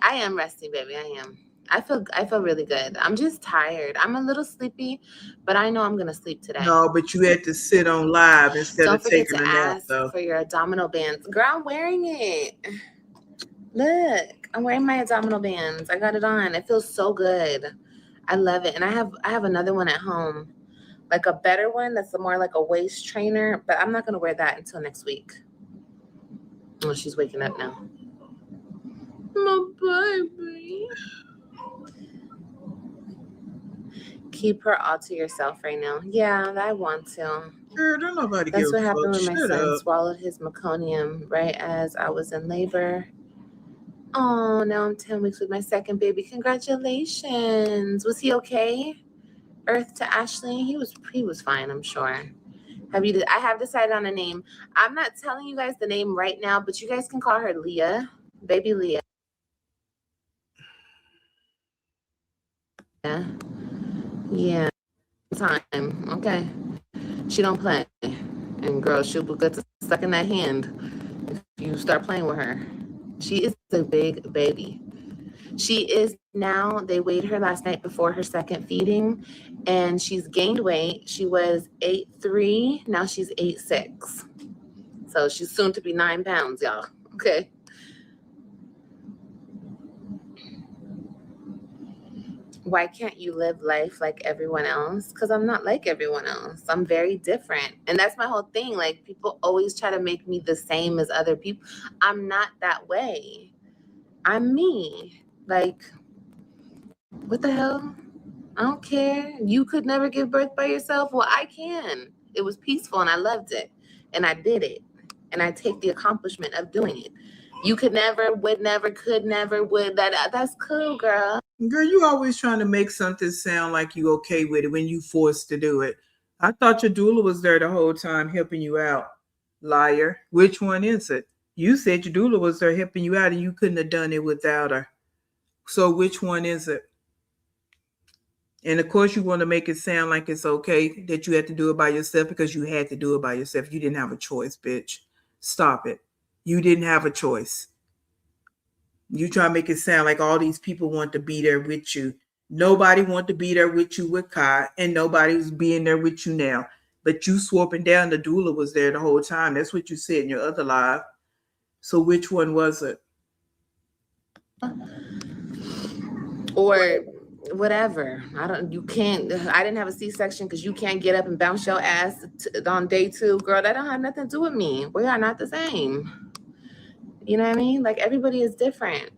[SPEAKER 2] I am resting, baby. I am. I feel really good. I'm just tired. I'm a little sleepy, but I know I'm gonna sleep today.
[SPEAKER 1] No, but you had to sit on live instead of taking a nap.
[SPEAKER 2] Don't forget to ask for your abdominal bands. Girl, I'm wearing it. Look, I'm wearing my abdominal bands. I got it on. It feels so good. I love it. And I have another one at home, like a better one that's more like a waist trainer, but I'm not going to wear that until next week. Oh, she's waking up now. My baby. Keep her all to yourself right now. Yeah, I want to.
[SPEAKER 1] Girl, don't nobody
[SPEAKER 2] That's
[SPEAKER 1] give
[SPEAKER 2] what
[SPEAKER 1] a
[SPEAKER 2] happened
[SPEAKER 1] fuck.
[SPEAKER 2] when my son swallowed his meconium right as I was in labor. Oh, now I'm 10 weeks with my second baby. Congratulations. Was he okay? Earth to Ashley. He was fine, I'm sure. I have decided on a name. I'm not telling you guys the name right now, but you guys can call her Leah. Baby Leah. Yeah. Time. Okay. She don't play. And girl, she'll be good to suck in that hand if you start playing with her. She is a big baby. She is now, they weighed her last night before her second feeding, and she's gained weight. She was 8'3", now she's 8'6". So she's soon to be 9 pounds, y'all. Okay. Why can't you live life like everyone else? Because I'm not like everyone else. I'm very different. And that's my whole thing. Like, people always try to make me the same as other people. I'm not that way. I'm me. Like, what the hell? I don't care. You could never give birth by yourself. Well, I can. It was peaceful and I loved it. And I did it. And I take the accomplishment of doing it. You could never, would never, could never, would. That's cool, girl.
[SPEAKER 1] Girl, you always trying to make something sound like you okay with it when you forced to do it. I thought your doula was there the whole time helping you out. Liar. Which one is it? You said your doula was there helping you out and you couldn't have done it without her. So which one is it? And of course, you want to make it sound like it's okay that you had to do it by yourself because you had to do it by yourself. You didn't have a choice, bitch. Stop it. You didn't have a choice. You try to make it sound like all these people want to be there with you. Nobody want to be there with you with Kai, and nobody's being there with you now. But you swapping down, the doula was there the whole time. That's what you said in your other live. So which one was it?
[SPEAKER 2] Or whatever. I didn't have a C-section because you can't get up and bounce your ass on day 2. Girl, that don't have nothing to do with me. We are not the same. You know what I mean? Like, everybody is different.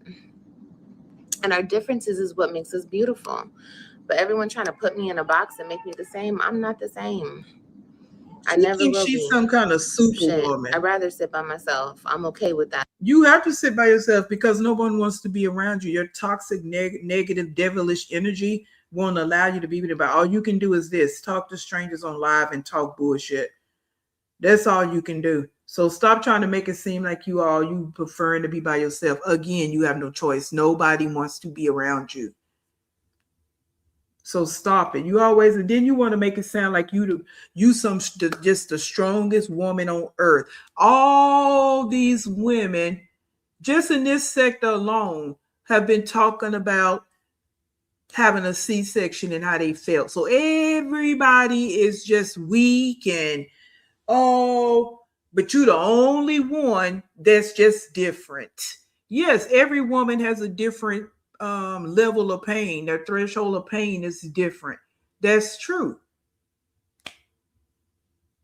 [SPEAKER 2] And our differences is what makes us beautiful. But everyone trying to put me in a box and make me the same, I'm not the same. I never will
[SPEAKER 1] She's
[SPEAKER 2] be.
[SPEAKER 1] some kind of superwoman.
[SPEAKER 2] I'd rather sit by myself. I'm okay with that.
[SPEAKER 1] You have to sit by yourself because no one wants to be around you. Your toxic, negative, devilish energy won't allow you to be with anybody. All you can do is this: talk to strangers on live and talk bullshit. That's all you can do. So stop trying to make it seem like you preferring to be by yourself. Again, you have no choice. Nobody wants to be around you. So stop it. And then you want to make it sound like you just the strongest woman on earth. All these women, just in this sector alone, have been talking about having a C-section and how they felt. So everybody is just weak and but you're the only one that's just different. Yes, every woman has a different level of pain. Their threshold of pain is different. That's true.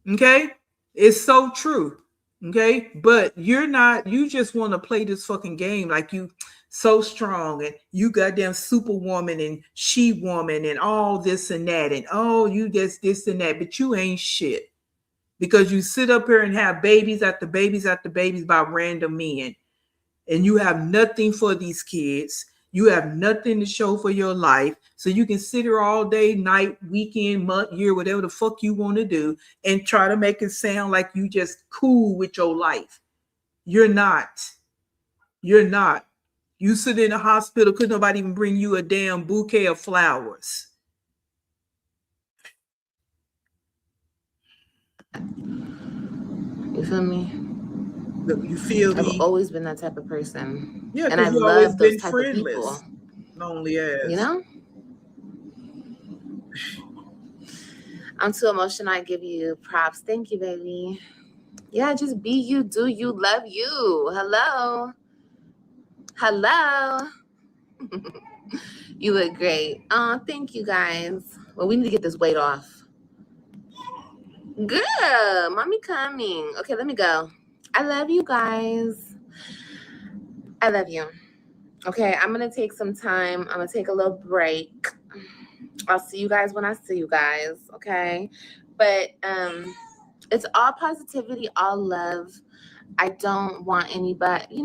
[SPEAKER 1] Okay? It's so true. Okay? But you just want to play this fucking game like you so strong and you goddamn superwoman and she woman and all this and that and you just this and that, but you ain't shit. Because you sit up here and have babies after babies after babies by random men. And you have nothing for these kids. You have nothing to show for your life. So you can sit here all day, night, weekend, month, year, whatever the fuck you want to do and try to make it sound like you just cool with your life. You're not. You're not. You sit in a hospital, could nobody even bring you a damn bouquet of flowers.
[SPEAKER 2] You feel me?
[SPEAKER 1] You feel me?
[SPEAKER 2] I've always been that type of person.
[SPEAKER 1] Yeah,
[SPEAKER 2] and I love those type of people.
[SPEAKER 1] Lonely ass.
[SPEAKER 2] You know? I'm too emotional. I give you props. Thank you, baby. Yeah, just be you, do you, love you. Hello. Hello. You look great. Oh, thank you, guys. Well, we need to get this weight off. Good. Mommy coming. Okay, let me go. I love you guys. I love you. Okay, I'm going to take some time. I'm going to take a little break. I'll see you guys when I see you guys. Okay. But it's all positivity, all love. I don't want anybody,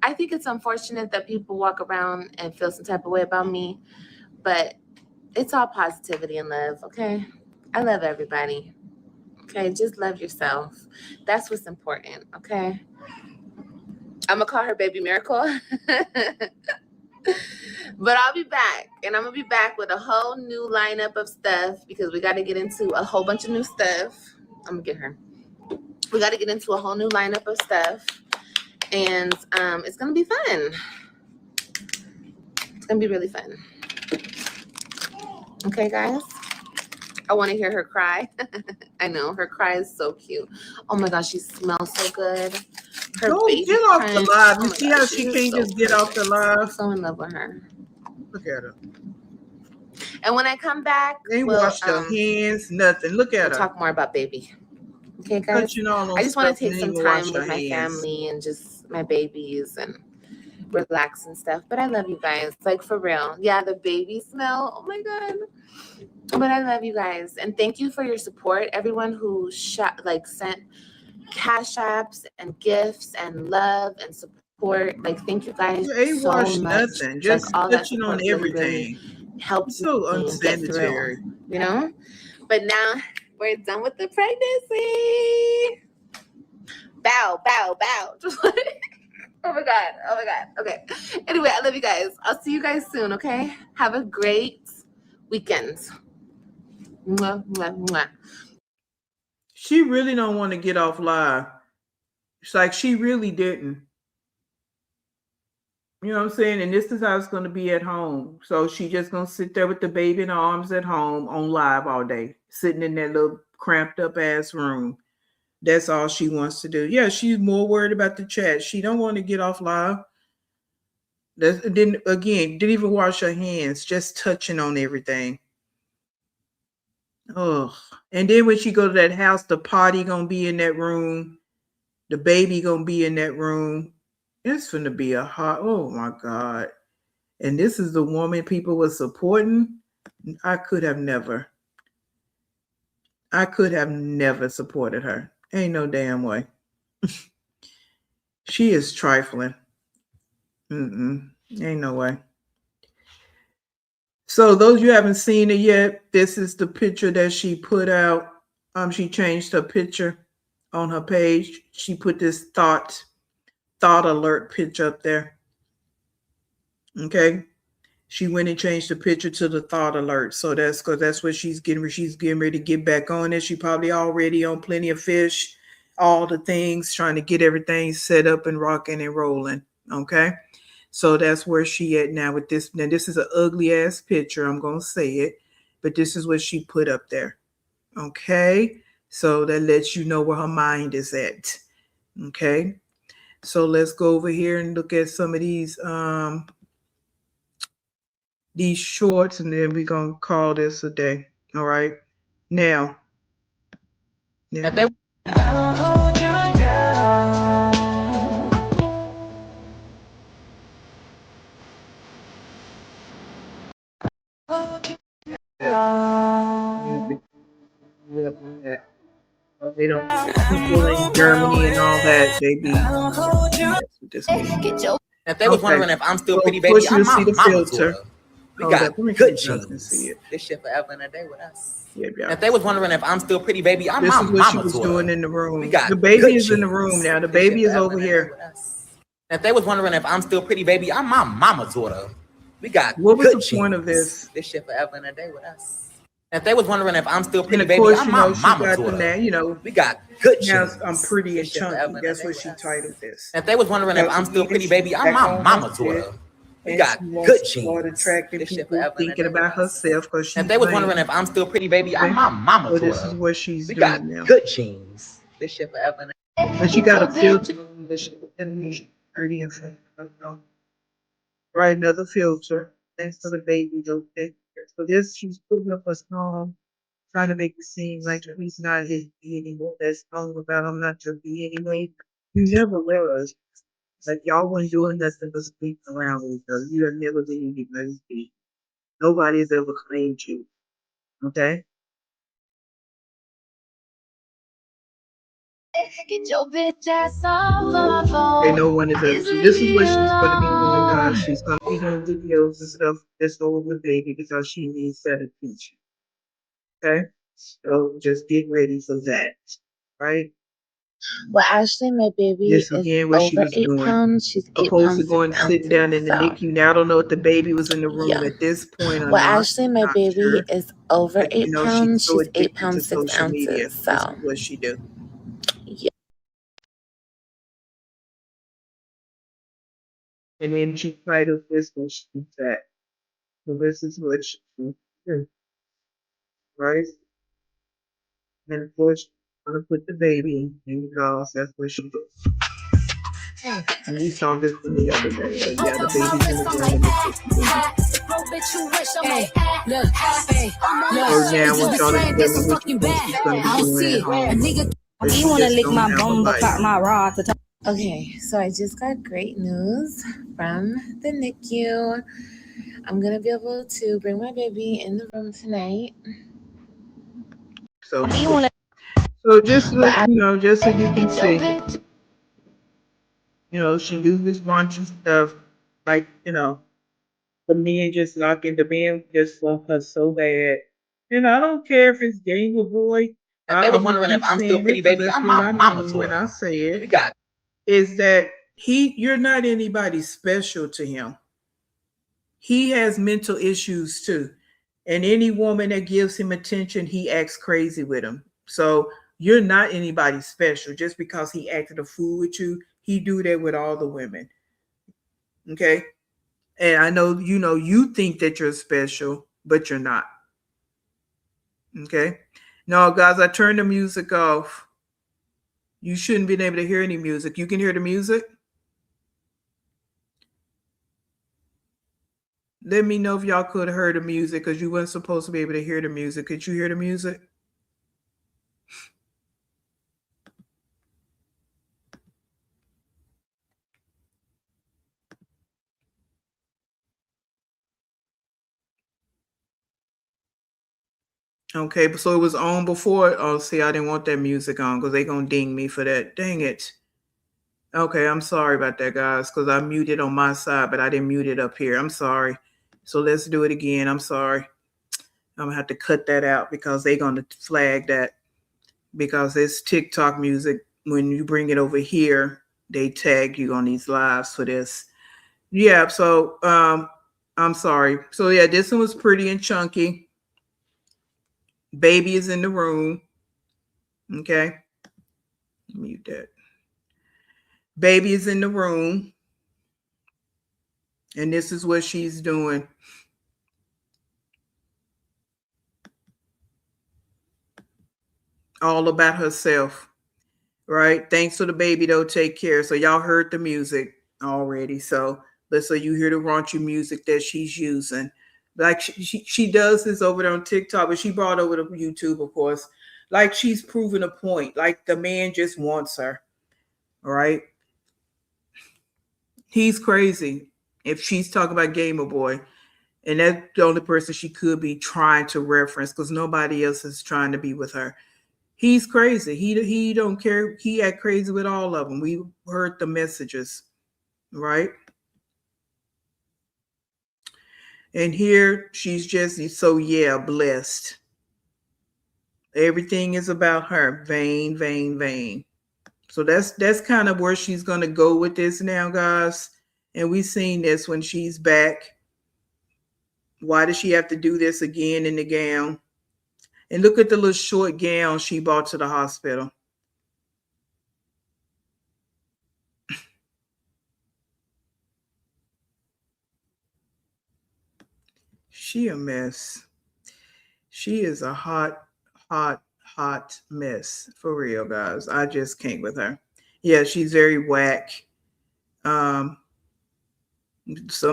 [SPEAKER 2] I think it's unfortunate that people walk around and feel some type of way about me, but it's all positivity and love. Okay. I love everybody. Okay. Just love yourself. That's what's important. Okay. I'm going to call her Baby Miracle. But I'll be back, and I'm going to be back with a whole new lineup of stuff because we got to get into a whole bunch of new stuff. I'm going to get her. We got to get into a whole new lineup of stuff, and it's going to be fun. It's going to be really fun. Okay, guys? I want to hear her cry. I know. Her cry is so cute. Oh, my gosh. She smells so good.
[SPEAKER 1] Don't get off the live. You see how she can't just get off the live?
[SPEAKER 2] I'm so in love with her.
[SPEAKER 1] Look at her.
[SPEAKER 2] And when I come back,
[SPEAKER 1] they washed her hands, nothing. Look at her.
[SPEAKER 2] We'll talk more about baby. Okay, guys? I just want to take some time with my family and just my babies and relax and stuff. But I love you guys, like for real. Yeah, the baby smell. Oh my god. But I love you guys, and thank you for your support. Everyone who sent cash apps and gifts and love and support. Like, thank you guys
[SPEAKER 1] You ain't
[SPEAKER 2] so
[SPEAKER 1] watched
[SPEAKER 2] much.
[SPEAKER 1] nothing.
[SPEAKER 2] Like,
[SPEAKER 1] Just
[SPEAKER 2] all that
[SPEAKER 1] touching on
[SPEAKER 2] support really, really
[SPEAKER 1] everything.
[SPEAKER 2] helps
[SPEAKER 1] It's so
[SPEAKER 2] me get
[SPEAKER 1] unsanitary.
[SPEAKER 2] through, you know? But now we're done with the pregnancy. Bow, bow, bow. Oh my god. Oh my god. Okay. Anyway, I love you guys. I'll see you guys soon, okay? Have a great weekend. Mwah, mwah, mwah.
[SPEAKER 1] She really don't want to get off live. It's like she really didn't. You know what I'm saying? And this is how it's going to be at home. So she just going to sit there with the baby in her arms at home on live all day, sitting in that little cramped up ass room. That's all she wants to do. Yeah, she's more worried about the chat. She don't want to get off live. Didn't even wash her hands, just touching on everything. Oh, and then when she go to that house, the potty gonna be in that room, the baby gonna be in that room. It's gonna be a hot. Oh my god! And this is the woman people were supporting. I could have never supported her. Ain't no damn way. She is trifling. Ain't no way. So those you haven't seen it yet, this is the picture that she put out. She changed her picture on her page. She put this thought alert picture up there. Okay. She went and changed the picture to the thought alert. So that's because that's what she's getting ready to get back on it. She probably already on Plenty of Fish, all the things, trying to get everything set up and rocking and rolling. Okay. So that's where she at now with this. Now, this is an ugly ass picture. I'm going to say it, but this is what she put up there. Okay. So that lets you know where her mind is at. Okay. So let's go over here and look at some of these shorts, and then we're going to call this a day. All right. Now. Yeah. They don't people in Germany and all that. They be.
[SPEAKER 4] If they was wondering if I'm still pretty, baby,
[SPEAKER 1] Push
[SPEAKER 4] I'm
[SPEAKER 1] to
[SPEAKER 4] my
[SPEAKER 1] see the
[SPEAKER 4] mama's
[SPEAKER 1] filter.
[SPEAKER 4] daughter. We got good genes.
[SPEAKER 1] See it.
[SPEAKER 4] This shit forever and a day with us.
[SPEAKER 1] Yeah.
[SPEAKER 4] If they was wondering if I'm still pretty, baby, I'm
[SPEAKER 1] This
[SPEAKER 4] my
[SPEAKER 1] is what she
[SPEAKER 4] mama's
[SPEAKER 1] was
[SPEAKER 4] daughter.
[SPEAKER 1] doing in the room.
[SPEAKER 4] We got
[SPEAKER 1] The baby
[SPEAKER 4] good
[SPEAKER 1] is in the
[SPEAKER 4] genes.
[SPEAKER 1] room now. The
[SPEAKER 4] This
[SPEAKER 1] baby
[SPEAKER 4] shit
[SPEAKER 1] is
[SPEAKER 4] forever
[SPEAKER 1] over
[SPEAKER 4] and a day
[SPEAKER 1] here.
[SPEAKER 4] with us. If they was wondering if I'm still pretty, baby, I'm my mama's daughter. We got
[SPEAKER 1] What was
[SPEAKER 4] good
[SPEAKER 1] the point
[SPEAKER 4] genes.
[SPEAKER 1] of this?
[SPEAKER 4] This shit forever and a day with us. If they was wondering if I'm still
[SPEAKER 1] And
[SPEAKER 4] pretty,
[SPEAKER 1] of
[SPEAKER 4] baby,
[SPEAKER 1] course,
[SPEAKER 4] I'm
[SPEAKER 1] you
[SPEAKER 4] my
[SPEAKER 1] know, she
[SPEAKER 4] mama's
[SPEAKER 1] got the
[SPEAKER 4] daughter.
[SPEAKER 1] name, you know,
[SPEAKER 4] We got good
[SPEAKER 1] now
[SPEAKER 4] genes.
[SPEAKER 1] I'm pretty and
[SPEAKER 4] This shit forever
[SPEAKER 1] chunky.
[SPEAKER 4] and a
[SPEAKER 1] That's
[SPEAKER 4] day
[SPEAKER 1] what
[SPEAKER 4] with
[SPEAKER 1] she
[SPEAKER 4] us.
[SPEAKER 1] titled this.
[SPEAKER 4] If they was wondering if I'm still pretty, baby, I'm my mama's daughter. We got good
[SPEAKER 1] Start
[SPEAKER 4] genes.
[SPEAKER 1] attracting
[SPEAKER 4] This shit
[SPEAKER 1] people
[SPEAKER 4] forever and a
[SPEAKER 1] thinking
[SPEAKER 4] day
[SPEAKER 1] about
[SPEAKER 4] with us.
[SPEAKER 1] herself because she's
[SPEAKER 4] If they was
[SPEAKER 1] lame.
[SPEAKER 4] wondering if I'm still pretty, baby, I'm my mama's
[SPEAKER 1] So this
[SPEAKER 4] daughter.
[SPEAKER 1] is what she's
[SPEAKER 4] We
[SPEAKER 1] doing
[SPEAKER 4] got
[SPEAKER 1] now.
[SPEAKER 4] good genes. This shit forever and a day.
[SPEAKER 1] And she got a filter on this shit. Pretty and fun. Right, another filter. Thanks to the baby. Okay. So this, she's putting up a song, trying to make it seem like he's not his be anymore. That song about I'm not your be anyway. You never was. Like y'all wasn't doing nothing but sleeping around with each other. You have never been anybody's be. Nobody's ever claimed you. Okay?
[SPEAKER 5] Get your bitch ass off my phone.
[SPEAKER 1] And no one is ever. So this is what she's going to be doing, guys. She's going to be doing videos and stuff that's over with baby because she needs that attention. Okay? So just get ready for that. Right?
[SPEAKER 2] Well, actually, my baby
[SPEAKER 1] This
[SPEAKER 2] is
[SPEAKER 1] again what she
[SPEAKER 2] over
[SPEAKER 1] was
[SPEAKER 2] 8
[SPEAKER 1] doing.
[SPEAKER 2] pounds. She's 8
[SPEAKER 1] Opposed to
[SPEAKER 2] pounds,
[SPEAKER 1] going
[SPEAKER 2] 6
[SPEAKER 1] sitting down in the
[SPEAKER 2] ounces.
[SPEAKER 1] NICU. Now I don't know if the baby was in the room
[SPEAKER 2] Yeah.
[SPEAKER 1] at this point or
[SPEAKER 2] Well,
[SPEAKER 1] not.
[SPEAKER 2] actually, my
[SPEAKER 1] Not
[SPEAKER 2] baby
[SPEAKER 1] sure.
[SPEAKER 2] is over
[SPEAKER 1] But you
[SPEAKER 2] 8
[SPEAKER 1] know,
[SPEAKER 2] pounds.
[SPEAKER 1] she's so
[SPEAKER 2] She's 8
[SPEAKER 1] addicted to
[SPEAKER 2] pounds, 6
[SPEAKER 1] social media.
[SPEAKER 2] ounces.
[SPEAKER 1] This
[SPEAKER 2] So,
[SPEAKER 1] is what she do.
[SPEAKER 2] yeah.
[SPEAKER 1] And then she titled this when she did that. So this is what she do. Right? And of course, I'm gonna put the baby in because that's what she did. And we saw this one the other day. But yeah, the baby's in the room and this is what so now what y'all is telling me what you think she's gonna be doing at home. But
[SPEAKER 5] You
[SPEAKER 1] she
[SPEAKER 5] wanna
[SPEAKER 1] just
[SPEAKER 5] lick
[SPEAKER 1] don't
[SPEAKER 5] my
[SPEAKER 1] have a
[SPEAKER 5] bum,
[SPEAKER 1] life.
[SPEAKER 5] but my rod to
[SPEAKER 2] Okay, so I just got great news from the NICU. I'm gonna be able to bring my baby in the room tonight.
[SPEAKER 1] So, just so you know, just so you can see, she do this bunch of stuff, like, the men just knocking the men just love her so bad. And I don't care if it's Game or Boy.
[SPEAKER 4] If they was wondering if I'm still pretty baby, I'm my mama's
[SPEAKER 1] when
[SPEAKER 4] daughter.
[SPEAKER 1] I say it.
[SPEAKER 4] We got
[SPEAKER 1] Is that you're not anybody special to him. He has mental issues too. And any woman that gives him attention, he acts crazy with him. So you're not anybody special. Just because he acted a fool with you, he do that with all the women. Okay? And I know you think that you're special, but you're not. Okay? No, guys, I turned the music off. You shouldn't be able to hear any music. You can hear the music? Let me know if y'all could have heard the music, because you weren't supposed to be able to hear the music. Could you hear the music? Okay, but so it was on before. Oh, see, I didn't want that music on because they're going to ding me for that. Dang it. Okay, I'm sorry about that, guys, because I muted on my side, but I didn't mute it up here. I'm sorry. So let's do it again. I'm sorry. I'm going to have to cut that out because they're going to flag that, because it's TikTok music. When you bring it over here, they tag you on these lives for this. Yeah, so I'm sorry. So yeah, this one was pretty and chunky. Baby is in the room. Okay. Mute that. Baby is in the room. And this is what she's doing. All about herself. Right? Thanks for the baby, though. Take care. So y'all heard the music already. So let's say you hear the raunchy music that she's using. Like she does this over there on TikTok, but she brought over to YouTube, of course. Like she's proving a point. Like the man just wants her. Right? He's crazy. If she's talking about Gamer Boy, and that's the only person she could be trying to reference, because nobody else is trying to be with her. He's crazy. He don't care. He act crazy with all of them. We heard the messages, right? And here she's just so blessed. Everything is about her. Vain, vain, vain. So that's kind of where she's gonna go with this now, guys. And we've seen this when she's back. Why does she have to do this again in the gown? And look at the little short gown she brought to the hospital. She a mess. She is a hot mess. For real, guys. I just can't with her. Yeah, she's very whack. Some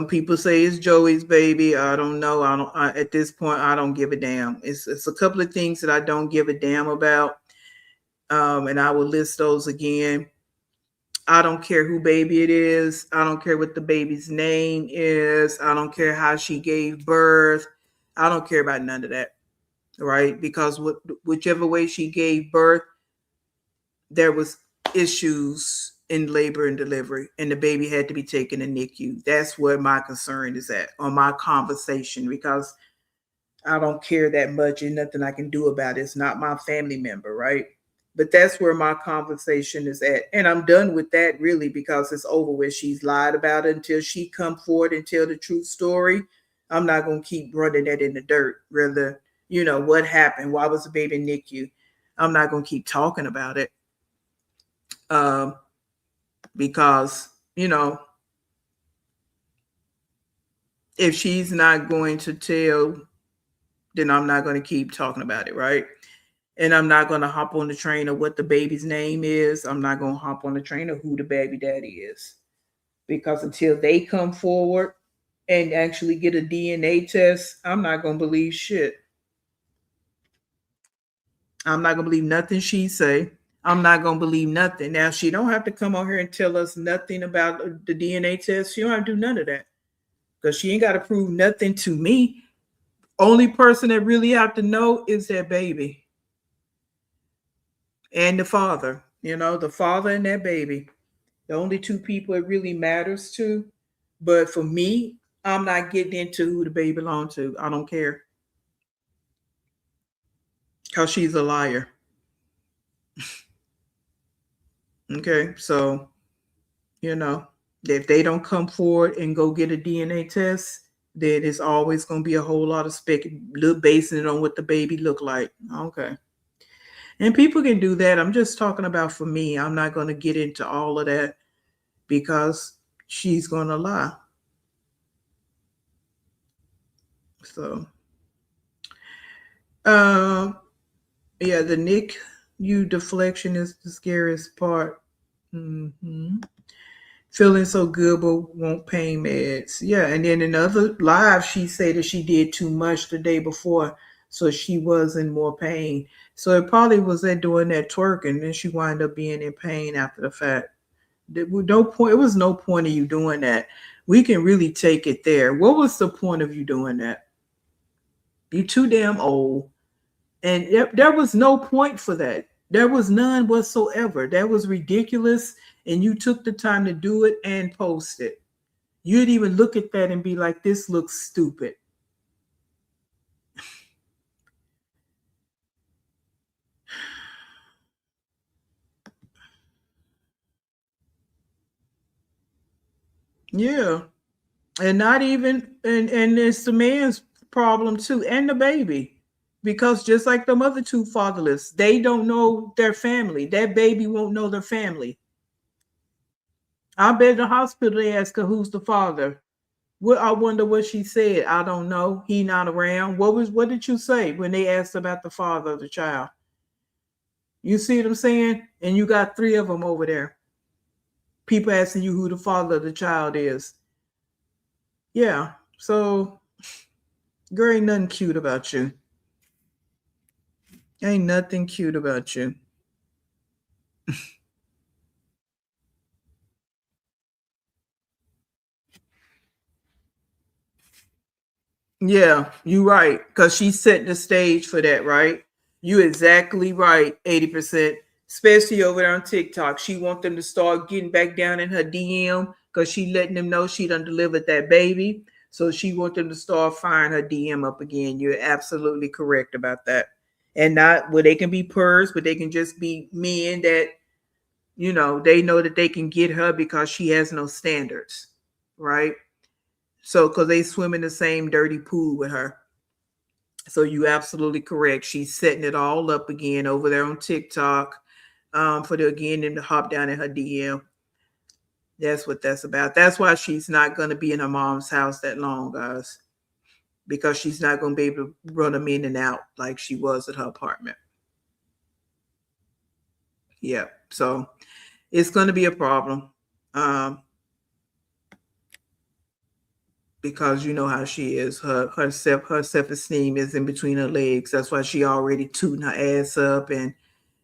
[SPEAKER 1] people say it's Joey's baby. I don't know. At this point, I don't give a damn. It's a couple of things that I don't give a damn about. And I will list those again. I don't care who baby it is. I don't care what the baby's name is. I don't care how she gave birth. I don't care about none of that, right? Because whichever way she gave birth, there was issues in labor and delivery, and the baby had to be taken to NICU. That's where my concern is at on my conversation, because I don't care that much and nothing I can do about it. It's not my family member, right? But that's where my conversation is at. And I'm done with that, really, because it's over with. She's lied about it. Until she come forward and tell the truth story, I'm not going to keep running that in the dirt. Rather, what happened? Why was the baby in NICU? I'm not going to keep talking about it. Because, if she's not going to tell, then I'm not going to keep talking about it, right? And I'm not going to hop on the train of what the baby's name is. I'm not going to hop on the train of who the baby daddy is. Because until they come forward and actually get a DNA test, I'm not going to believe shit. I'm not going to believe nothing she say. I'm not gonna believe nothing. Now she don't have to come on here and tell us nothing about the DNA test. She don't have to do none of that because she ain't got to prove nothing to me. Only person that really have to know is that baby and the father. You know, the father and that baby. The only two people it really matters to. But for me, I'm not getting into who the baby belongs to. I don't care because she's a liar. Okay, so if they don't come forward and go get a DNA test, then it's always going to be a whole lot of basing it on what the baby look like. Okay. And people can do that. I'm just talking about for me. I'm not going to get into all of that because she's going to lie. So, yeah, the NICU deflection is the scariest part. Feeling so good but won't pain meds. Yeah, and then in other live, she said that she did too much the day before, so she was in more pain. So it probably was that doing that twerking, and she wound up being in pain after the fact. There was no point. It was no point of you doing that. We can really take it there. What was the point of you doing that? You're too damn old, and there was no point for that. There was none whatsoever. That was ridiculous. And you took the time to do it and post it. You'd even look at that and be like, this looks stupid. Yeah. And not even, and it's the man's problem too, and the baby. Because just like the other two fatherless, they don't know their family. That baby won't know their family. I bet in the hospital they ask her who's the father. I wonder what she said. I don't know. He not around. What did you say when they asked about the father of the child? You see what I'm saying? And you got 3 of them over there. People asking you who the father of the child is. Yeah. So girl, ain't nothing cute about you. Ain't nothing cute about you. Yeah, you right. Because she set the stage for that, right? You exactly right, 80%. Especially over there on TikTok. She want them to start getting back down in her DM because she letting them know she done delivered that baby. So she want them to start firing her DM up again. You're absolutely correct about that. And not where they can be purrs, but they can just be men that, they know that they can get her because she has no standards, right? So, because they swim in the same dirty pool with her. So you absolutely correct. She's setting it all up again over there on TikTok for them to hop down in her DM. That's what that's about. That's why she's not going to be in her mom's house that long, guys, because she's not going to be able to run them in and out like she was at her apartment. Yeah, so it's going to be a problem. Because you know how she is. Her self-esteem is in between her legs. That's why she already tooting her ass up and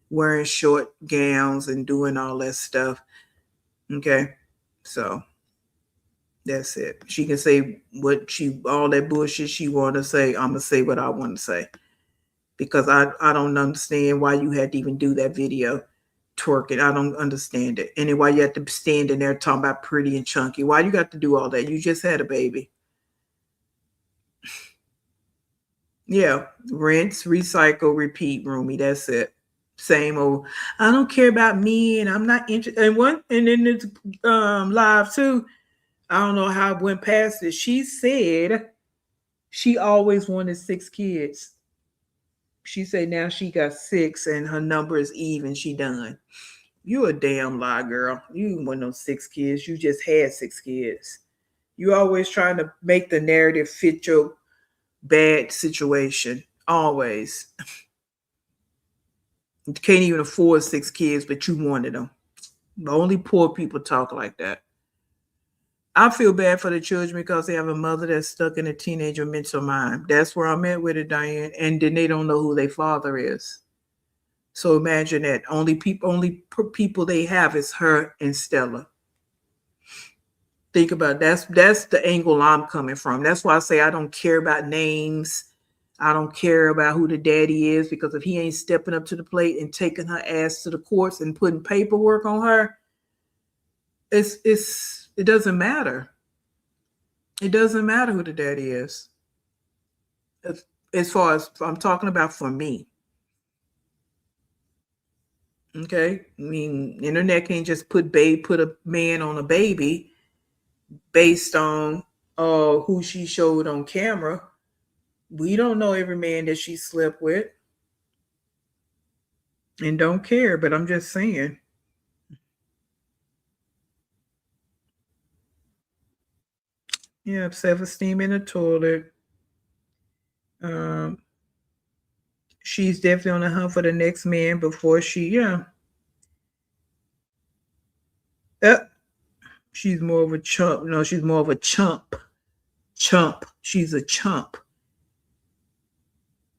[SPEAKER 1] wearing short gowns and doing all that stuff. Okay. So that's it. She can say all that bullshit she want to say. I'm going to say what I want to say. Because I don't understand why you had to even do that video twerking. I don't understand it. And then why you have to stand in there talking about pretty and chunky. Why you got to do all that? You just had a baby. Yeah, rinse, recycle, repeat, Rumi. That's it. Same old. I don't care about me, and I'm not interested. And then it's live too. I don't know how it went past it. She said she always wanted 6 kids. She said now she got 6, and her number is even. She done. You a damn lie, girl. You didn't want no 6 kids. You just had 6 kids. You always trying to make the narrative fit your bad situation. Always. You can't even afford 6 kids, but you wanted them. Only poor people talk like that. I feel bad for the children because they have a mother that's stuck in a teenager mental mind. That's where I'm at with it, Diane. And then they don't know who their father is. So imagine that only people they have is her and Stella. Think about it. That's the angle I'm coming from. That's why I say I don't care about names. I don't care about who the daddy is, because if he ain't stepping up to the plate and taking her ass to the courts and putting paperwork on her, it doesn't matter. It doesn't matter who the daddy is. As far as I'm talking about for me. Okay, I mean, internet can't just put a man on a baby based on who she showed on camera. We don't know every man that she slept with, and don't care. But I'm just saying. Yeah, self-esteem in the toilet. She's definitely on the hunt for the next man before she, she's more of a chump. No, she's more of a chump. She's a chump.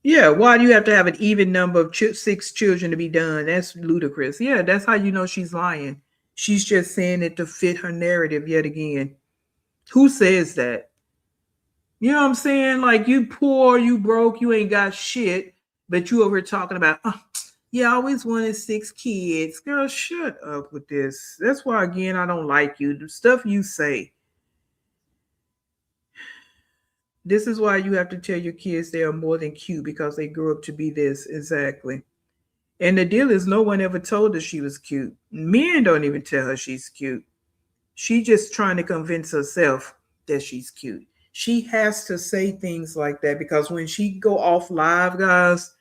[SPEAKER 1] Yeah, why do you have to have an even number of 6 children to be done? That's ludicrous. Yeah, that's how you know she's lying. She's just saying it to fit her narrative yet again. Who says that? You know what I'm saying? Like, you poor, you broke, you ain't got shit, but you over here talking about, yeah, I always wanted 6 kids. Girl, shut up with this. That's why, again, I don't like you. The stuff you say. This is why you have to tell your kids they are more than cute, because they grew up to be this. Exactly. And the deal is, no one ever told her she was cute. Men don't even tell her she's cute. She's just trying to convince herself that she's cute. She has to say things like that, because when she go off live, guys,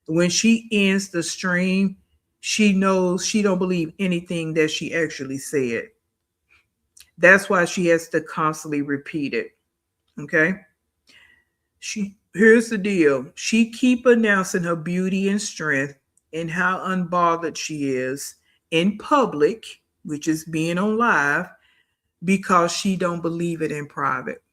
[SPEAKER 1] when she ends the stream, she knows she don't believe anything that she actually said. That's why she has to constantly repeat it. Okay? Here's the deal. She keep announcing her beauty and strength and how unbothered she is in public, which is being on live, because she don't believe it in private.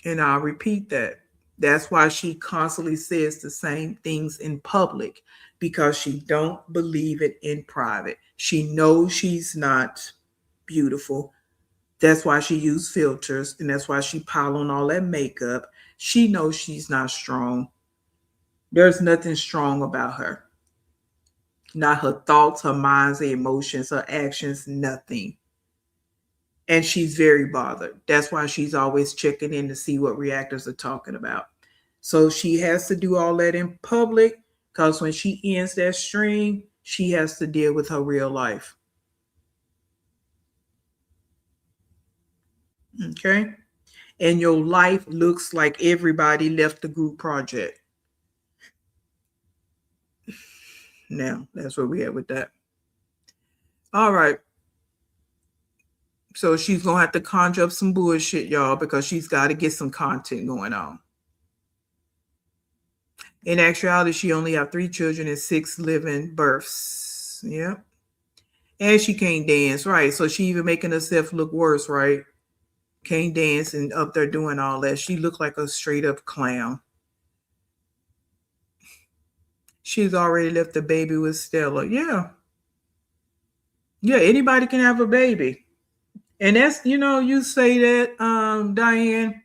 [SPEAKER 1] And I'll repeat that. That's why she constantly says the same things in public, because she don't believe it in private. She knows she's not beautiful. That's why she used filters, and that's why she pile on all that makeup. She knows she's not strong. There's nothing strong about her. Not her thoughts, her minds, her emotions, her actions, nothing. And she's very bothered. That's why she's always checking in to see what reactors are talking about. So she has to do all that in public, because when she ends that stream, she has to deal with her real life. Okay? And your life looks like everybody left the group project. Now, that's where we at with that. All right. So she's going to have to conjure up some bullshit, y'all, because she's got to get some content going on. In actuality, she only have 3 children and 6 living births. Yeah. And she can't dance, right? So she even making herself look worse, right? Can't dance and up there doing all that. She looked like a straight up clown. She's already left the baby with Stella. Yeah. Yeah, anybody can have a baby. And that's, you say that, Diane,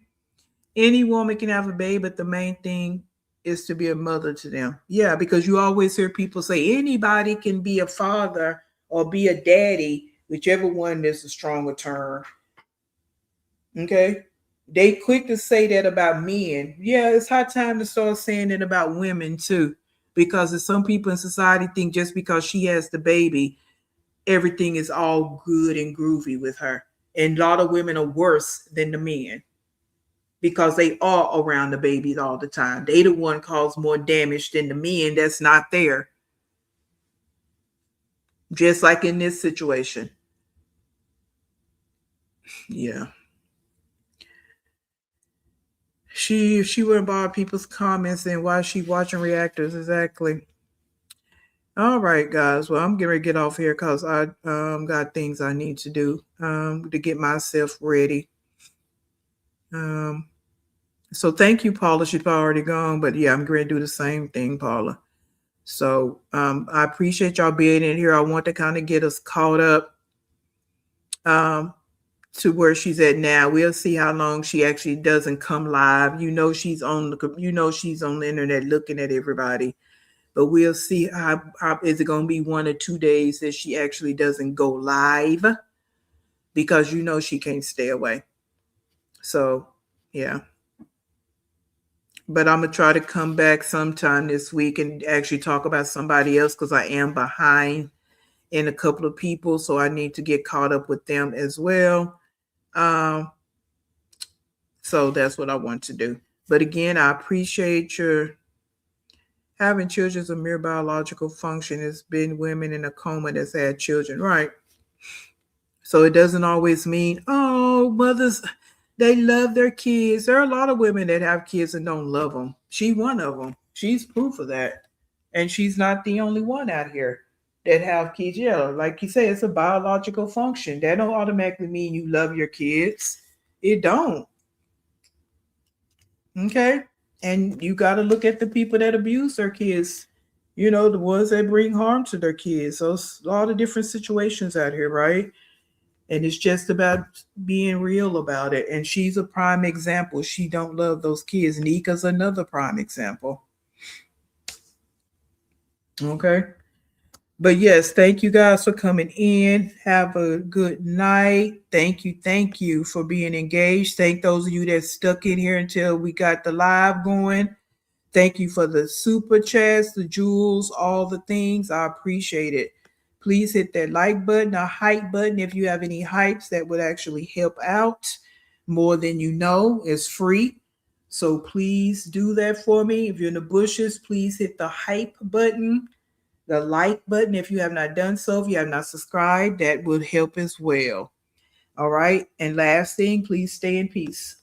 [SPEAKER 1] any woman can have a baby, but the main thing is to be a mother to them. Yeah, because you always hear people say anybody can be a father or be a daddy, whichever one is a stronger term. Okay? They quick to say that about men. Yeah, it's high time to start saying it about women too, because some people in society think just because she has the baby, everything is all good and groovy with her. And a lot of women are worse than the men, because they are around the babies all the time. They the one cause more damage than the men that's not there. Just like in this situation. Yeah. She wouldn't bother people's comments and why she watching reactors. Exactly. All right, guys. Well, I'm going to get off here because I got things I need to do to get myself ready. So thank you, Paula. She's already gone, but yeah, I'm going to do the same thing, Paula. So I appreciate y'all being in here. I want to kind of get us caught up to where she's at now. We'll see how long she actually doesn't come live. She's on the internet looking at everybody. But we'll see how is it going to be 1 or 2 days that she actually doesn't go live, because she can't stay away. So yeah. But I'm going to try to come back sometime this week and actually talk about somebody else, because I am behind in a couple of people. So I need to get caught up with them as well. So that's what I want to do. But again, I appreciate your having children is a mere biological function. It's been women in a coma that's had children, right? So it doesn't always mean, oh, mothers, they love their kids. There are a lot of women that have kids and don't love them. She's one of them. She's proof of that. And she's not the only one out here that have kids. Yeah, like you say, it's a biological function. That don't automatically mean you love your kids. It don't. Okay? And you got to look at the people that abuse their kids, the ones that bring harm to their kids. So it's a lot of different situations out here, right? And it's just about being real about it. And she's a prime example. She don't love those kids. Nika's another prime example. Okay. But yes, thank you guys for coming in. Have a good night. Thank you for being engaged. Thank those of you that stuck in here until we got the live going. Thank you for the super chats, the jewels, all the things. I appreciate it. Please hit that like button, a hype button if you have any hypes that would actually help out more than you know. It's free. So please do that for me. If you're in the bushes, please hit the hype button, the like button if you have not done so. If you have not subscribed, that would help as well. All right. And last thing, please stay in peace.